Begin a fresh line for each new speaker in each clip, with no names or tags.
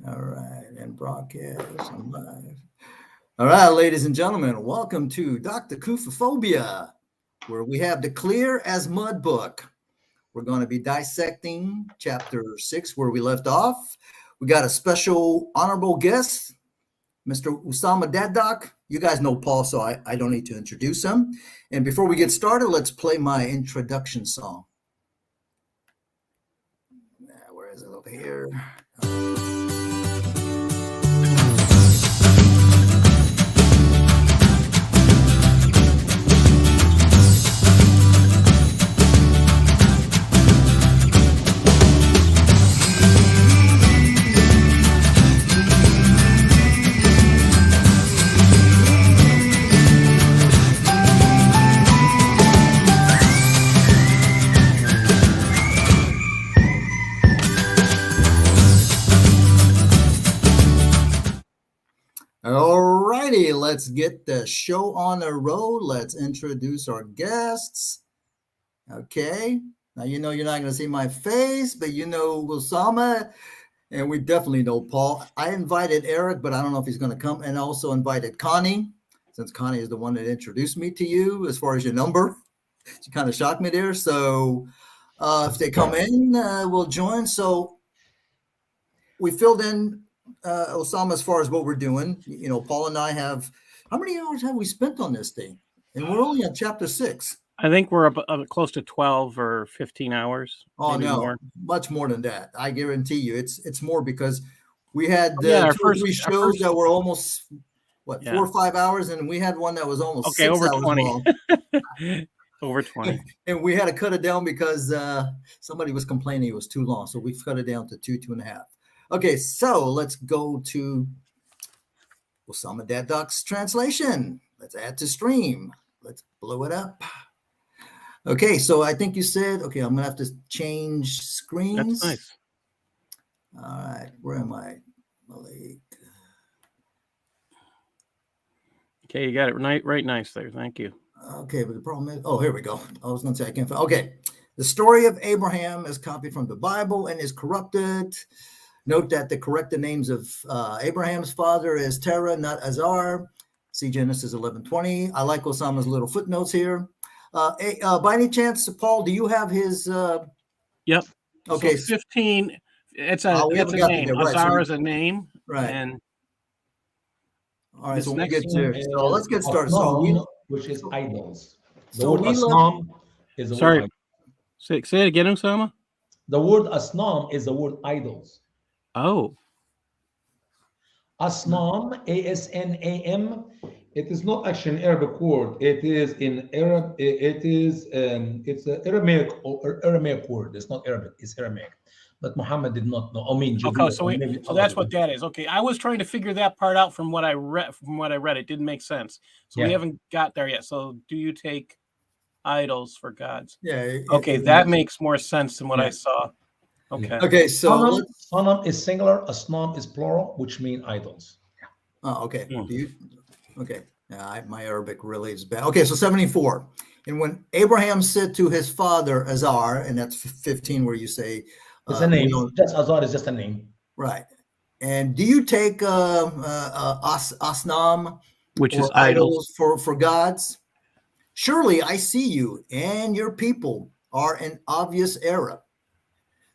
All right, and broadcast and live. All right, ladies and gentlemen, welcome to Dr. Kufophobia, where we have the Clear as Mud book. We're going to be dissecting chapter 6, where we left off. We got a special honorable guest, Mr. Usama Dakdok. You guys know Paul, so I don't need to introduce him. And before we get started, let's play my introduction song. Where is it? Over here. Alrighty, let's get the show on the road. Let's introduce our guests. Okay, now you know you're not going to see my face, but you know Usama, and we definitely know Paul. I invited Eric, but I don't know if he's going to come, and also invited Connie, since Connie is the one that introduced me to you as far as your number. She kind of shocked me there. So if they come in, we'll join. So we filled in Osama, as far as what we're doing. You know, Paul and I have, how many hours have we spent on this thing? And we're only on chapter 6.
I think we're up close to 12 or 15 hours.
Oh no,
more.
Much more than that. I guarantee you, it's more, because we had 2 or 3 shows that were almost 4 or 5 hours, and we had one that was almost 6
over
hours
20.
long.
Over 20.
And we had to cut it down because somebody was complaining it was too long, so we cut it down to 2.5. Okay, so let's go to Usama Dakdok's translation. Let's add to stream. Let's blow it up. Okay, so I think you said, okay, I'm going to have to change screens.
That's nice.
All right, where am I? Malik.
Okay, you got it right nice there. Thank you.
Okay, but the problem is, here we go. I was going to say I can't find. Okay, the story of Abraham is copied from the Bible and is corrupted. Note that the corrected names of Abraham's father is Terah, not Azar. See Genesis 11:20. I like Osama's little footnotes here. By any chance, Paul, do you have his?
Yep.
Okay.
So 15. It's a name. Right, Azar is a name.
Right.
And
all right. So we get to. So let's get started.
Which is idols. The word asnam is the word.
Say it again, Osama.
The word asnam is the word idols.
Oh.
Asnam, A-S-N-A-M. It is not actually an Arabic word. It is in Arab. It's an Aramaic word. It's not Arabic. It's Aramaic. But Muhammad did not know. I mean,
okay, so that's what that is. Okay, I was trying to figure that part out from what I read. It didn't make sense. So we haven't got there yet. So do you take idols for gods?
Yeah.
Okay, that makes more sense than what I saw. Okay.
Yeah.
Okay. So
Sanam is singular. Asnam is plural, which mean idols.
Oh, okay. Okay. My Arabic really is bad. Okay, so 74. And when Abraham said to his father Azar, and that's 15, where you say
it's a name. Just Azar is just a name.
Right. And do you take Asnam,
which is idols,
for gods? Surely I see you and your people are an obvious error.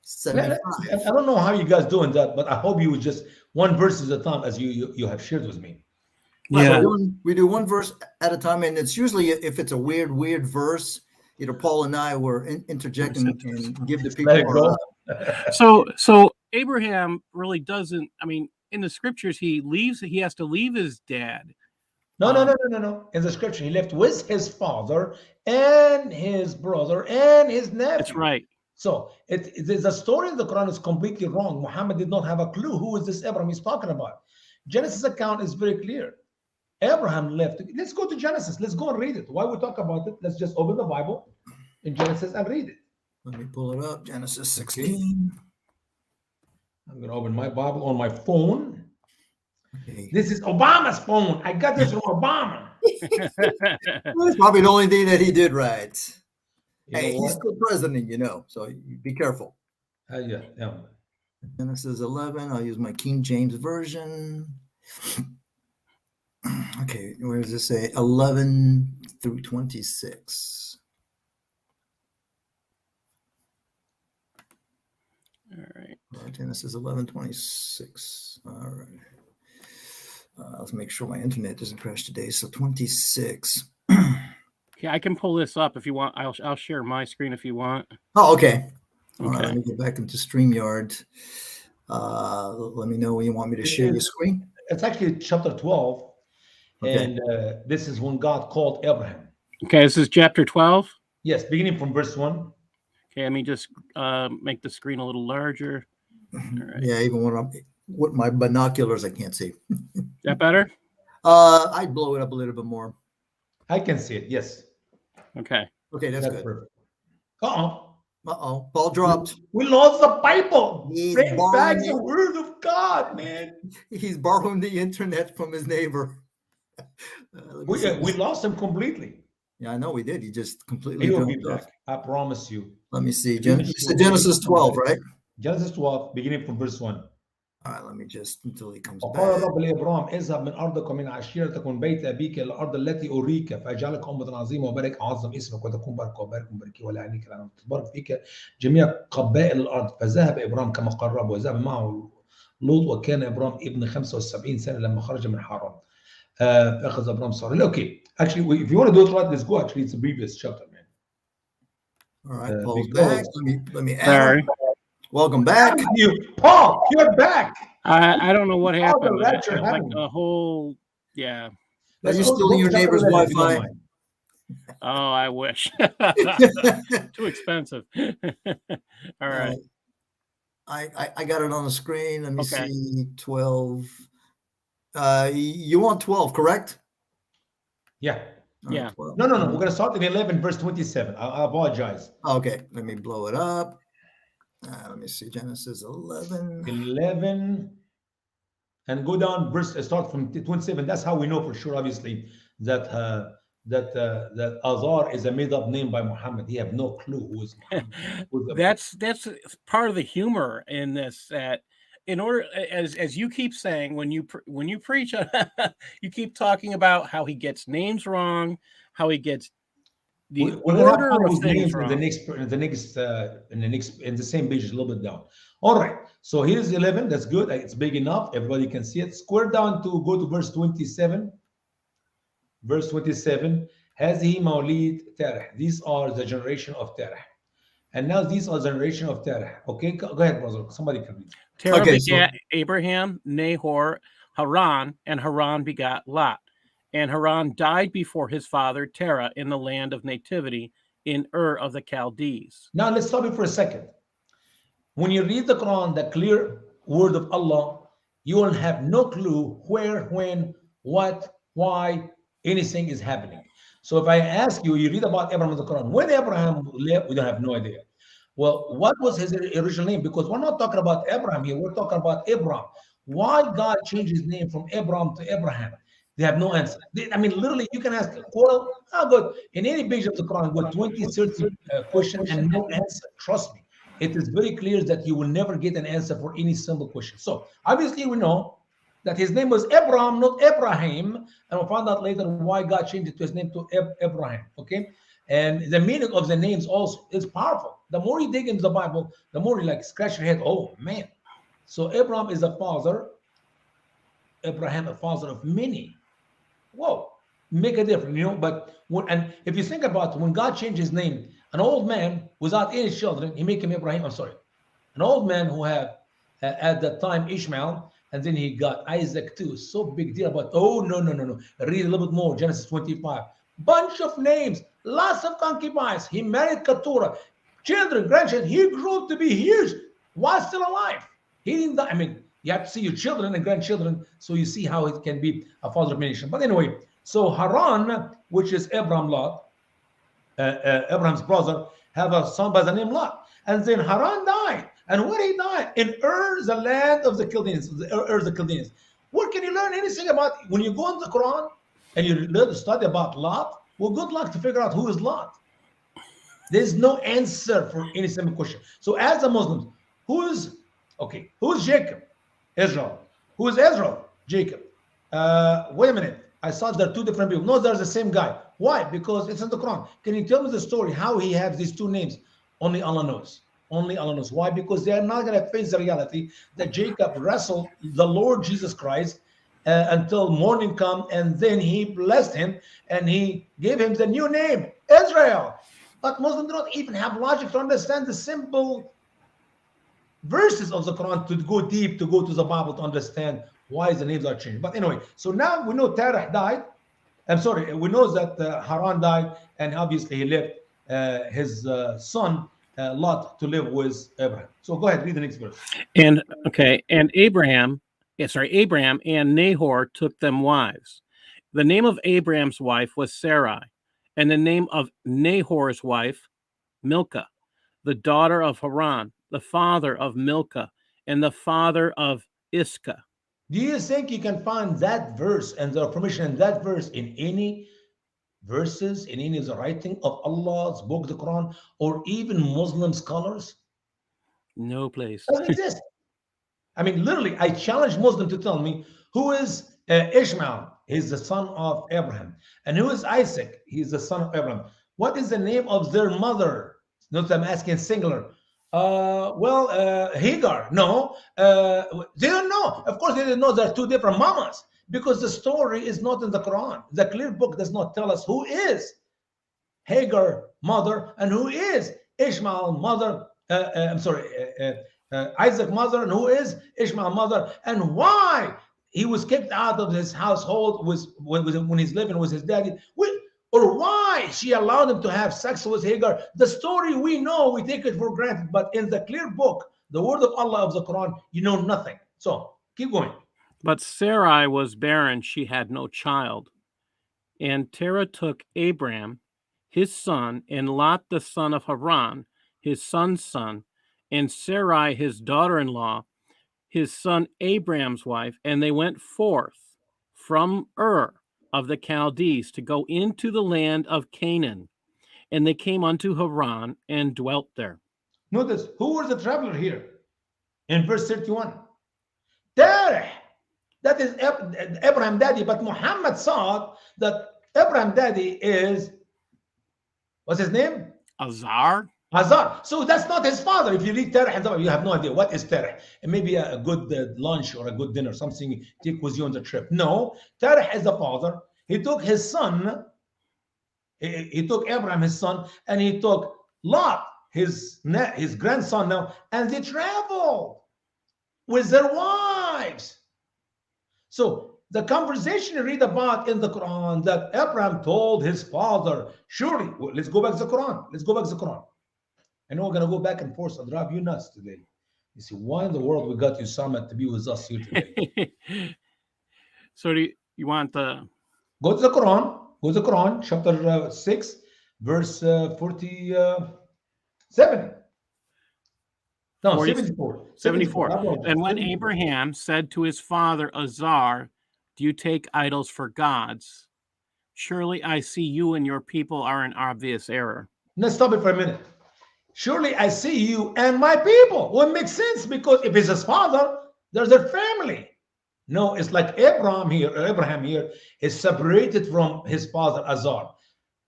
75.
I don't know how you guys doing that, but I hope you just one verse at a time, as you have shared with me.
Yeah, we do one verse at a time, and it's usually, if it's a weird verse, either Paul and I were interjecting and give the people.
So Abraham really doesn't. I mean, in the scriptures, he has to leave his dad.
No. In the scripture, he left with his father and his brother and his nephew.
That's right.
So the story in the Quran is completely wrong. Muhammad did not have a clue who is this Abraham he's talking about. Genesis account is very clear. Abraham left. Let's go to Genesis. Let's go and read it. Why we talk about it? Let's just open the Bible in Genesis and read it.
Let me pull it up. Genesis 16.
I'm going to open my Bible on my phone. Okay. This is Obama's phone. I got this from Obama.
That's probably the only thing that he did right. Hey, he's still president, so be careful.
Yeah.
Genesis 11. I'll use my King James Version. Okay, where does this say? 11 through 26.
All right.
Genesis 11:26. All right. Let's make sure my internet doesn't crash today. So 26.
Yeah, I can pull this up if you want. I'll share my screen if you want.
Oh, okay. All right,
Okay.
let me get back into StreamYard. Let me know when you want me to share your screen.
It's actually chapter 12.
Okay.
And this is when God called Abraham.
Okay, this is chapter 12.
Yes, beginning from verse 1.
Okay, let me just make the screen a little larger. All right.
Yeah, even when I'm with my binoculars, I can't see.
That better?
I'd blow it up a little bit more.
I can see it. Yes.
Okay.
Okay, that's good.
Perfect.
Ball dropped.
We lost the Bible.
He's
Bring back
borrowing
the word of God, man.
He's borrowing the internet from his neighbor.
We lost him completely.
Yeah, I know we did. He just completely.
He will be back. I promise you.
Let me see. Genesis 12, right?
Genesis 12, beginning from verse 1.
All right, let me just until he comes back.
وقال الرب لابرام اذهب من ارضك ومن عشيرتك ومن بيت ابيك الى الارض التي اريك فاجعلك امه عظيمه وبارك اعظم اسمك وتكون بركه وبارك مباركي ولا عينيك لعنه تبارك فيك جميع قبائل الارض فذهب ابرام كما قرب وذهب معه لوط وكان ابرام ابن 75 سنه لما خرج من حران فاخذ ابرام صار. Okay, actually, if you want to do it right, let's go. Actually, it's the previous chapter, man.
All right, Paul's back. Let me add.
Sorry.
Welcome back.
Paul, you're back.
I don't know what happened.
Like
a whole, yeah.
Are you still in your neighbor's Wi-Fi?
Oh, I wish. Too expensive. All right.
I got it on the screen. Let me
Okay.
see. 12. You want 12, correct?
Yeah.
Yeah.
Right,
no. We're going to start in 11, verse 27. I apologize.
Okay. Let me blow it up. Let me see. Genesis 11.
11. And go down, start from 27. That's how we know for sure, obviously, that Azar is a made-up name by Muhammad. He have no clue who is Muhammad.
That's part of the humor in this. That in order, as you keep saying, when you preach, you keep talking about how he gets names wrong, how he gets the order of things wrong.
In the same page, a little bit down. All right. So here's 11. That's good. It's big enough. Everybody can see it. Square down to go to verse 27. Verse 27. هذه مواليد ترح. These are the generation of Terah. And now these are the generation of Terah. Okay, go ahead, brother. Somebody can read.
Terah begat Abraham, Nahor, Haran, and Haran begat Lot. And Haran died before his father Terah in the land of nativity in Ur of the Chaldees.
Now let's stop it for a second. When you read the Quran, the clear word of Allah, you will have no clue where, when, what, why anything is happening. So if I ask you, you read about Abraham in the Quran. When Abraham lived, we don't have no idea. Well, what was his original name? Because we're not talking about Abraham here. We're talking about Abraham. Why God changed his name from Abraham to Abraham? They have no answer. I mean, literally, you can ask, well, how good? In any page of the Quran, with 20, 30 questions and no answer. Trust me. It is very clear that you will never get an answer for any simple question. So obviously we know that his name was Abraham, not Abraham. And we'll find out later why God changed it to his name to Abraham. Okay. And the meaning of the names also is powerful. The more you dig into the Bible, the more you like scratch your head. Oh man. So Abraham is the father. Abraham, a father of many. Whoa. Make a difference, you know. But and if you think about when God changed his name, an old man without any children, he make him Abraham. I'm sorry. An old man who had at that time Ishmael, and then he got Isaac too. So big deal about, oh, no. Read a little bit more, Genesis 25. Bunch of names, lots of concubines. He married Keturah. Children, grandchildren. He grew to be huge while still alive. He didn't die. I mean, you have to see your children and grandchildren so you see how it can be a father of many nations. But anyway, so Haran, which is Abraham's brother, have a son by the name Lot. And then Haran died. And where he died? In Ur, the land of the Chaldeans. Where can you learn anything about? When you go into the Quran and you study about Lot, well, good luck to figure out who is Lot. There's no answer for any simple question. So as a Muslim, who is Okay, who's Jacob? Israel. Who is Israel? Jacob. Wait a minute. I thought they're two different people. No, they're the same guy. Why? Because it's in the Quran. Can you tell me the story how he has these two names? Only Allah knows. Only Allah knows. Why? Because they are not going to face the reality that Jacob wrestled the Lord Jesus Christ until morning come, and then he blessed him and he gave him the new name, Israel. But Muslims don't even have logic to understand the simple verses of the Quran to go deep, to go to the Bible to understand why the names are changed. But anyway, so now we know Terah died. I'm sorry, we know that Haran died, and obviously he left his son Lot to live with Abraham. So go ahead, read the next verse.
And okay, and Abraham and Nahor took them wives. The name of Abraham's wife was Sarai, and the name of Nahor's wife, Milcah, the daughter of Haran, the father of Milcah, and the father of Iscah.
Do you think you can find that verse and the information in that verse in any verses, in any of the writing of Allah's book, the Quran, or even Muslim scholars?
No place.
Doesn't exist. I mean, literally, I challenge Muslim to tell me who is Ishmael. He's the son of Abraham. And who is Isaac? He's the son of Abraham. What is the name of their mother? Notice I'm asking singular. Hagar. No, they don't know. Of course, they didn't know there are two different mamas because the story is not in the Quran. The clear book does not tell us who is Hagar mother and who is Ishmael mother. Isaac mother and who is Ishmael mother, and why he was kicked out of his household when he's living with his daddy, or why she allowed him to have sex with Hagar. The story we know, we take it for granted, but in the clear book, the word of Allah of the Quran, you know nothing. So keep going.
But Sarai was barren, she had no child. And Terah took Abram, his son, and Lot the son of Haran, his son's son, and Sarai his daughter-in-law, his son Abram's wife, and they went forth from Ur of the Chaldees to go into the land of Canaan. And they came unto Haran and dwelt there.
Notice, who was the traveler here? In verse 31. Terah. That is Abraham daddy, but Muhammad thought that Abraham daddy is, what's his name?
Azar?
Hazar. So that's not his father. If you read Terah, you have no idea what is Terah. It may be a good lunch or a good dinner, something you take with you on the trip. No, Terah is the father. He took his son, he took Abraham, his son, and he took Lot, his grandson now, and they traveled with their wives. So the conversation you read about in the Quran that Abraham told his father, surely, let's go back to the Quran. Let's go back to the Quran. I know we're going to go back and forth. I'll drive you nuts today. You see, why in the world we got Usama to be with us here today?
So do you want the...
Go to the Quran. Go to the Quran, chapter 6, verse 47. No,
40,
74.
74. And when Abraham said to his father Azar, do you take idols for gods? Surely I see you and your people are in obvious error.
Let's stop it for a minute. Surely I see you and my people. Well, it makes sense because if it's his father, there's their family. No, it's like Abraham here is separated from his father Azar.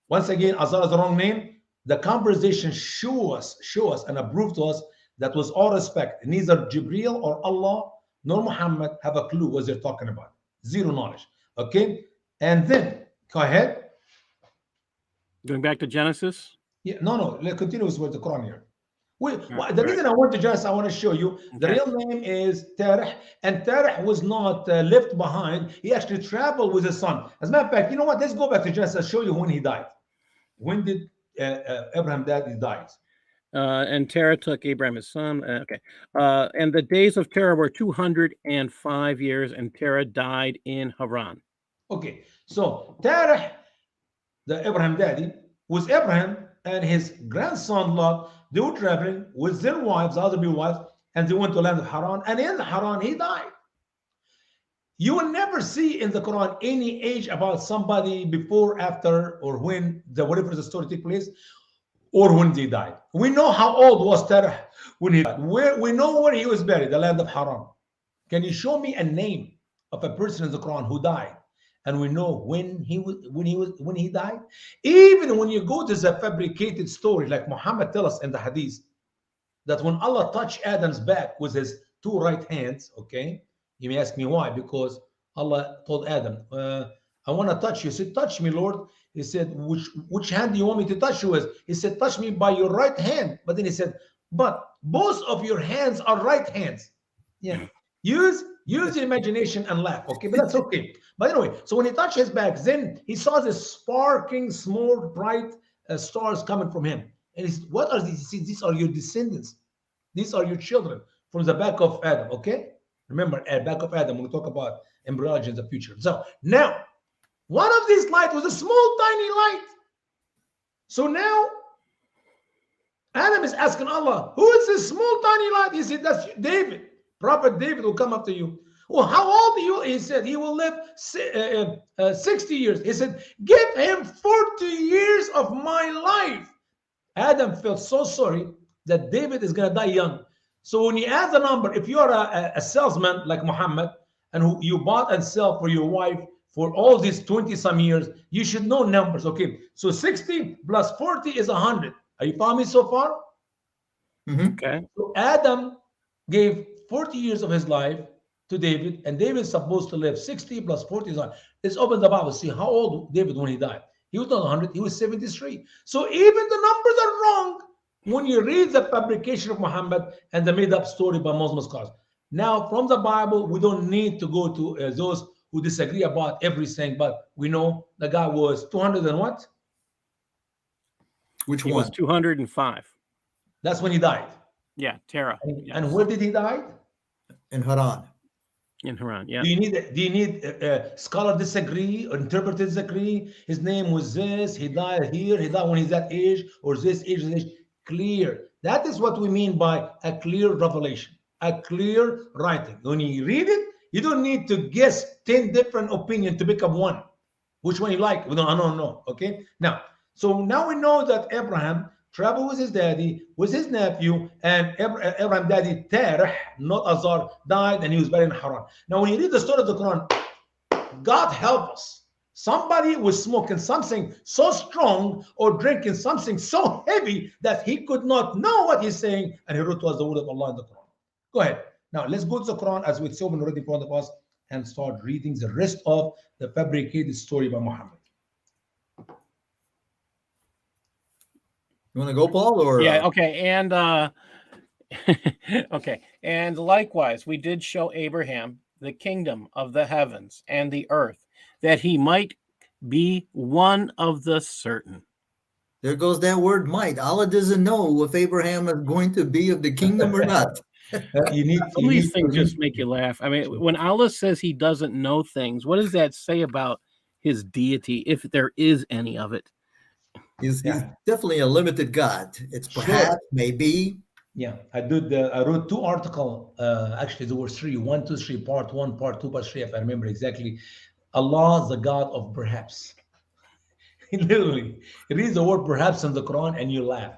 Once again, Azar is the wrong name. The conversation show us and prove to us that with all respect, neither Jibril or Allah nor Muhammad have a clue what they're talking about. Zero knowledge. Okay? And then, go ahead.
Going back to Genesis?
Yeah, no, let's continue with the Quran here. The reason I want to Genesis, I want to show you the real name is Terah, and Terah was not left behind. He actually traveled with his son. As a matter of fact, you know what? Let's go back to Genesis and show you when he died. When did Abraham died?
And Terah took Abraham his son. And the days of Terah were 205 years, and Terah died in Haran.
Okay, so Terah, the Abraham daddy, was Abraham and his grandson Lot. They were traveling with their wives, other wives, and they went to the land of Haran. And in Haran, he died. You will never see in the Quran any age about somebody before, after, or when whatever the story took place. or when they died. We know how old was Terah when he died. We know where he was buried, the land of Haram. Can you show me a name of a person in the Quran who died, and we know when he died? Even when you go to the fabricated story, like Muhammad tells us in the Hadith, that when Allah touched Adam's back with his two right hands, okay, you may ask me why, because Allah told Adam, I want to touch you. He said, touch me, Lord. He said, which hand do you want me to touch you with? He said, touch me by your right hand. But then he said, but both of your hands are right hands. Yeah. Use your imagination and laugh, okay? But that's okay. But anyway, so when he touched his back, then he saw this sparking, small, bright stars coming from him. And he said, what are these? He said, these are your descendants. These are your children from the back of Adam, okay? Remember, at back of Adam, we'll talk about embryology in the future. So now, one of these lights was a small, tiny light. So now, Adam is asking Allah, who is this small, tiny light? He said, that's David. Prophet David will come up to you. Well, how old are you? He said, he will live 60 years. He said, give him 40 years of my life. Adam felt so sorry that David is going to die young. So when you add the number, if you are a salesman like Muhammad, and who you bought and sell for your wife for all these 20 some years, you should know numbers, okay? So 60 plus 40 is 100. Are you following me so far?
Okay.
So Adam gave 40 years of his life to David, and David is supposed to live 60 plus 40 is 100. Let's open the Bible, see how old David when he died. He was not 100, he was 73. So even the numbers are wrong when you read the fabrication of Muhammad and the made-up story by Muslim scholars. Now, from the Bible, we don't need to go to those who disagree about everything, but we know the guy was 200 and what?
Which
He
one?
was 205.
That's when he died.
Yeah, Terah.
And where did he die?
In Haran.
In Haran, yeah.
Do you need scholar disagree or interpreter disagree? His name was this, he died here, he died when he's that age, or this age, this age. Clear. That is what we mean by a clear revelation, a clear writing. When you read it, you don't need to guess 10 different opinions to pick up one. Which one you like? I don't know. Okay. Now, so now we know that Abraham traveled with his daddy, with his nephew, and Abraham's daddy Terah, not Azar, died, and he was buried in Haran. Now, when you read the story of the Quran, God help us. Somebody was smoking something so strong or drinking something so heavy that he could not know what he's saying, and he wrote to us the word of Allah in the Quran. Go ahead. Now, let's go to the Quran as it's open already in front of us and start reading the rest of the fabricated story by Muhammad.
You want to go, Paul? Or
Yeah, okay. And okay. And likewise, we did show Abraham the kingdom of the heavens and the earth, that he might be one of the certain.
there goes that word might. Allah doesn't know if Abraham is going to be of the kingdom or not.
All these things just make you laugh. I mean, when Allah says he doesn't know things, what does that say about his deity, if there is any of it?
He's definitely a limited God. It's perhaps, maybe.
Yeah, I wrote two articles. Actually, there were three: 1, 2, 3, part 1, part 2, part 3, if I remember exactly. Allah, the God of perhaps. Literally, read the word perhaps in the Quran and you laugh.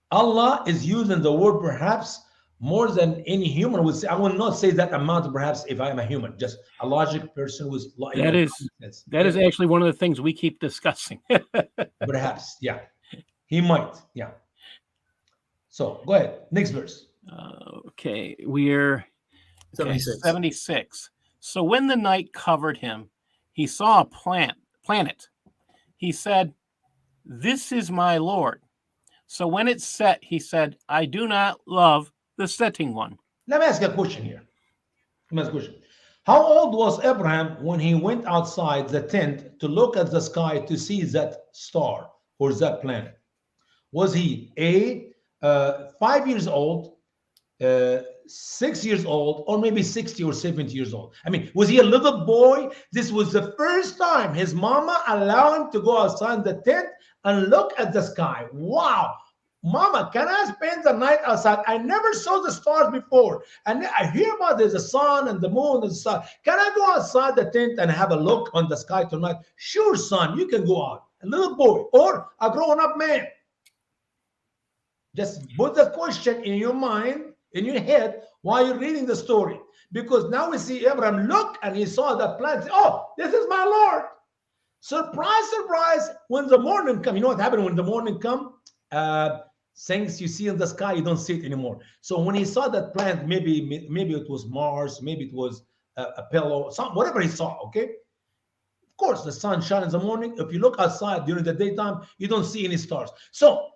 Allah is using the word perhaps more than any human would say. I will not say that amount of perhaps if I am a human, just a logic person with
that is actually one of the things we keep discussing.
Perhaps, yeah. He might, yeah. So go ahead. Next verse.
Okay, we're
76.
76. So when the night covered him, he saw a planet. He said, "This is my Lord." So when it set, he said, "I do not love the setting one."
Let me ask you a question here. How old was Abraham when he went outside the tent to look at the sky to see that star or that planet? Was he 5 years old, 6 years old, or maybe 60 or 70 years old? I mean, was he a little boy? This was the first time his mama allowed him to go outside the tent and look at the sky. Wow. Mama, can I spend the night outside? I never saw the stars before. And I hear about there's a sun and the moon and the sun. Can I go outside the tent and have a look on the sky tonight? Sure, son, you can go out. A little boy or a grown-up man. Just put the question in your mind, in your head, while you're reading the story. Because now we see Abraham look and he saw the plant. Oh, this is my Lord. Surprise, surprise. When the morning come, you know what happened when the morning come? Things you see in the sky, you don't see it anymore. So when he saw that plant, maybe it was Mars, maybe it was a pillow, whatever he saw, okay? Of course, the sun shines in the morning. If you look outside during the daytime, you don't see any stars. So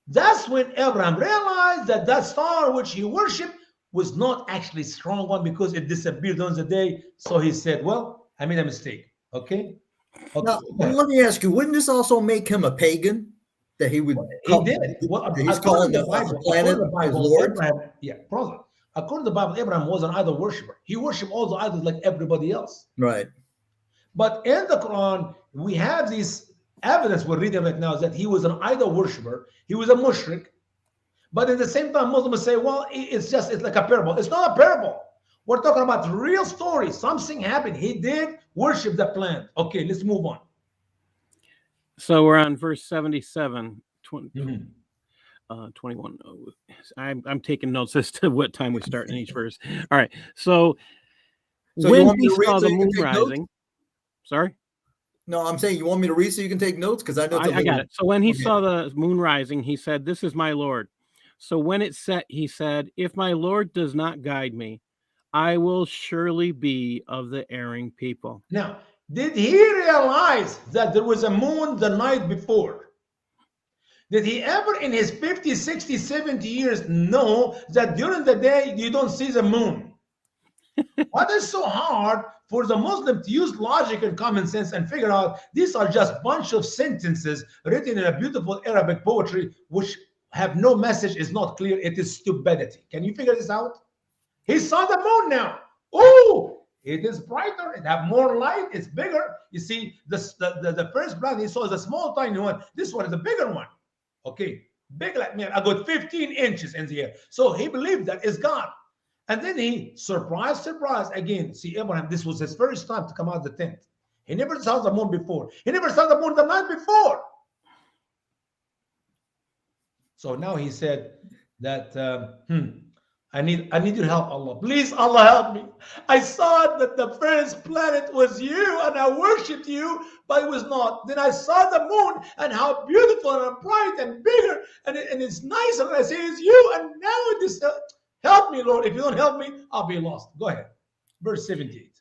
that's when Abraham realized that that star which he worshipped was not actually a strong one because it disappeared during the day. So he said, well, I made a mistake. Okay?
Now, let me ask you, wouldn't this also make him a pagan? That he would
He did. Well,
he's calling the planet his Lord?
Abraham, yeah, brother. According to the Bible, Abraham was an idol worshiper. He worshipped all the idols like everybody else.
Right.
But in the Quran, we have this evidence we're reading right now is that he was an idol worshiper. He was a mushrik. But at the same time, Muslims say, well, it's like a parable. It's not a parable. We're talking about real story. Something happened. He did worship the plant. Okay, let's move on.
So we're on verse 77, 21. I'm taking notes as to what time we start in each verse. All right. So when he saw the moon rising, sorry?
No, I'm saying you want me to read so you can take notes? Because I know
I got it. So when he saw the moon rising, he said, this is my Lord. So when it set, he said, if my Lord does not guide me, I will surely be of the erring people.
Now, did he realize that there was a moon the night before? Did he ever in his 50, 60, 70 years know that during the day you don't see the moon? What is so hard for the Muslim to use logic and common sense and figure out these are just bunch of sentences written in a beautiful Arabic poetry which have no message, is not clear, it is stupidity. Can you figure this out? He saw the moon now. Oh, it is brighter, it have more light, it's bigger. You see, the first planet he saw is a small, tiny one. This one is a bigger one. Okay, big like man, I got 15 inches in the air. So he believed that is God. And then he, surprise, again, see Abraham, this was his first time to come out of the tent. He never saw the moon before. He never saw the moon the night before. So now he said that, I need your help, Allah. Please, Allah, help me. I saw that the first planet was you and I worshipped you, but it was not. Then I saw the moon and how beautiful and bright and bigger and it's nice. And I say it's you. And now it is, help me, Lord. If you don't help me, I'll be lost. Go ahead. Verse 78.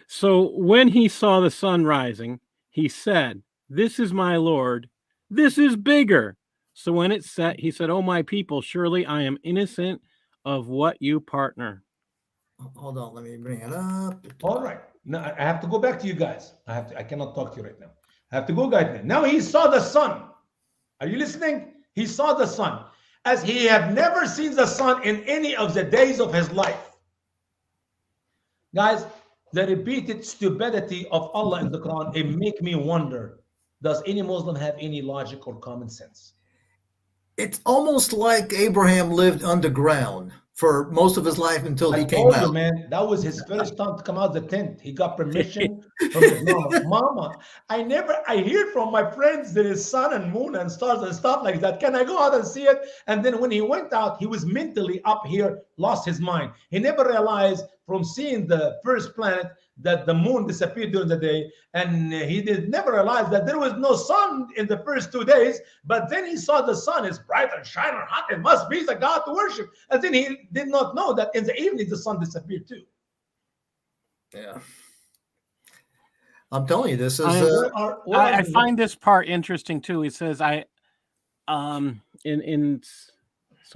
So when he saw the sun rising, he said, this is my Lord. This is bigger. So when it set, he said, oh, my people, surely I am innocent of what you partner.
Hold on, let me bring it up.
All right. Now I have to go back to you guys. I cannot talk to you right now. I have to go back. Now he saw the sun. Are you listening? He saw the sun as he had never seen the sun in any of the days of his life. Guys, the repeated stupidity of Allah in the Quran, it make me wonder, does any Muslim have any logic or common sense?
It's almost like Abraham lived underground for most of his life until he came out.
Man, that was his first time to come out of the tent. He got permission from his mama. Mama, I hear from my friends there is sun and moon and stars and stuff like that. Can I go out and see it? And then when he went out, he was mentally up here, lost his mind. He never realized from seeing the first planet that the moon disappeared during the day, and he did never realize that there was no sun in the first 2 days, but then he saw the sun is bright and shining hot, it must be the God to worship, and then he did not know that in the evening the sun disappeared too.
Yeah, I'm telling you, this is
I find this part interesting too. He says so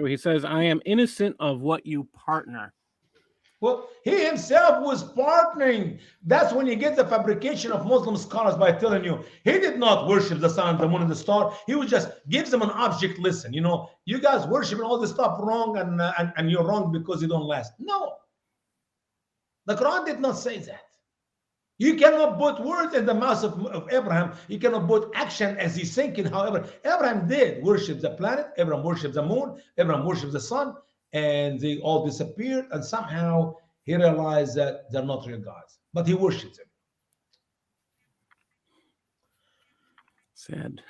he says, I am innocent of what you partner.
Well, he himself was partnering. That's when you get the fabrication of Muslim scholars by telling you he did not worship the sun, the moon, and the star. He would just gives them an object lesson. You know, you guys worshiping all this stuff wrong, and you're wrong because you don't last. No, the Quran did not say that. You cannot put words in the mouth of Abraham. You cannot put action as he's thinking. However, Abraham did worship the planet. Abraham worshipped the moon. Abraham worshipped the sun. And they all disappeared, and somehow he realized that they're not real gods, but he worshipped them.
Sad.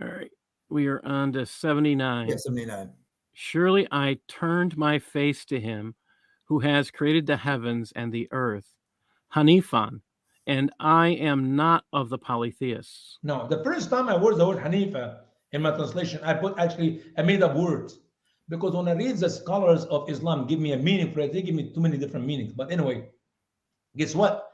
All right. We are on to 79.
Yeah, 79.
Surely I turned my face to him who has created the heavens and the earth, Hanifan, and I am not of the polytheists.
No, the first time I word the word Hanifa in my translation, I made up words. Because when I read the scholars of Islam give me a meaning for it, they give me too many different meanings. But anyway, guess what?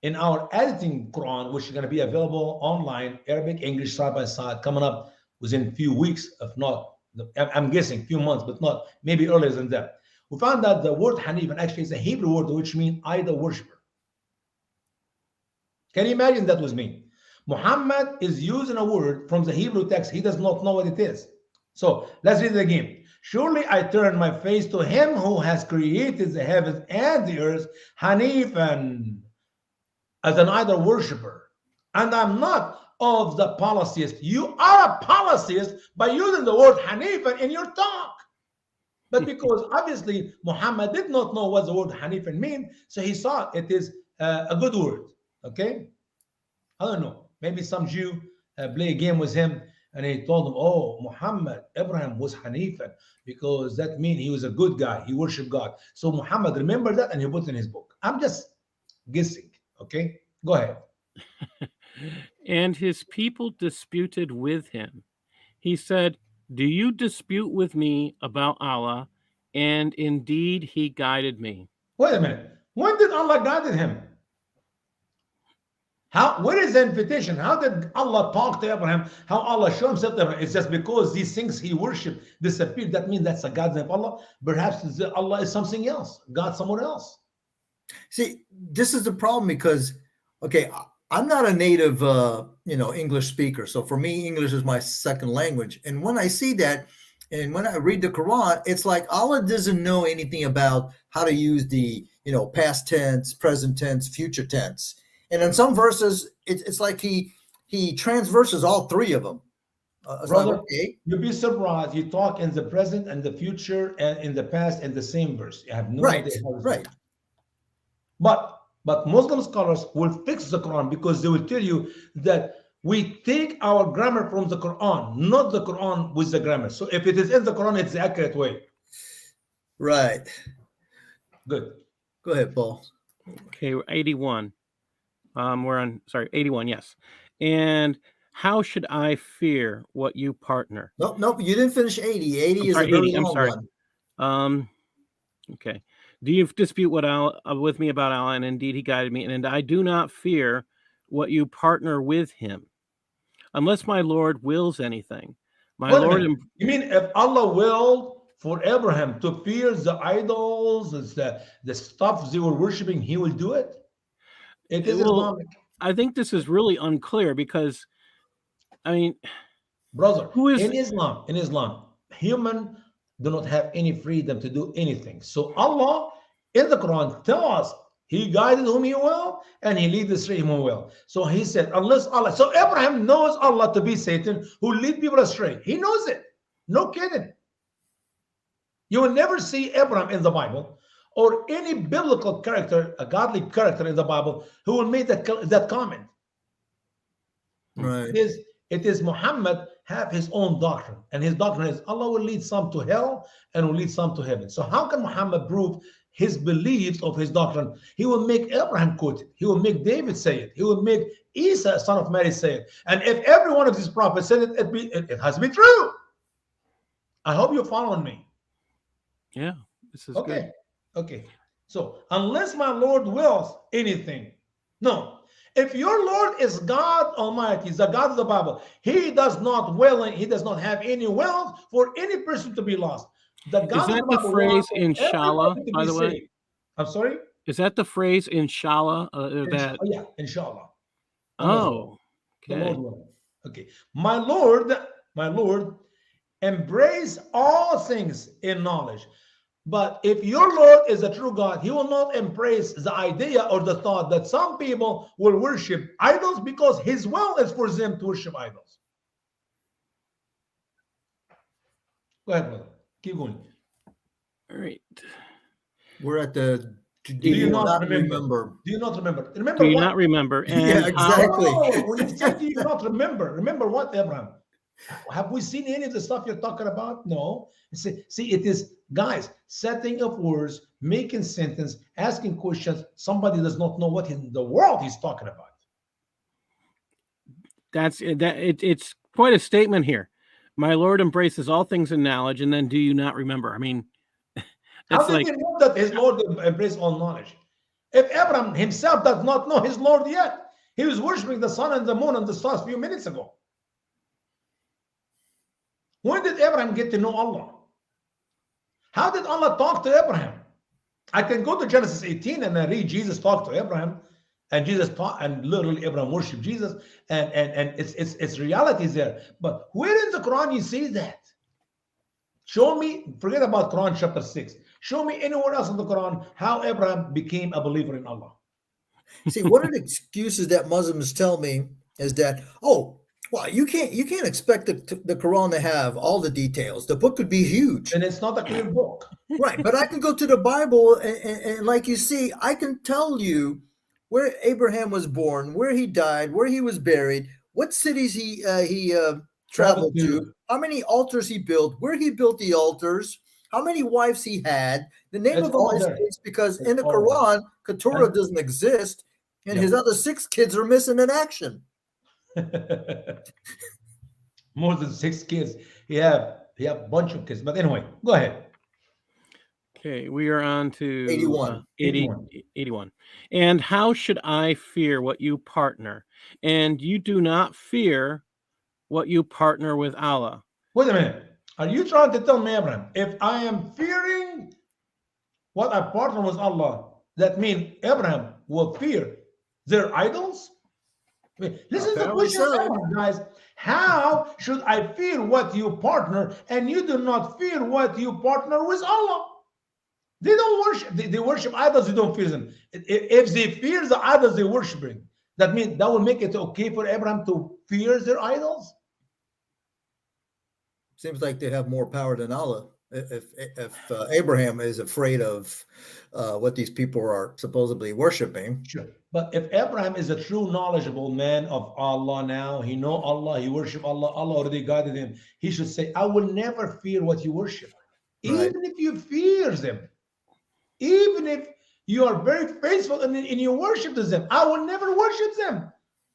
In our editing Quran, which is going to be available online, Arabic, English, side by side, coming up within a few weeks, if not, I'm guessing few months, but not maybe earlier than that. We found that the word Hanif actually is a Hebrew word which means idol worshiper. Can you imagine that with me? Muhammad is using a word from the Hebrew text. He does not know what it is. So let's read it again. Surely I turn my face to him who has created the heavens and the earth, Hanifan, as an idol worshiper. And I'm not of the polytheists. You are a polytheist by using the word Hanifan in your talk. But because obviously Muhammad did not know what the word Hanifan means, so he thought it is a good word. Okay? I don't know. Maybe some Jew play a game with him and he told him, oh, Muhammad, Abraham was Hanifan because that means he was a good guy. He worshiped God. So Muhammad remembered that and he put it in his book. I'm just guessing. Okay? Go ahead.
And his people disputed with him. He said, do you dispute with me about Allah? And indeed he guided me.
Wait a minute. When did Allah guide him? Where is the invitation? How did Allah talk to Abraham? How Allah showed himself to Abraham? It's just because these things he worshipped disappeared. That means that's a guidance of Allah. Perhaps Allah is something else. God somewhere else.
See, this is the problem because, okay, I'm not a native, English speaker. So for me, English is my second language. And when I see that, and when I read the Quran, it's like Allah doesn't know anything about how to use the, past tense, present tense, future tense. And in some verses, it's like he transverses all three of them.
Brother,
like, okay.
You'd be surprised. You talk in the present and the future and in the past in the same verse. You have no idea how it's
right.
But Muslim scholars will fix the Quran because they will tell you that we take our grammar from the Quran, not the Quran with the grammar. So if it is in the Quran, it's the accurate way.
Right.
Good.
Go ahead, Paul.
Okay, 81. We're on, 81, yes. And how should I fear what you partner?
Nope, you didn't finish 80. 80 is a very long one.
Okay. Do you dispute with me about Allah? And indeed he guided me. And I do not fear what you partner with him, unless my Lord wills anything.
You mean if Allah willed for Abraham to fear the idols, the stuff they were worshiping, he will do it? It is Islamic.
I think this is really unclear because,
brother, in Islam, human do not have any freedom to do anything. So Allah in the Quran tell us he guided whom he will and he leads astray whom he will. So he said, unless Allah. So Abraham knows Allah to be Satan who lead people astray. He knows it. No kidding. You will never see Abraham in the Bible or any biblical character, a godly character in the Bible who will make that comment.
Right.
It is Muhammad have his own doctrine, and his doctrine is Allah will lead some to hell and will lead some to heaven. So how can Muhammad prove his beliefs of his doctrine? He will make Abraham quote it. He will make David say it. He will make Isa, son of Mary, say it. And if every one of these prophets said it, it has to be true. I hope you're following me.
Yeah, this is
okay.
Good.
Okay. So unless my Lord wills anything, no. If your Lord is God Almighty, is the God of the Bible, he does not will, he does not have any will for any person to be lost. The God
is that
of the,
the phrase inshallah, by the way?
Saved. I'm sorry?
Is that the phrase inshallah?
Yeah, inshallah.
Oh, okay.
Okay. My Lord embrace all things in knowledge. But if your Lord is a true God, he will not embrace the idea or the thought that some people will worship idols because his will is for them to worship idols. Go ahead, brother. Keep going.
All right.
We're at the
do you not remember? Do you not remember?
Do you not remember? And
yeah, exactly.
When you say do you not remember what, Abraham? Have we seen any of the stuff you're talking about? No. See, it is guys setting up words, making sentence, asking questions. Somebody does not know what in the world he's talking about.
It's quite a statement here. My Lord embraces all things in knowledge, and then do you not remember? I mean,
How
that's
did
like
we know that his Lord embraced all knowledge? If Abraham himself does not know his Lord yet, he was worshiping the sun and the moon and the stars a few minutes ago. When did Abraham get to know Allah? How did Allah talk to Abraham? I can go to Genesis 18 and I read Jesus talk to Abraham, and Jesus taught, and literally Abraham worshiped Jesus, and it's realities there. But where in the Quran you see that? Show me, forget about Quran chapter 6. Show me anywhere else in the Quran how Abraham became a believer in Allah.
See, one of the excuses that Muslims tell me is that, oh, well, you can't expect the Quran to have all the details. The book could be huge.
And it's not a clear book.
Right, but I can go to the Bible and like you see, I can tell you where Abraham was born, where he died, where he was buried, what cities he traveled to, how many altars he built, where he built the altars, how many wives he had, the name
It's
of all
all
his
there.
kids, because
It's
in the
all there.
Quran, Keturah
And-
doesn't exist, and
Yeah.
his other 6 kids are missing in action.
More than 6 kids. He have a bunch of kids. But anyway, go ahead.
okay. We are on to
81.
81. And how should I fear what you partner? And you do not fear what you partner with Allah.
Wait a minute. Are you trying to tell me, Abraham, if I am fearing what I partner with Allah, that means Abraham will fear their idols? Listen to the
Apparently
question of
so.
Abraham, guys. How should I fear what you partner and you do not fear what you partner with Allah? They don't worship, they worship idols, they don't fear them. If they fear the idols they're worshiping, that means that will make it okay for Abraham to fear their idols?
Seems like they have more power than Allah. If Abraham is afraid of what these people are supposedly worshiping.
Sure. But if Abraham is a true knowledgeable man of Allah now, he know Allah, he worship Allah, Allah already guided him, he should say, I will never fear what you worship.
Right.
Even if you fear them, even if you are very faithful in your worship to them, I will never worship them.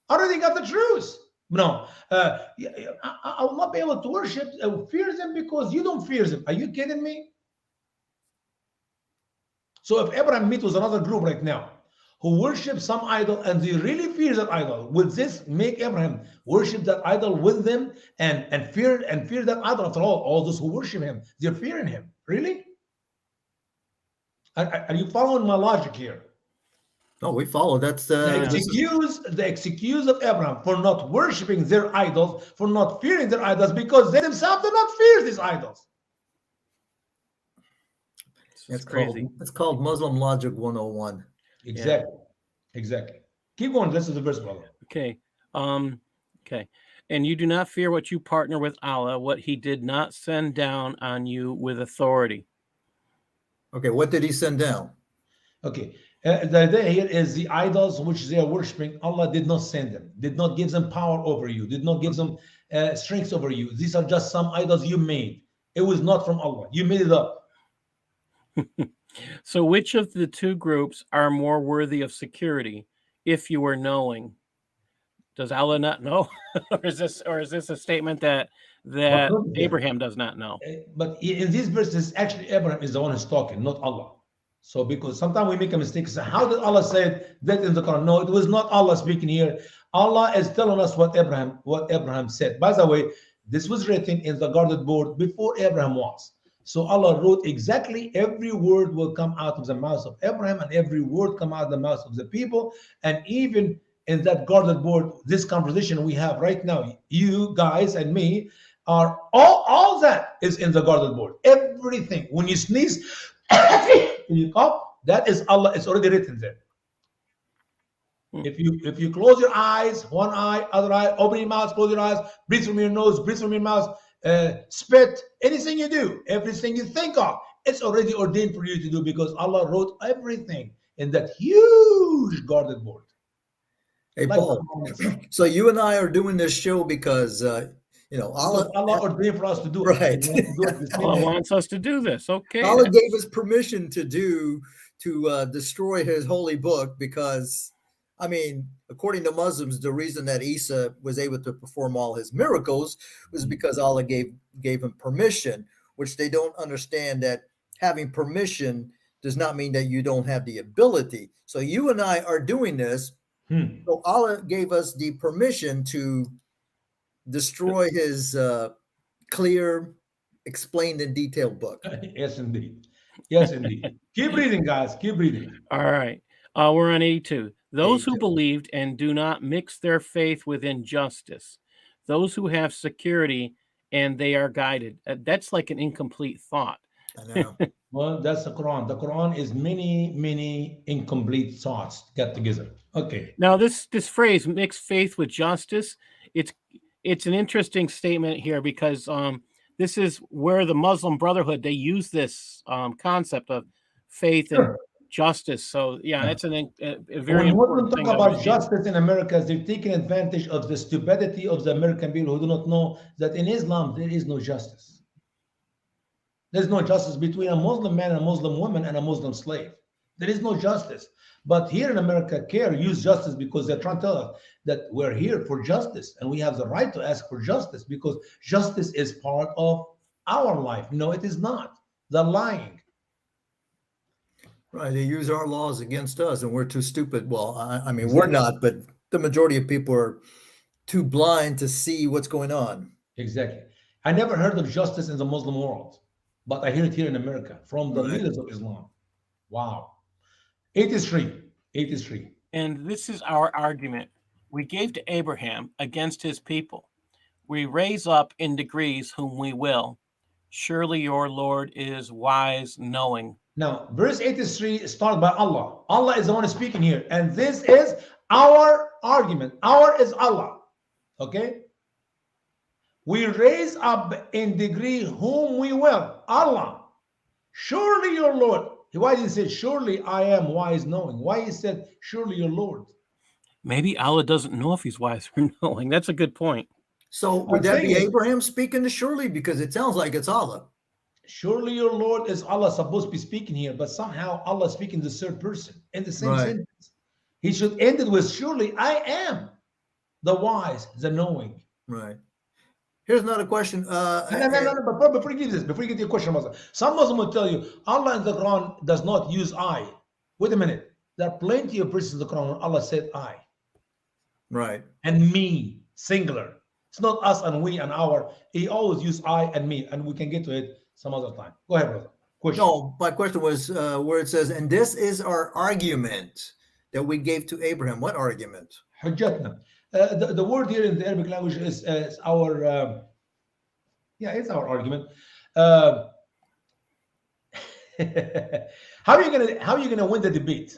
I already got the truth. No, I will not be able to worship, fear them because you don't fear them. Are you kidding me? So if Abraham meets with another group right now who worship some idol and they really fear that idol, would this make Abraham worship that idol with them and fear that idol? After all those who worship him, they're fearing him. Really? Are you following my logic here?
No, we follow. That's
The excuse of Abraham for not worshiping their idols, for not fearing their idols, because they themselves do not fear these idols.
It's crazy.
It's called Muslim Logic 101.
Exactly. Exactly. Keep going. This is the verse, brother.
Okay. Okay. And you do not fear what you partner with Allah, what he did not send down on you with authority.
Okay, what did he send down?
Okay. The idea here is the idols which they are worshiping, Allah did not send them, did not give them power over you, did not give them strength over you. These are just some idols you made. It was not from Allah. You made it up.
So which of the two groups are more worthy of security if you were knowing? Does Allah not know? or is this a statement that Abraham does not know?
But in these verses, actually Abraham is the one who's talking, not Allah. So because sometimes we make a mistake, say, how did Allah say that in the Quran? No, it was not Allah speaking here. Allah is telling us what Abraham said. By the way, this was written in the guarded board before Abraham was. So Allah wrote exactly every word will come out of the mouth of Abraham and every word come out of the mouth of the people. And even in that guarded board, this conversation we have right now, you guys and me, are all that is in the guarded board. Everything. When you sneeze, when you cough, that is Allah. It's already written there. If you close your eyes, one eye, other eye, open your mouth, close your eyes, breathe from your nose, breathe from your mouth, spit, anything you do, everything you think of, it's already ordained for you to do because Allah wrote everything in that huge guarded board.
Hey, Paul, so you and I are doing this show because
Because
Allah,
Allah ordained for us to do it.
right.
We want to do it the same
Allah
way.
wants us to do this. Okay.
Allah gave us permission to destroy his holy book because, I mean, according to Muslims, the reason that Isa was able to perform all his miracles was because Allah gave him permission, which they don't understand that having permission does not mean that you don't have the ability. So you and I are doing this. So Allah gave us the permission to destroy his clear, explained in detail book.
Yes, indeed. Yes, indeed. Keep reading, guys. Keep reading.
All right. We're on 82. Those who
82.
believed and do not mix their faith with injustice. Those who have security and they are guided. That's like an incomplete thought.
I know.
Well, that's the Quran. The Quran is many, many incomplete thoughts get together. Okay.
Now, this phrase "mixed faith with justice," it's an interesting statement here because this is where the Muslim Brotherhood they use this concept of faith and justice. So, yeah, that's a very
When
important
Muslims
thing
talk
to
about
understand.
justice in America, they're taking advantage of the stupidity of the American people who do not know that in Islam there is no justice. There's no justice between a Muslim man and a Muslim woman and a Muslim slave. There is no justice. But here in America, CARE use justice because they're trying to tell us that we're here for justice and we have the right to ask for justice because justice is part of our life. No, it is not. They're lying.
Right. They use our laws against us and we're too stupid. Well, I mean, we're not, but the majority of people are too blind to see what's going on.
Exactly. I never heard of justice in the Muslim world, but I hear it here in America from the leaders of Islam. Wow. 83. 83.
And this is our argument. We gave to Abraham against his people. We raise up in degrees whom we will. Surely your Lord is wise, knowing.
Now, verse 83 is started by Allah. Allah is the one speaking here. And this is our argument. Our is Allah. Okay? We raise up in degree whom we will. Allah. Surely your Lord. Why did he say, surely I am wise knowing? Why he said, surely your Lord?
Maybe Allah doesn't know if he's wise or knowing. That's a good point.
So would that be Abraham speaking to surely? Because it sounds like it's Allah.
Surely your Lord is Allah supposed to be speaking here, but somehow Allah is speaking the third person in the same sentence. He should end it with surely I am the wise, the knowing.
Right. Here's another question.
No, but before you get this, before you get to your question, some Muslim will tell you Allah in the Quran does not use I. Wait a minute. There are plenty of verses in the Quran where Allah said I.
Right.
And me, singular. It's not us and we and our. He always used I and me, and we can get to it some other time. Go ahead, brother. Question.
No, my question was where it says, and this is our argument that we gave to Abraham. What argument?
Hujjatna. The word here in the Arabic language is our, it's our argument. How are you gonna win the debate?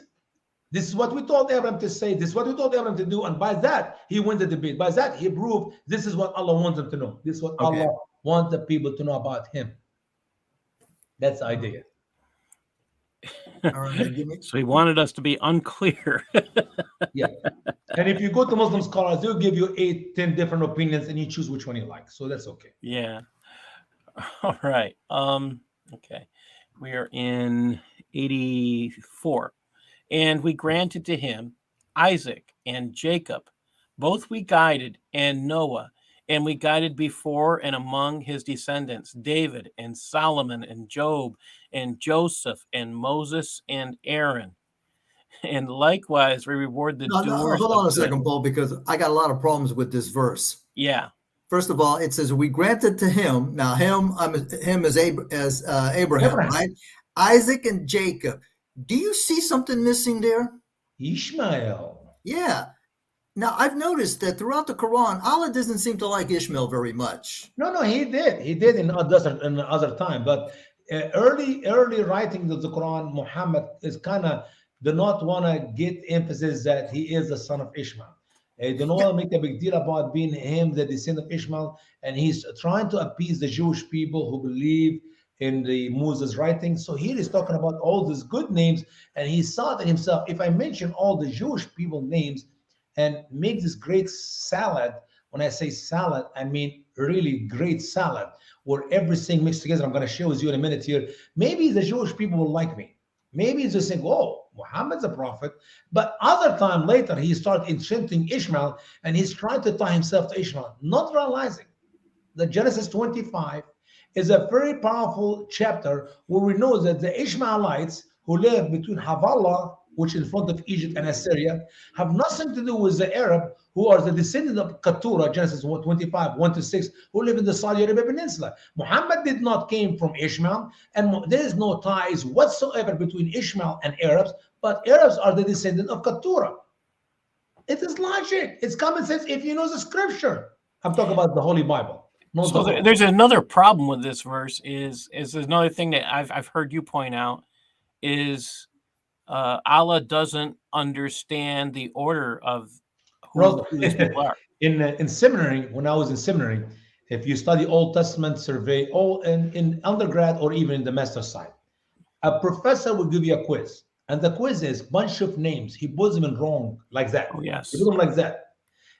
This is what we told Abraham to say. This is what we told Abraham to do, and by that he won the debate. By that he proved this is what Allah wants them to know. This is what Allah wants the people to know about Him. That's the idea.
All right,
so he wanted us to be unclear.
Yeah. And if you go to Muslim scholars, they'll give you 8, 10 different opinions and you choose which one you like. So that's okay.
Yeah. All right. Okay. We are in 84. And we granted to him Isaac and Jacob. Both we guided, and Noah. And we guided before and among his descendants, David and Solomon and Job and Joseph and Moses and Aaron. And likewise, we reward the doers.
Hold on a second, Paul, because I got a lot of problems with this verse.
Yeah.
First of all, it says we granted to him. Now, him as Abraham, right? Isaac and Jacob. Do you see something missing there?
Ishmael.
Yeah. Now, I've noticed that throughout the Quran, Allah doesn't seem to like Ishmael very much.
No, he did. He did in other time. But early writings of the Quran, Muhammad is kind of do not want to get emphasis that he is the son of Ishmael. They don't want to make a big deal about being him, the descendant of Ishmael. And he's trying to appease the Jewish people who believe in the Moses writings. So here he's talking about all these good names. And he thought to himself, if I mention all the Jewish people names, and make this great salad. When I say salad, I mean really great salad where everything mixed together. I'm going to share with you in a minute here. Maybe the Jewish people will like me. Maybe they think, oh, Muhammad's a prophet. But other time later, he started enchanting Ishmael and he's trying to tie himself to Ishmael, not realizing that Genesis 25 is a very powerful chapter where we know that the Ishmaelites who live between Havilah, which is in front of Egypt and Assyria, have nothing to do with the Arab who are the descendants of Keturah, Genesis 25, 1 to 6, who live in the Saudi Arabia Peninsula. Muhammad did not came from Ishmael, and there is no ties whatsoever between Ishmael and Arabs, but Arabs are the descendant of Keturah. It is logic. It's common sense if you know the scripture. I'm talking about the Holy Bible.
So there's another problem with this verse is another thing that I've heard you point out is Allah doesn't understand the order of who these people are.
In seminary, when I was in seminary, if you study Old Testament survey, all in undergrad or even in the master's side, a professor will give you a quiz. And the quiz is bunch of names. He puts them in wrong like that.
Oh, yes.
He puts them like that.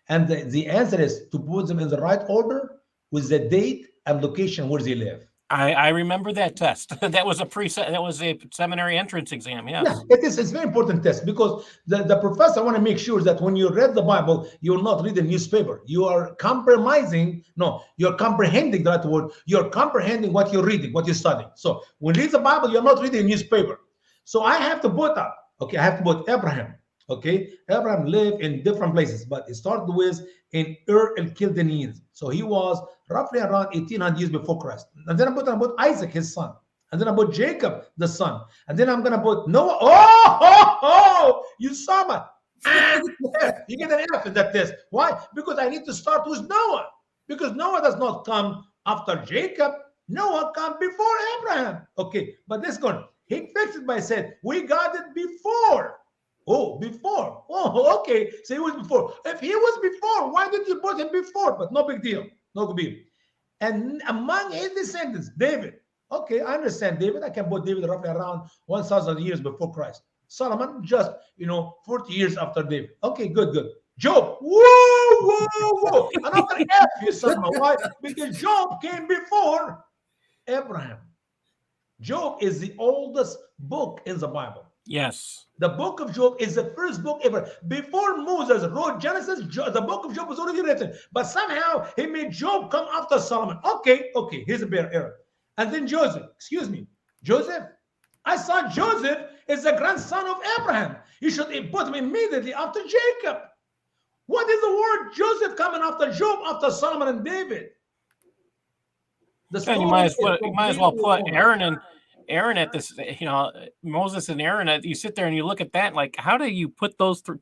And the answer is to put them in the right order with the date and location where they live.
I remember that test. That was a seminary entrance exam. Yes.
Yeah, it is. It's a very important test because the professor want to make sure that when you read the Bible, you will not read the newspaper. You are compromising. No, you're comprehending that word. You're comprehending what you're reading, what you're studying. So when you read the Bible, you're not reading a newspaper. So I have to put up. Okay, I have to put Abraham. Okay, Abraham lived in different places, but it started with in Ur el Chaldeans. So he was roughly around 1800 years before Christ. And then I put Isaac, his son. And then I put Jacob, the son. And then I'm going to put Noah. Usama. You get an F in that test. Why? Because I need to start with Noah. Because Noah does not come after Jacob. Noah come before Abraham. Okay, but this one, he fixed it by saying, we got it before. Oh, before. Oh, okay. So he was before. If he was before, why did you put him before? But no big deal. No big deal. And among his descendants, David. Okay, I understand David. I can put David roughly around 1,000 years before Christ. Solomon, just, 40 years after David. Okay, good. Job. Whoa. Another F, you son of a. Why? Because Job came before Abraham. Job is the oldest book in the Bible.
Yes.
The book of Job is the first book ever. Before Moses wrote Genesis, the book of Job was already written. But somehow he made Job come after Solomon. Okay. Here's a better error. And then Joseph. I saw Joseph is the grandson of Abraham. You should put him immediately after Jacob. What is the word Joseph coming after Job, after Solomon and David?
You might as well put Aaron at this, Moses and Aaron. You sit there and you look at that, like, how do you put those through?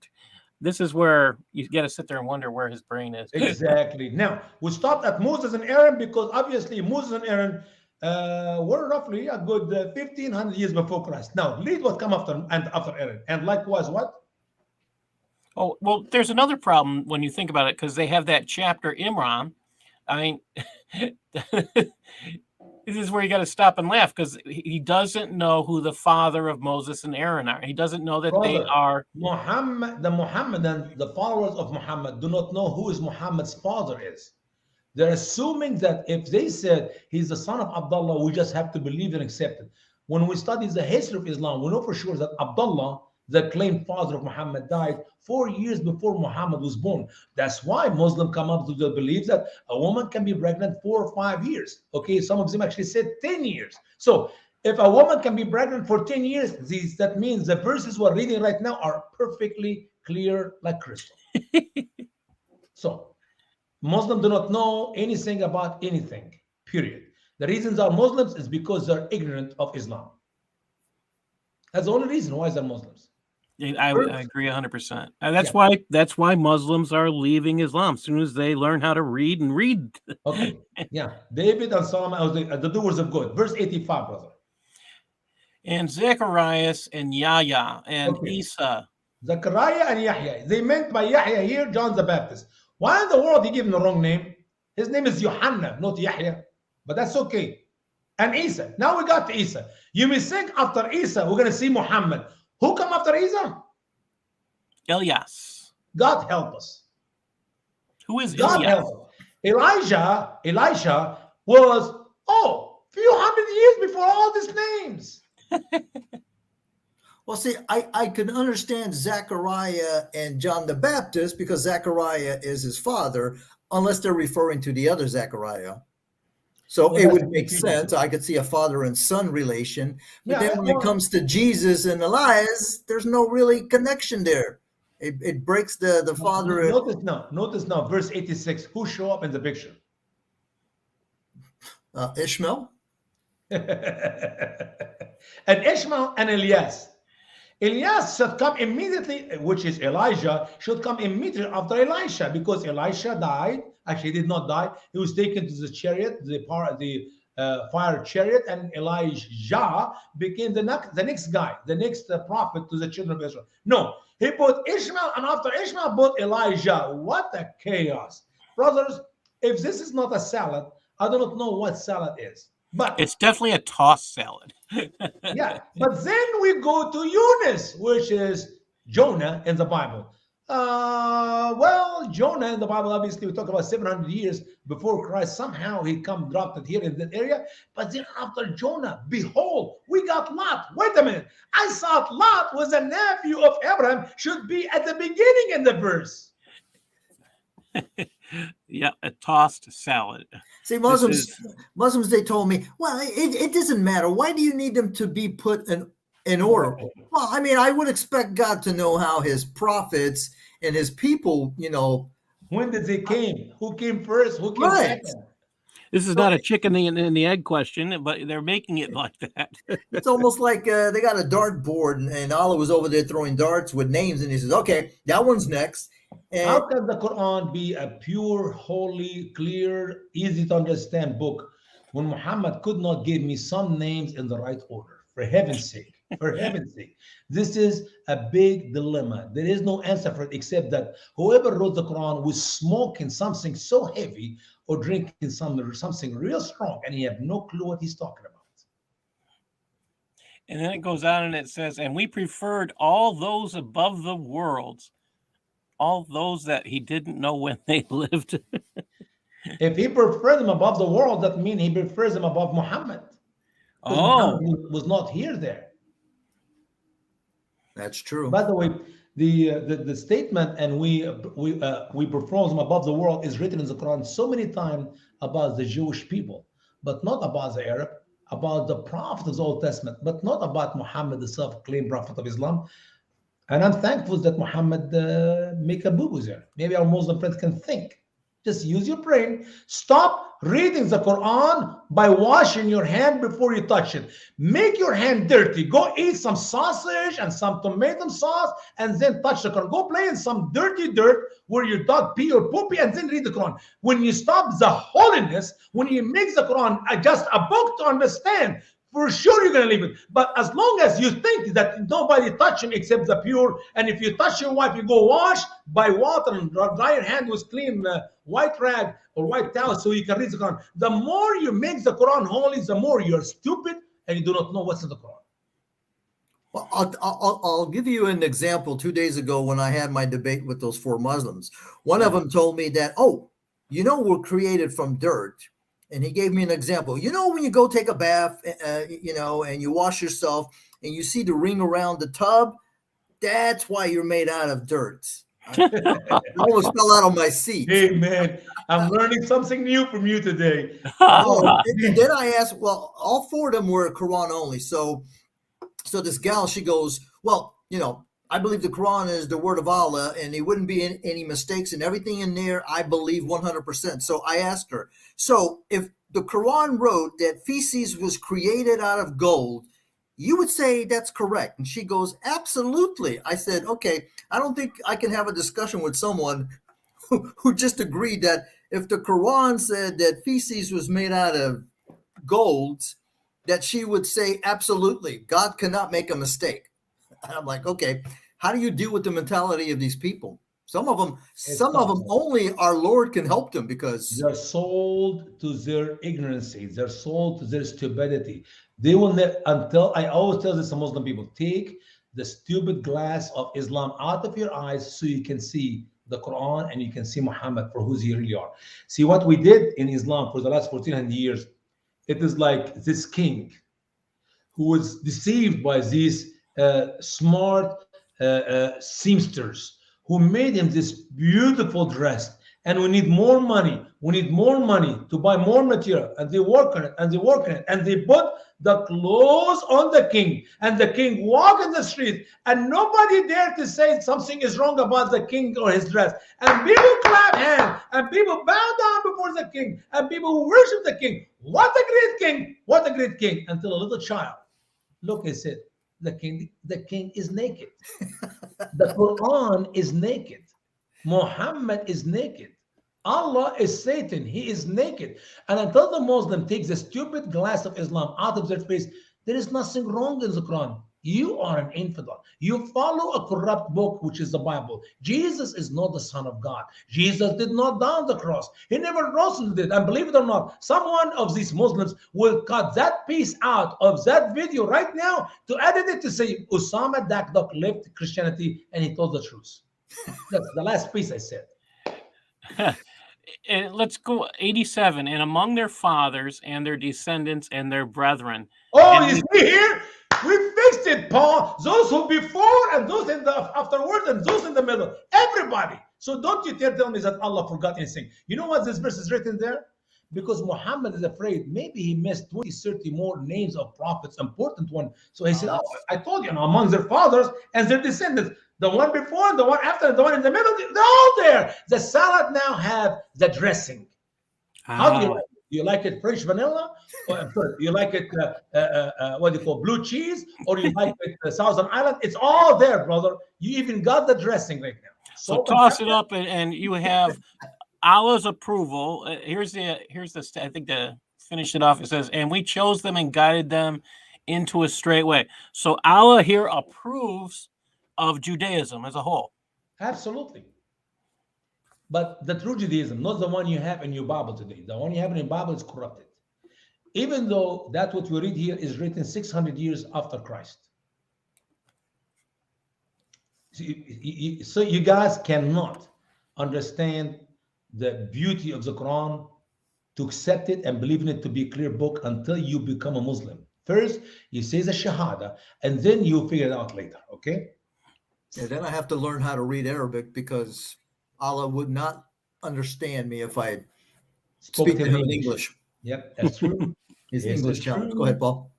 This is where you got to sit there and wonder where his brain is.
Exactly. Now, we stopped at Moses and Aaron because obviously Moses and Aaron were roughly a good 1,500 years before Christ. Now, read what come after Aaron. And likewise, what?
Oh, well, there's another problem when you think about it, because they have that chapter Imran. I mean, this is where you got to stop and laugh, because he doesn't know who the father of Moses and Aaron are. He doesn't know that they are
Muhammad. The Muhammadan, the followers of Muhammad, do not know who is Muhammad's father is. They're assuming that if they said he's the son of Abdullah, we just have to believe and accept it. When we study the history of Islam, we know for sure that Abdullah, the claimed father of Muhammad, died 4 years before Muhammad was born. That's why Muslims come up to the belief that a woman can be pregnant 4 or 5 years. Okay, some of them actually said 10 years. So if a woman can be pregnant for 10 years, that means the verses we're reading right now are perfectly clear like crystal. So Muslims do not know anything about anything, period. The reasons are Muslims is because they're ignorant of Islam. That's the only reason why they're Muslims.
I agree 100%. And that's why Muslims are leaving Islam as soon as they learn how to read and read.
Okay. Yeah. David and Solomon are the doers of good. Verse 85, brother.
And Zacharias and Yahya and Isa.
Zechariah and Yahya. They meant by Yahya here, John the Baptist. Why in the world he gave him the wrong name? His name is Yohanna, not Yahya. But that's okay. And Isa. Now we got to Isa. You may think after Isa, we're going to see Muhammad. Who come after Isa?
Elias.
God help us.
Who is
God
Elias?
help us. Elisha was, few hundred years before all these names.
Well, see, I can understand Zechariah and John the Baptist because Zechariah is his father, unless they're referring to the other Zechariah. So
Well,
it
that's
would make
confusion.
sense. I could see a father and son relation. But
Yeah,
then when it
well,
comes to Jesus and Elias, there's no really connection there. It breaks the father.
notice now, verse 86, who show up in the picture?
Ishmael.
And Ishmael and Elias. Elias should come immediately, which is Elijah, should come immediately after Elisha, because Elisha died. Actually, he did not die. He was taken to the chariot, the fire chariot, and Elijah became the next guy, the next prophet to the children of Israel. No, he put Ishmael, and after Ishmael, put Elijah. What a chaos. Brothers, if this is not a salad, I do not know what salad is. But
it's definitely a tossed salad.
yeah, but then we go to Eunice, which is Jonah in the Bible. Well, Jonah in the Bible, obviously, we talk about 700 years before Christ. Somehow he dropped it here in that area. But then after Jonah, behold, we got Lot. Wait a minute. I thought Lot was a nephew of Abraham, should be at the beginning in the verse.
Yeah, a tossed salad.
See, Muslims, they told me, well, it doesn't matter. Why do you need them to be put in order? Well, I mean, I would expect God to know how his prophets and his people,
when did they came? Who came first? Who came
Right.
second?
This is not a chicken and the egg question, but they're making it like that.
It's almost like they got a dart board, and Allah was over there throwing darts with names, and he says, okay, that one's next. And
How can the Quran be a pure, holy, clear, easy to understand book when Muhammad could not give me some names in the right order? For heaven's sake. For heaven's sake. This is a big dilemma. There is no answer for it except that whoever wrote the Quran was smoking something so heavy or drinking something real strong, and he have no clue what he's talking about.
And then it goes on and it says, and we preferred all those above the worlds, all those that he didn't know when they lived.
If he preferred them above the world, that means he prefers them above Muhammad. Because Muhammad was not here there.
That's true.
By the way, the statement, and we perform them above the world, is written in the Quran so many times about the Jewish people, but not about the Arab, about the prophet of the Old Testament, but not about Muhammad, the self-proclaimed prophet of Islam. And I'm thankful that Muhammad make a boo-boo there. Maybe our Muslim friends can think. Just use your brain. Stop reading the Quran by washing your hand before you touch it. Make your hand dirty. Go eat some sausage and some tomato sauce and then touch the Quran. Go play in some dirty dirt where your dog pee or poopy and then read the Quran. When you stop the holiness, when you make the Quran just a book to understand, for sure you're going to leave it. But as long as you think that nobody touch him except the pure, and if you touch your wife, you go wash by water and dry your hand with clean white rag or white towel so you can read the Quran. The more you make the Quran holy, the more you're stupid and you do not know what's in the Quran.
Well, I'll give you an example. 2 days ago when I had my debate with those 4 Muslims, one of them told me that, we're created from dirt. And he gave me an example. When you go take a bath, and you wash yourself and you see the ring around the tub, that's why you're made out of dirt. I almost fell out of my seat.
Hey, man, I'm learning something new from you today.
And then I asked, well, all 4 of them were Quran only. So this gal, she goes, well, I believe the Quran is the word of Allah, and there wouldn't be any mistakes, and everything in there I believe 100%. So I asked her, so if the Quran wrote that feces was created out of gold, you would say that's correct? And she goes, absolutely. I said, okay, I don't think I can have a discussion with someone who just agreed that if the Quran said that feces was made out of gold, that she would say, absolutely, God cannot make a mistake. And I'm like, okay, how do you deal with the mentality of these people? Some of them only our Lord can help them because
they're sold to their ignorancy. They're sold to their stupidity. They will never, I always tell this to Muslim people, take the stupid glass of Islam out of your eyes so you can see the Quran and you can see Muhammad for who he really are. See what we did in Islam for the last 1400 years. It is like this king who was deceived by these smart seamsters who made him this beautiful dress. And we need more money. We need more money to buy more material. And they work on it and they work on it. And they put the clothes on the king. And the king walk in the street. And nobody dare to say something is wrong about the king or his dress. And people clap hands. And people bow down before the king. And people worship the king. What a great king. What a great king. Until a little child. Look, he said, the king is naked. The Quran is naked. Muhammad is naked. Allah is Satan. He is naked. And until the Muslim takes the stupid glass of Islam out of their face, there is nothing wrong in the Quran. You are an infidel. You follow a corrupt book, which is the Bible. Jesus is not the Son of God. Jesus did not die on the cross. He never rose from the dead. And believe it or not, someone of these Muslims will cut that piece out of that video right now to edit it to say Usama Dakdok left Christianity and he told the truth. That's the last piece I said.
Let's go 87. And among their fathers and their descendants and their brethren.
Oh, you see here? We fixed it, Paul. Those who before and those in the afterwards and those in the middle. Everybody. So don't you dare tell me that Allah forgot anything. You know what this verse is written there? Because Muhammad is afraid maybe he missed 20, 30 more names of prophets, important one. So he said, oh, I told you, among their fathers and their descendants. The one before, the one after, the one in the middle, they're all there. The salad now have the dressing. How do you like it? Do you like it French vanilla? Or you like it, what do you call, blue cheese? Or you like it Southern Island? It's all there, brother. You even got the dressing right now.
So toss it up and you have Allah's approval. Here's the, I think to finish it off, it says, and we chose them and guided them into a straight way. So Allah here approves of Judaism as a whole.
Absolutely. But the true Judaism, not the one you have in your Bible today. The one you have in your Bible is corrupted. Even though that what we read here is written 600 years after Christ. So you guys cannot understand the beauty of the Quran to accept it and believe in it to be a clear book until you become a Muslim. First, you say the Shahada, and then you figure it out later, okay?
Yeah, then I have to learn how to read Arabic because Allah would not understand me if I speak to him in English.
Yep, that's true.
His English challenge. Go ahead, Paul.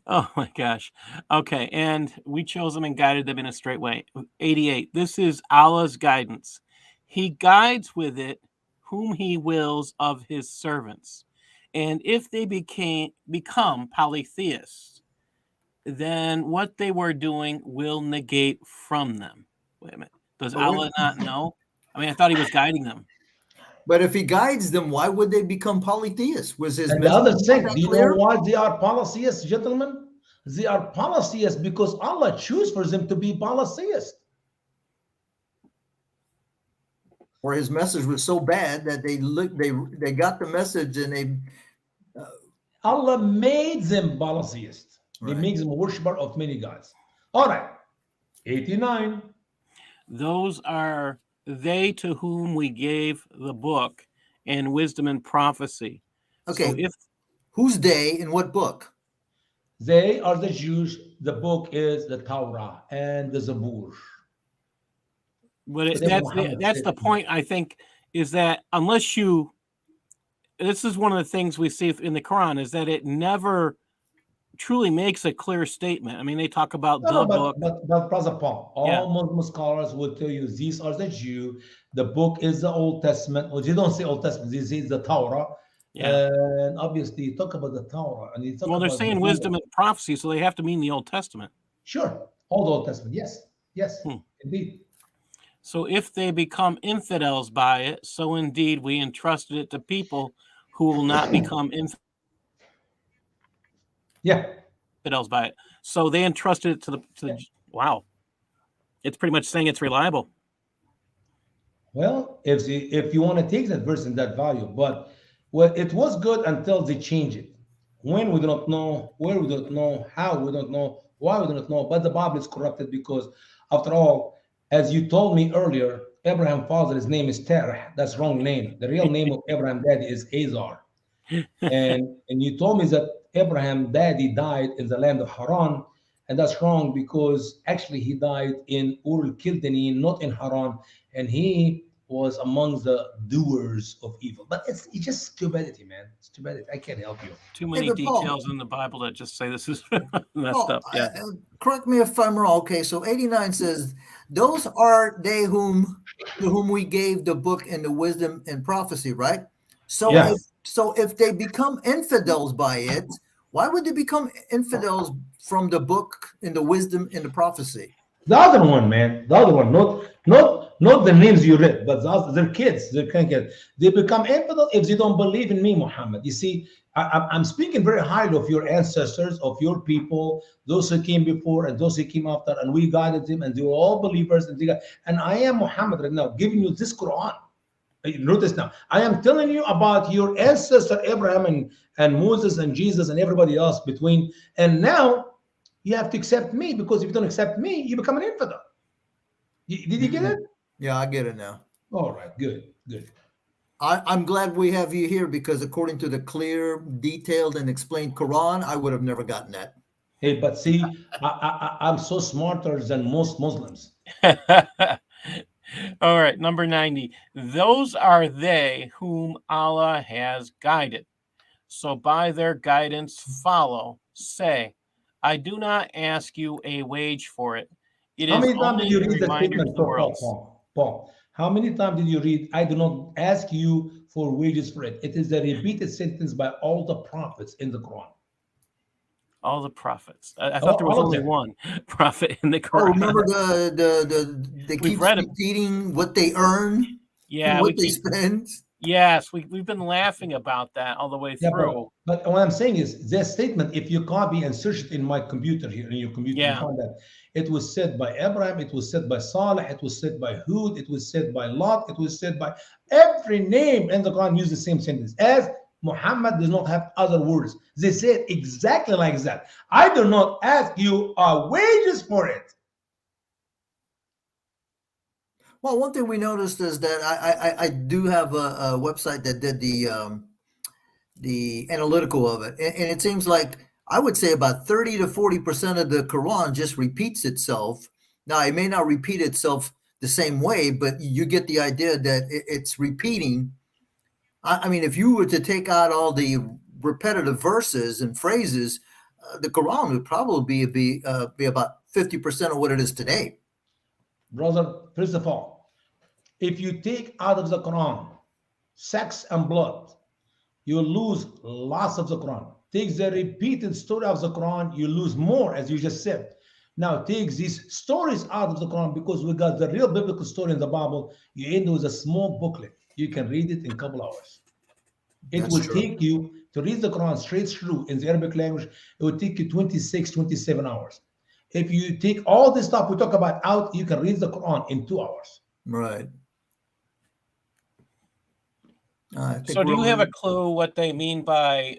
Oh my gosh. Okay, and we chose them and guided them in a straight way. 88. This is Allah's guidance. He guides with it whom he wills of his servants. And if they become polytheists, then what they were doing will negate from them. Wait a minute. Does Allah not know? I mean, I thought he was guiding them.
But if he guides them, why would they become polytheists? Was his
and the other thing, do you
clear?
know why they are polytheists, gentlemen? They are polytheists because Allah chose for them to be polytheists.
Or his message was so bad that they got the message and they
Allah made them polytheists.
Right.
He makes them a worshiper of many gods. All right. 89.
Those are they to whom we gave the book and wisdom and prophecy.
Okay.
So
who's they in what book?
They are the Jews. The book is the Torah and the Zabur.
But that's the point, I think, is that unless you, this is one of the things we see in the Quran, is that it never truly makes a clear statement. I mean, they talk about book.
But Brother Paul, all Muslim scholars will tell you these are the Jew. The book is the Old Testament. Well, they don't say Old Testament. They say the Torah.
Yeah.
And obviously, you talk about the Torah. And you talk
they're
about
saying wisdom and prophecy, so they have to mean the Old Testament.
Sure. All the Old Testament. Yes, indeed.
So if they become infidels by it, so indeed we entrusted it to people who will not become infidels by it. So they entrusted it to the wow. It's pretty much saying it's reliable.
Well, if you want to take that verse in that value, but it was good until they change it. When we do not know, where we don't know, how we don't know, why we do not know. But the Bible is corrupted because, after all, As you told me earlier, Abraham's father, his name is Terah. That's wrong name. The real name of Abraham daddy is Azar. And you told me that Abraham daddy died in the land of Haran, and that's wrong because actually he died in Ur al-Kildani, not in Haran, and he was among the doers of evil. But it's just stupidity, man. Stupidity. I can't help you.
Too
Hey,
many
but Paul,
details in the Bible that just say this is messed
Paul,
up. Yeah.
correct me if I'm wrong. Okay, so 89 says, "Those are they whom to whom we gave the book and the wisdom and prophecy." Right. So
Yeah.
if they become infidels by it, why would they become infidels from the book and the wisdom and the prophecy?
The other one, man, the other one, not the names you read, but their kids, their grandkids. They become infidel if they don't believe in me, Muhammad. You see, I'm speaking very highly of your ancestors, of your people, those who came before and those who came after, and we guided them, and they were all believers. And I am Muhammad right now, giving you this Quran. Notice now, I am telling you about your ancestor Abraham and Moses and Jesus and everybody else between, and now you have to accept me, because if you don't accept me, you become an infidel. Did you get it?
Yeah, I get it now.
All right, good, good.
I'm glad we have you here because according to the clear, detailed, and explained Quran, I would have never gotten that.
Hey, but see, I'm so smarter than most Muslims.
All right, number 90. Those are they whom Allah has guided. So by their guidance follow. Say, I do not ask you a wage for it. It
How
is
many times did
only
you
a
read that
reminder to
statement,
the
Paul?
worlds.
Paul, how many times did you read, I do not ask you for wages for it? It is a repeated sentence by all the prophets in the Quran.
All the prophets. I thought there was
All of
only
them.
one prophet in the
Oh,
Quran.
remember they
We've
keep
read it.
repeating what they earn and
Yeah,
what they spend.
yes, we've been laughing about that all the way
Yeah,
through.
but what I'm saying is this statement, if you copy and search it in my computer here, in your computer, you
Yeah.
find that it was said by Abraham, it was said by Saleh, it was said by Hud, it was said by Lot, it was said by every name in the Quran use the same sentence. As Muhammad does not have other words. They say it exactly like that. I do not ask you wages for it.
Well, one thing we noticed is that I do have a website that did the analytical of it, and it seems like I would say about 30 to 40% of the Quran just repeats itself. Now, it may not repeat itself the same way, but you get the idea that it's repeating. I mean, if you were to take out all the repetitive verses and phrases, the Quran would probably be about 50% of what it is today.
Brother, first of all, if you take out of the Quran sex and blood, you lose lots of the Quran. Take the repeated story of the Quran, you lose more, as you just said. Now take these stories out of the Quran, because we got the real biblical story in the Bible. You end with a small booklet. You can read it in a couple hours. It
That's
will
true.
take you to read the Quran straight through in the Arabic language. It will take you 26, 27 hours. If you take all this stuff we talk about out, you can read the Quran in 2 hours.
Right. I think
So do you
we're
have a clue what they mean by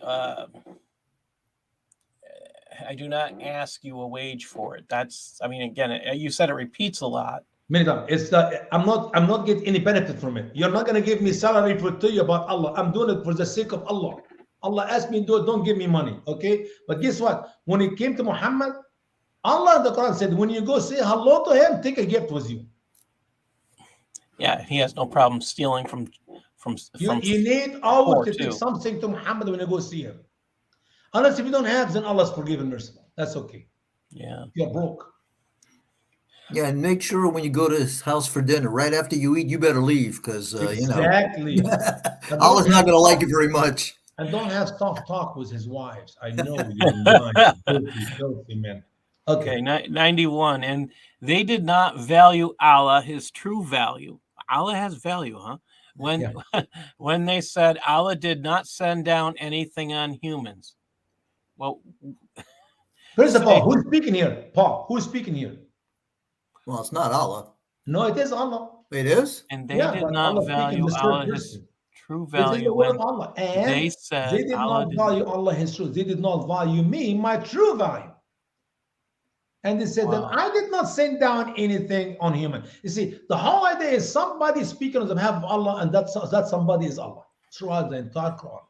I do not ask you a wage for it? That's, I mean, again, you said it repeats a lot.
Many times. It's I'm not getting any benefit from it. You're not gonna give me salary for tell you about Allah. I'm doing it for the sake of Allah. Allah asked me to do it, don't give me money. Okay? But guess what? When it came to Muhammad, Allah in the Quran said, when you go say hello to him, take a gift with you.
Yeah, he has no problem stealing from
You need always to
too.
take something to Muhammad when you go see him. Unless if you don't have, then Allah's forgiven merciful. That's okay.
Yeah.
You're broke.
Yeah, and make sure when you go to his house for dinner, right after you eat, you better leave because
Exactly.
you know Allah's not going to like it very much.
And don't have soft talk with his wives. I know you filthy man.
Okay, 91. And they did not value Allah his true value. Allah has value, huh? When they said Allah did not send down anything on humans. Well,
first of all, who's speaking here? Paul, who's speaking here?
Well, it's not Allah.
No, it is Allah.
It is?
And they did not value Allah his true value.
This is the word of Allah. And
they said
they did not value Allah his truth. They did not value me, my true value. And they said that
Wow.
I did not send down anything on human. You see, the whole idea is somebody speaking on the behalf of Allah, and that somebody is Allah throughout the entire Quran.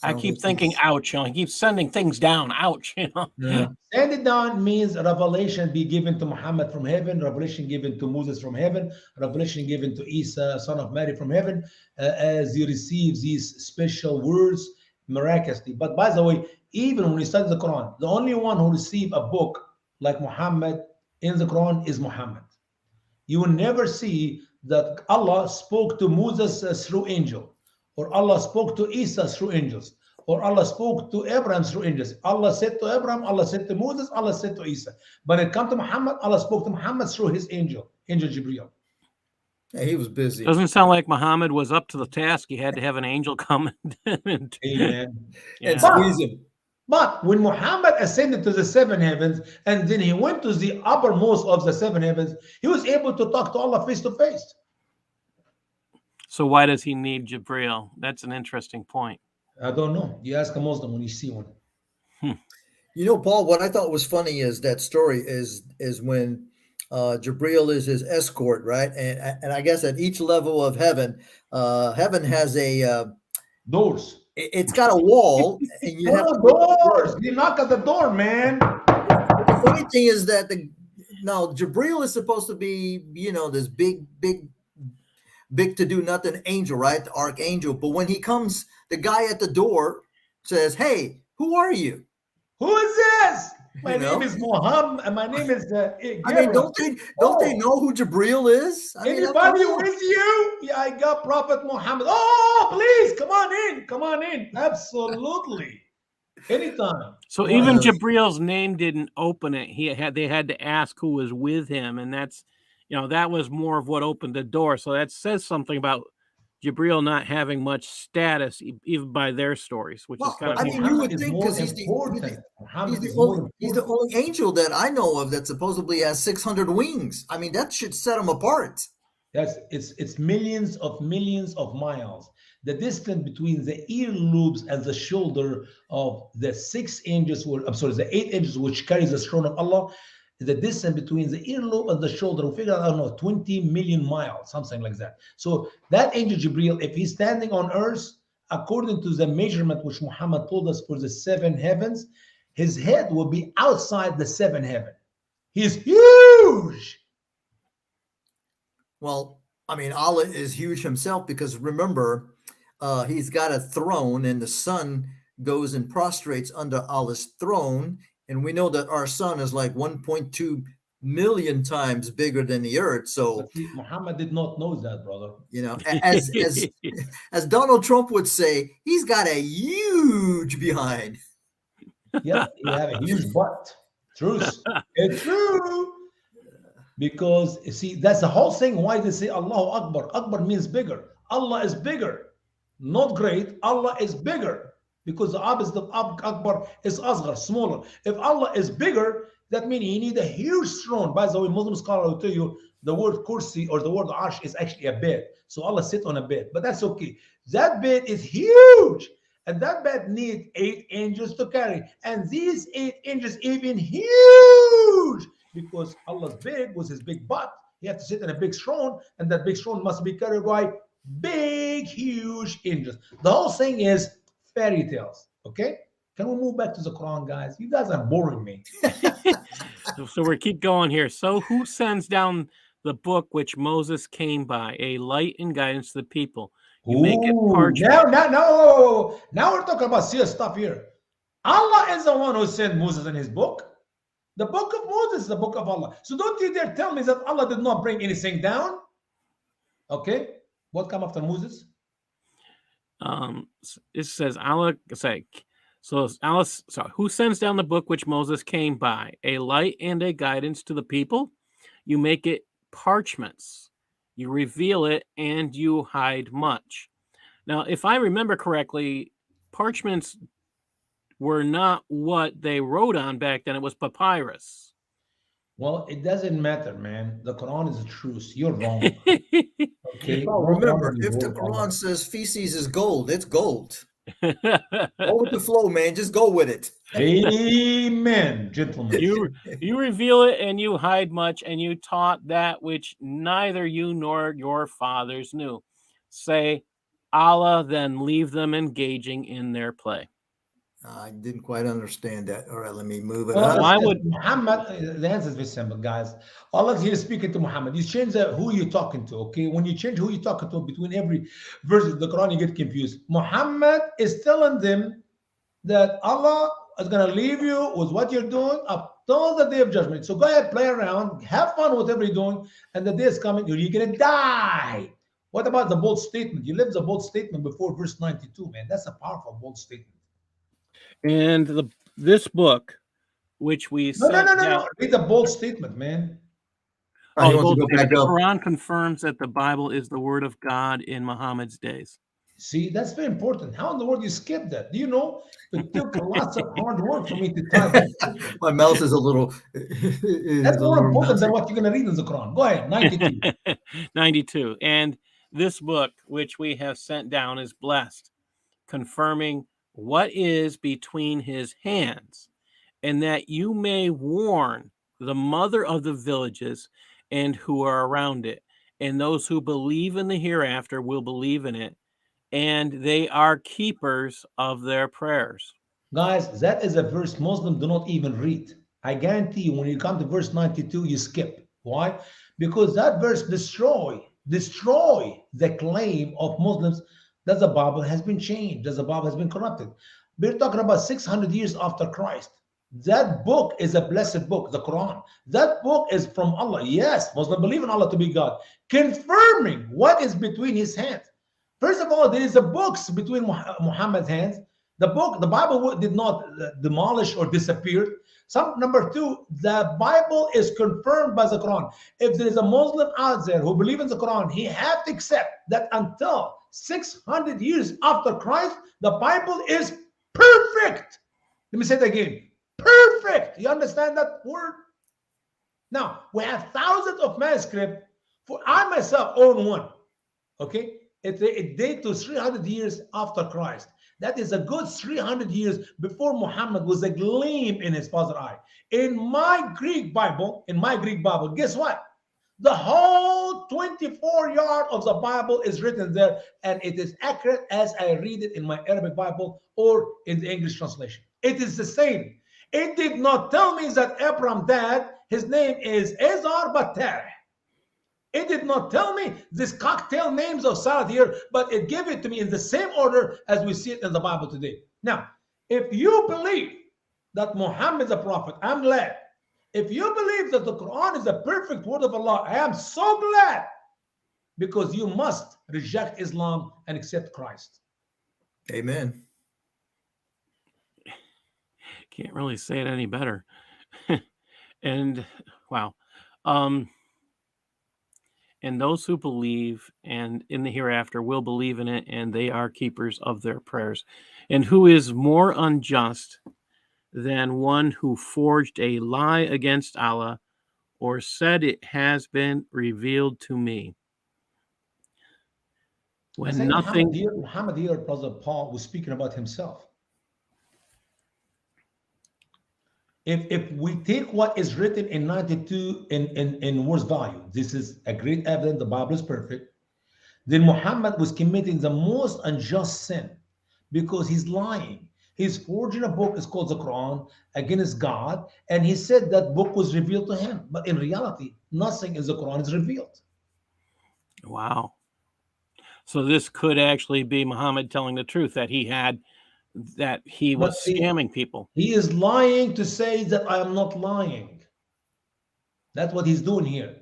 I
So
keep
this
thinking,
is
ouch, he keeps sending things down, ouch,
Yeah. Send it down means revelation be given to Muhammad from heaven, revelation given to Moses from heaven, revelation given to Isa, son of Mary from heaven, as he receives these special words miraculously. But by the way, even when you study the Quran, the only one who received a book like Muhammad in the Quran is Muhammad. You will never see that Allah spoke to Moses through angel, or Allah spoke to Isa through angels, or Allah spoke to Abraham through angels. Allah said to Abraham, Allah said to Moses, Allah said to Isa. But when it comes to Muhammad, Allah spoke to Muhammad through his angel, Angel Jibreel.
yeah, he was busy.
Doesn't sound like Muhammad was up to the task. He had to have an angel come.
Amen.
And
Yeah.
squeeze him.
But when Muhammad ascended to the seven heavens and then he went to the uppermost of the seven heavens, he was able to talk to Allah face to face.
So why does he need Jibreel? That's an interesting point.
I don't know. You ask a Muslim when you see one.
You know, Paul, what I thought was funny is that story is when Jabril is his escort, right? And I guess at each level of heaven, heaven has
Doors.
it's got a wall, and you have to
Doors. You knock at the door, man.
The funny thing is that now Jabril is supposed to be, this big to do nothing angel, right? The archangel. But when he comes, the guy at the door says, "Hey, who are you?"
Who is this? My
You know?
name is Muhammad. My name is
I mean,
Gabriel.
don't they know who Jabril is? I mean,
Anybody with you? Yeah, I got Prophet Muhammad. Oh, please, come on in. Come on in. Absolutely. Anytime.
So
Well,
even
uh,
Jabril's name didn't open it. They had to ask who was with him, and that's that was more of what opened the door. So that says something about Jabril not having much status, even by their stories, which is
Well,
kind of
I mean, you
Muhammad
would
is
think
more
because
important. Muhammad
he's
is
the
more
only he's the
important.
only angel that I know of that supposedly has 600 wings. I mean, that should set him apart.
Yes, it's millions of miles. The distance between the earlobes and the shoulder of the the 8 angels which carries the throne of Allah, the distance between the earlobe and the shoulder, we figure out, I don't know, 20 million miles, something like that. So that angel Jibril, if he's standing on earth, according to the measurement which Muhammad told us for the seven heavens, his head will be outside the seven heaven. He's huge.
Well, I mean, Allah is huge himself because remember, he's got a throne, and the sun goes and prostrates under Allah's throne, and we know that our sun is like 1.2 million times bigger than the earth. So,
But see, Muhammad did not know that, brother.
as Donald Trump would say, he's got a huge behind.
Yeah, he have a huge butt. Truth. It's true. Because you see, that's the whole thing. Why they say Allahu Akbar? Akbar means bigger. Allah is bigger, not great. Allah is bigger because the opposite of Akbar is Asghar, smaller. If Allah is bigger, that means he need a huge throne. By the way, Muslim scholar will tell you the word kursi or the word arsh is actually a bed. So Allah sit on a bed, but that's okay. That bed is huge. And that bed needs 8 angels to carry. And these 8 angels even huge. Because Allah's big with his big butt, he has to sit in a big throne, and that big throne must be carried by big, huge angels. The whole thing is fairy tales. Okay? Can we move back to the Quran, guys? You guys are boring me.
So we keep going here. So who sends down the book which Moses came by, a light and guidance to the people? You make it parchment.
Now we're talking about serious stuff here. Allah is the one who sent Moses in his book. The book of Moses is the book of Allah. So don't you dare tell me that Allah did not bring anything down. Okay? What come after Moses?
It says Allah say. So Alice, who sends down the book which Moses came by, a light and a guidance to the people? You make it parchments. You reveal it and you hide much. Now, if I remember correctly, parchments were not what they wrote on back then. It was papyrus.
Well, it doesn't matter, man. The Quran is the truth. You're wrong. Okay.
Well, remember, if the Quran says feces is gold, it's gold. Go with the flow, man. Just go with it.
Amen, gentlemen.
You reveal it and you hide much, and you taught that which neither you nor your fathers knew. Say, Allah, then leave them engaging in their play.
I didn't quite understand that. All right, let me move it
Well,
up.
Why would
Muhammad? The answer is very simple, guys. Allah here is speaking to Muhammad. You change who you're talking to. Okay, when you change who you're talking to between every verse of the Quran, you get confused. Muhammad is telling them that Allah is going to leave you with what you're doing up till the day of judgment. So go ahead, play around, have fun with whatever you're doing, and the day is coming, you're going to die. What about the bold statement? You lived the bold statement before verse 92, man. That's a powerful bold statement.
and this book, which we
No, no,
sent
no, no,
down.
no. Read the bold statement, man.
Oh, he
The
wants to
bold
go
statement,
back
the
up.
Quran confirms that the Bible is the word of God in Muhammad's days.
See, that's very important. How in the world you skip that? Do you know it took lots of hard work for me to type that?
My mouse is a little.
That's
Is a
more
little
important than
mousy.
what you're going to read in the Quran. Go ahead, 92.
92. And this book, which we have sent down, is blessed, confirming what is between his hands, and that you may warn the mother of the villages and who are around it, and those who believe in the hereafter will believe in it, and they are keepers of their prayers.
Guys, that is a verse Muslims do not even read. I guarantee you, when you come to verse 92, you skip. Why? Because that verse destroy the claim of Muslims that the Bible has been changed, that the Bible has been corrupted. We're talking about 600 years after Christ. That book is a blessed book, the Quran. That book is from Allah. Yes, Muslims believe in Allah to be God, confirming what is between his hands. First of all, there is a books between Muhammad's hands. The Bible did not demolish or disappear. Number two, the Bible is confirmed by the Quran. If there is a Muslim out there who believes in the Quran, he has to accept that until 600 years after Christ, the Bible is perfect. Let me say it again. Perfect. You understand that word? Now, we have thousands of manuscripts. I myself own one. Okay? It dates to 300 years after Christ. That is a good 300 years before Muhammad was a gleam in his father's eye. In my Greek Bible, guess what? The whole 24 yard of the Bible is written there, and it is accurate as I read it in my Arabic Bible or in the English translation. It is the same. It did not tell me that Abraham's dad, his name is Ezar but Terah. It did not tell me this cocktail names of salad here, but it gave it to me in the same order as we see it in the Bible today. Now, if you believe that Muhammad is a prophet, I'm glad. If you believe that the Quran is a perfect word of Allah, I am so glad, because you must reject Islam and accept Christ.
Amen.
Can't really say it any better. And wow. And those who believe and in the hereafter will believe in it, and they are keepers of their prayers. And who is more unjust than one who forged a lie against Allah or said it has been revealed to me? When nothing.
Muhammad here, Brother Paul, was speaking about himself. If we take what is written in 92 in words value, this is a great evidence the Bible is perfect, then Muhammad was committing the most unjust sin because he's lying. He's forging a book, it's called the Quran, against God, and he said that book was revealed to him. But in reality, nothing in the Quran is revealed.
Wow. So this could actually be Muhammad telling the truth, that he was scamming people.
He is lying to say that I am not lying. That's what he's doing here.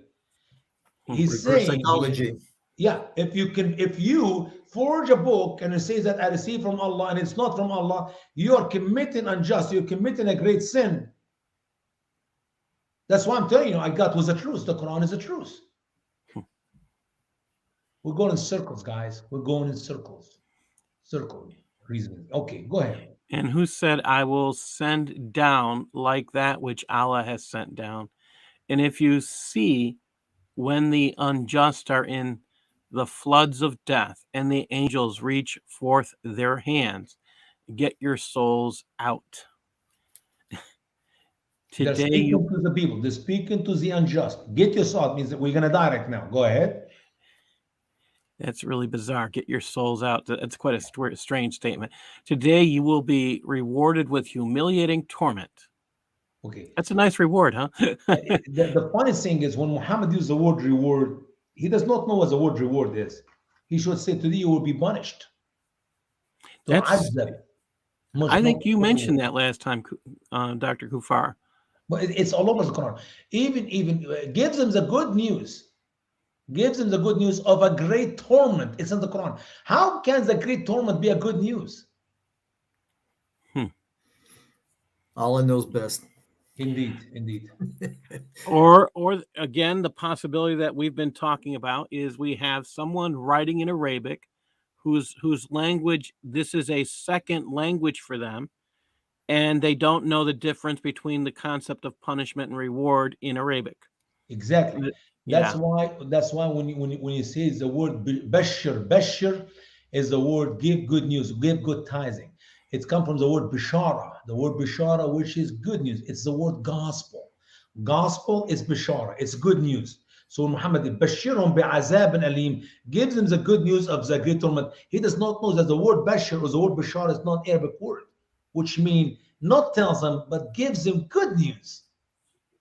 He's saying
psychology.
Yeah, if you forge a book and it says that I received from Allah and it's not from Allah, you are committing unjust, you're committing a great sin. That's why I'm telling you, God was the truth. The Quran is the truth. We're going in circles, guys. We're going in circles. Circle reasoning. Okay, go ahead.
And who said, I will send down like that which Allah has sent down. And if you see when the unjust are in the floods of death, and the angels reach forth their hands. Get your souls out.
They're
Today
speaking
you
to the people. They're speaking to the unjust. Get your soul. It means that we're going to die right now. Go ahead.
That's really bizarre. Get your souls out. That's quite a strange statement. Today you will be rewarded with humiliating torment.
Okay.
That's a nice reward, huh?
The funny thing is when Muhammad uses the word reward, he does not know what the word reward is. He should say, today you will be punished.
That's.
مش
I think you
reward.
mentioned that last time, Dr. Kufar.
But it's all over the Quran. Even gives them the good news. Gives them the good news of a great torment. It's in the Quran. How can the great torment be a good news?
Allah knows best.
Indeed, indeed.
Or again, the possibility that we've been talking about is we have someone writing in Arabic whose language, this is a second language for them, and they don't know the difference between the concept of punishment and reward in Arabic.
Exactly.
Yeah.
That's why when you say the word bashir is the word give good news, give good tidings. It comes from the word bishara. The word bishara, which is good news. It's the word gospel. Gospel is bishara. It's good news. So Muhammad bashirhum bi'azab alim gives them the good news of the great torment. He does not know that the word bashir or the word bishara is not Arabic word, which means not tells them but gives them good news.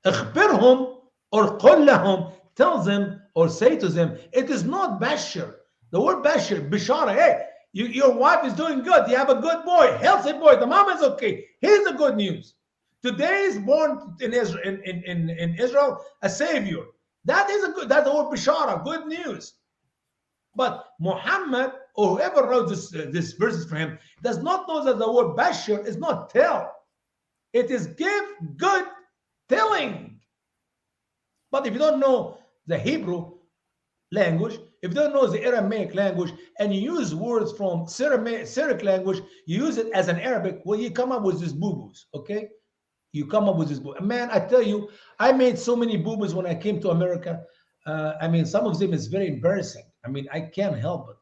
اخبرهم or قل لهم, tell them or say to them, it is not bashir. The word bashir, bishara, hey, your wife is doing good. You have a good boy, healthy boy. The mom is okay. Here's the good news. Today is born in Israel, in Israel a savior. That's the word bishara, good news. But Muhammad or whoever wrote this verses for him does not know that the word bashir is not tell. It is give good telling. But if you don't know the Hebrew language, if you don't know the Aramaic language, and you use words from Syriac language, you use it as an Arabic, well, you come up with these boo-boos, okay? You come up with this boo. Man, I tell you, I made so many boo-boos when I came to America. Some of them is very embarrassing. I can't help it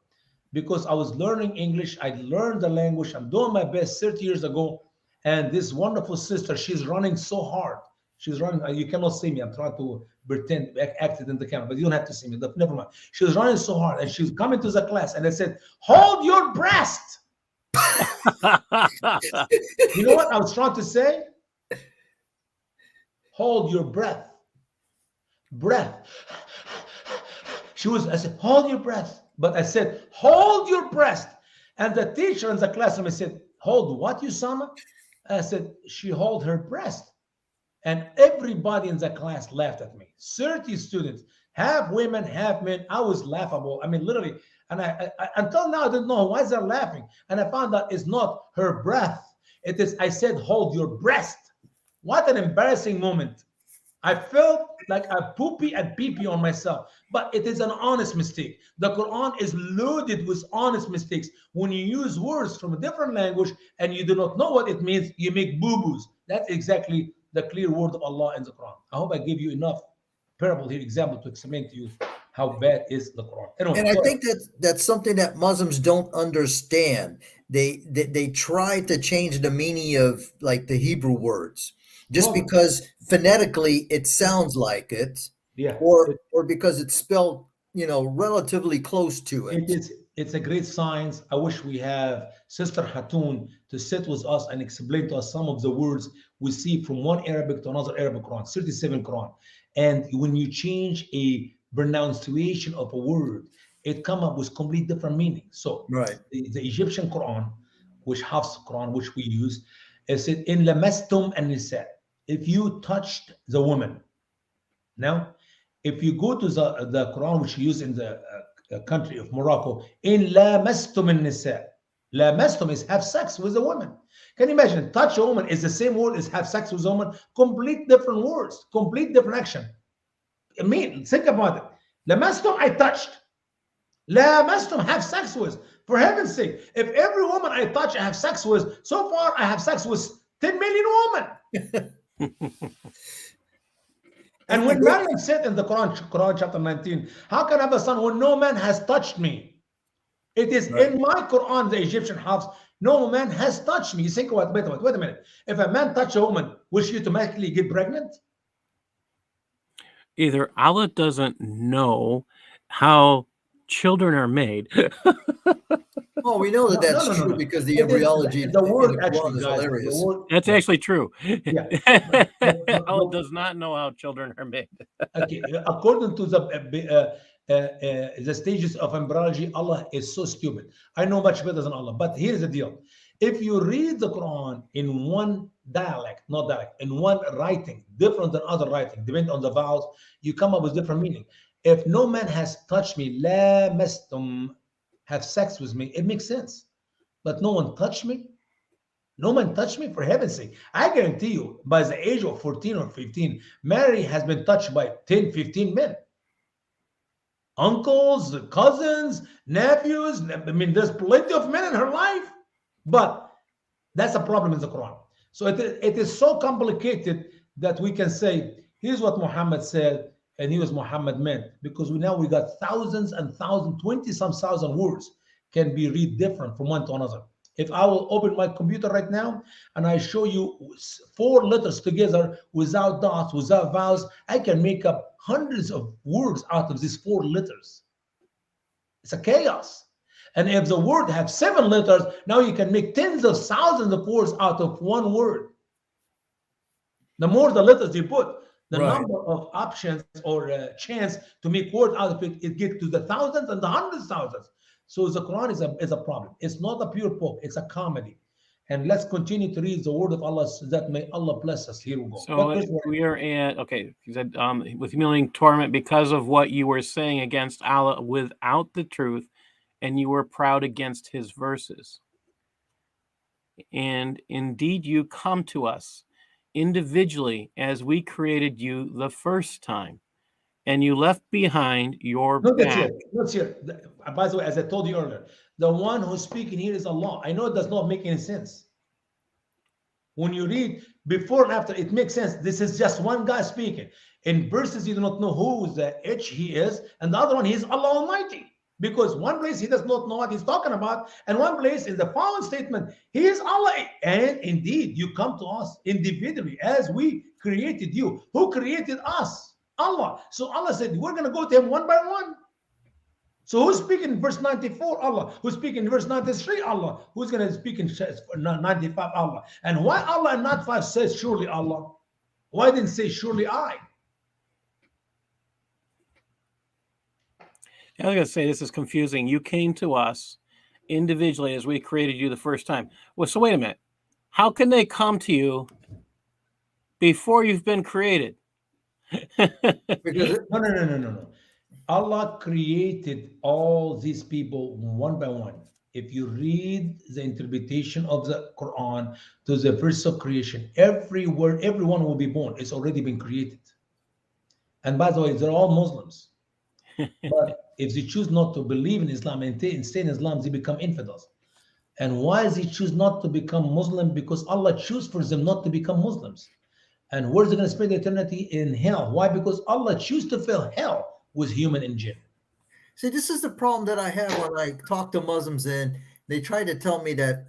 because I was learning English. I learned the language. I'm doing my best 30 years ago. And this wonderful sister, she's running so hard. She's running. You cannot see me. I'm trying to pretend, act it in the camera, but you don't have to see me. Never mind. She was running so hard, and she was coming to the class, and I said, "Hold your breast." You know what I was trying to say? Hold your breath. Breath. I said, hold your breath. But I said, hold your breast. And the teacher in the classroom said, hold what, Usama? I said, she hold her breast. And everybody in the class laughed at me. 30 students, half women, half men. I was laughable. Literally. And I until now, I didn't know why they're laughing. And I found out it's not her breath. It is, I said, hold your breast. What an embarrassing moment. I felt like I poopy and pee-pee on myself, but it is an honest mistake. The Quran is loaded with honest mistakes. When you use words from a different language and you do not know what it means, you make boo-boos. That's exactly the clear word of Allah in the Quran. I hope I gave you enough parable here, example to explain to you how bad is the Quran. Anyway,
And I think that's something that Muslims don't understand. They try to change the meaning of like the Hebrew words just because phonetically it sounds like it,
yeah,
or because it's spelled relatively close to it.
It's a great science. I wish we have Sister Hatun to sit with us and explain to us some of the words we see from one Arabic to another Arabic Quran, 37 Quran. And when you change a pronunciation of a word, it come up with complete different meaning. So
right.
the Egyptian Quran, which Hafs Quran, which we use, it said in lamastum an-nisa, if you touched the woman. Now, if you go to the Quran, which you use in the country of Morocco, in lamastum an-nisa, lamastum is have sex with a woman. Can you imagine? Touch a woman is the same word as have sex with a woman. Complete different words, complete different action. Think about it. Lamastum, I touched. Lamastum, have sex with. For heaven's sake, if every woman I touch, I have sex with, so far I have sex with 10 million women. And when Maryam said in the Quran chapter 19, how can I have a son when no man has touched me? It is
Right.
in my Quran, the Egyptian Hafs, no man has touched me. You think, wait a minute. If a man touch a woman, will she automatically get pregnant?
Either Allah doesn't know how children are made.
Oh, we know that that's true
No.
because the
It is
embryology
the
in
word
the
actually,
Quran is
guys. The
hilarious.
word,
That's actually true.
yeah.
Allah does not know how children are made.
Okay, according to the stages of embryology, Allah is so stupid. I know much better than Allah, but here's the deal: if you read the Quran in one dialect, not dialect, in one writing, different than other writing, depending on the vowels, you come up with different meaning. If no man has touched me, la mastum, have sex with me, it makes sense. But no one touched me. No man touched me, for heaven's sake. I guarantee you, by the age of 14 or 15, Mary has been touched by 10, 15 men. Uncles, cousins, nephews. I mean, there's plenty of men in her life. But that's a problem in the Quran. So it is so complicated that we can say, here's what Muhammad said, and here's Muhammad meant. Because now we got thousands and thousands, 20 some thousand words can be read different from one to another. If I will open my computer right now and I show you 4 letters together without dots, without vowels, I can make up hundreds of words out of these 4 letters. It's a chaos. And if the word have 7 letters, now you can make tens of thousands of words out of one word. The more the letters you put, the
Right.
number of options or chance to make word out of it, it gets to the thousands and the hundreds of thousands. So the Quran is a problem. It's not a pure book. It's a comedy. And let's continue to read the word of Allah so that may Allah bless us. Here we go.
So we are at, okay, he said, with humiliating torment because of what you were saying against Allah without the truth, and you were proud against his verses. And indeed you come to us individually as we created you the first time, and you left behind your back.
Not here. By the way, as I told you earlier, the one who's speaking here is Allah. I know it does not make any sense. When you read before and after, it makes sense. This is just one guy speaking. In verses, you do not know who the H he is, and the other one, he is Allah Almighty. Because one place he does not know what he's talking about, and one place in the following statement, he is Allah. And indeed, you come to us individually as we created you. Who created us? Allah. So Allah said, we're going to go to him one by one. So who's speaking in verse 94? Allah. Who's speaking in verse 93? Allah. Who's going to speak in 95? Allah. And why Allah and not 5 says surely Allah? Why didn't say surely I?
I was going to say, this is confusing. You came to us individually as we created you the first time. Well, so wait a minute. How can they come to you before you've been created?
Because
No. Allah created all these people one by one. If you read the interpretation of the Quran to the verse of creation, everyone will be born. It's already been created. And by the way, they're all Muslims. But if they choose not to believe in Islam and stay in Islam, they become infidels. And why they choose not to become Muslim? Because Allah chooses for them not to become Muslims. And where are they going to spend eternity? In hell. Why? Because Allah chooses to fill hell with human and jinn.
see, this is the problem that I have when I talk to Muslims and they try to tell me that,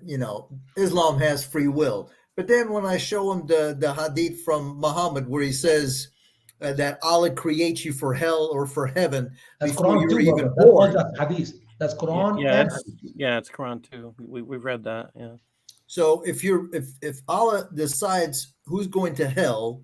Islam has free will. But then when I show them the hadith from Muhammad where he says that Allah creates you for hell or for heaven
That's
before
Quran
you're
too,
even
brother.
born.
That's hadith. That's Quran
Yeah,
and
it's,
hadith.
yeah, it's Quran too. We've read that. Yeah.
So if Allah decides who's going to hell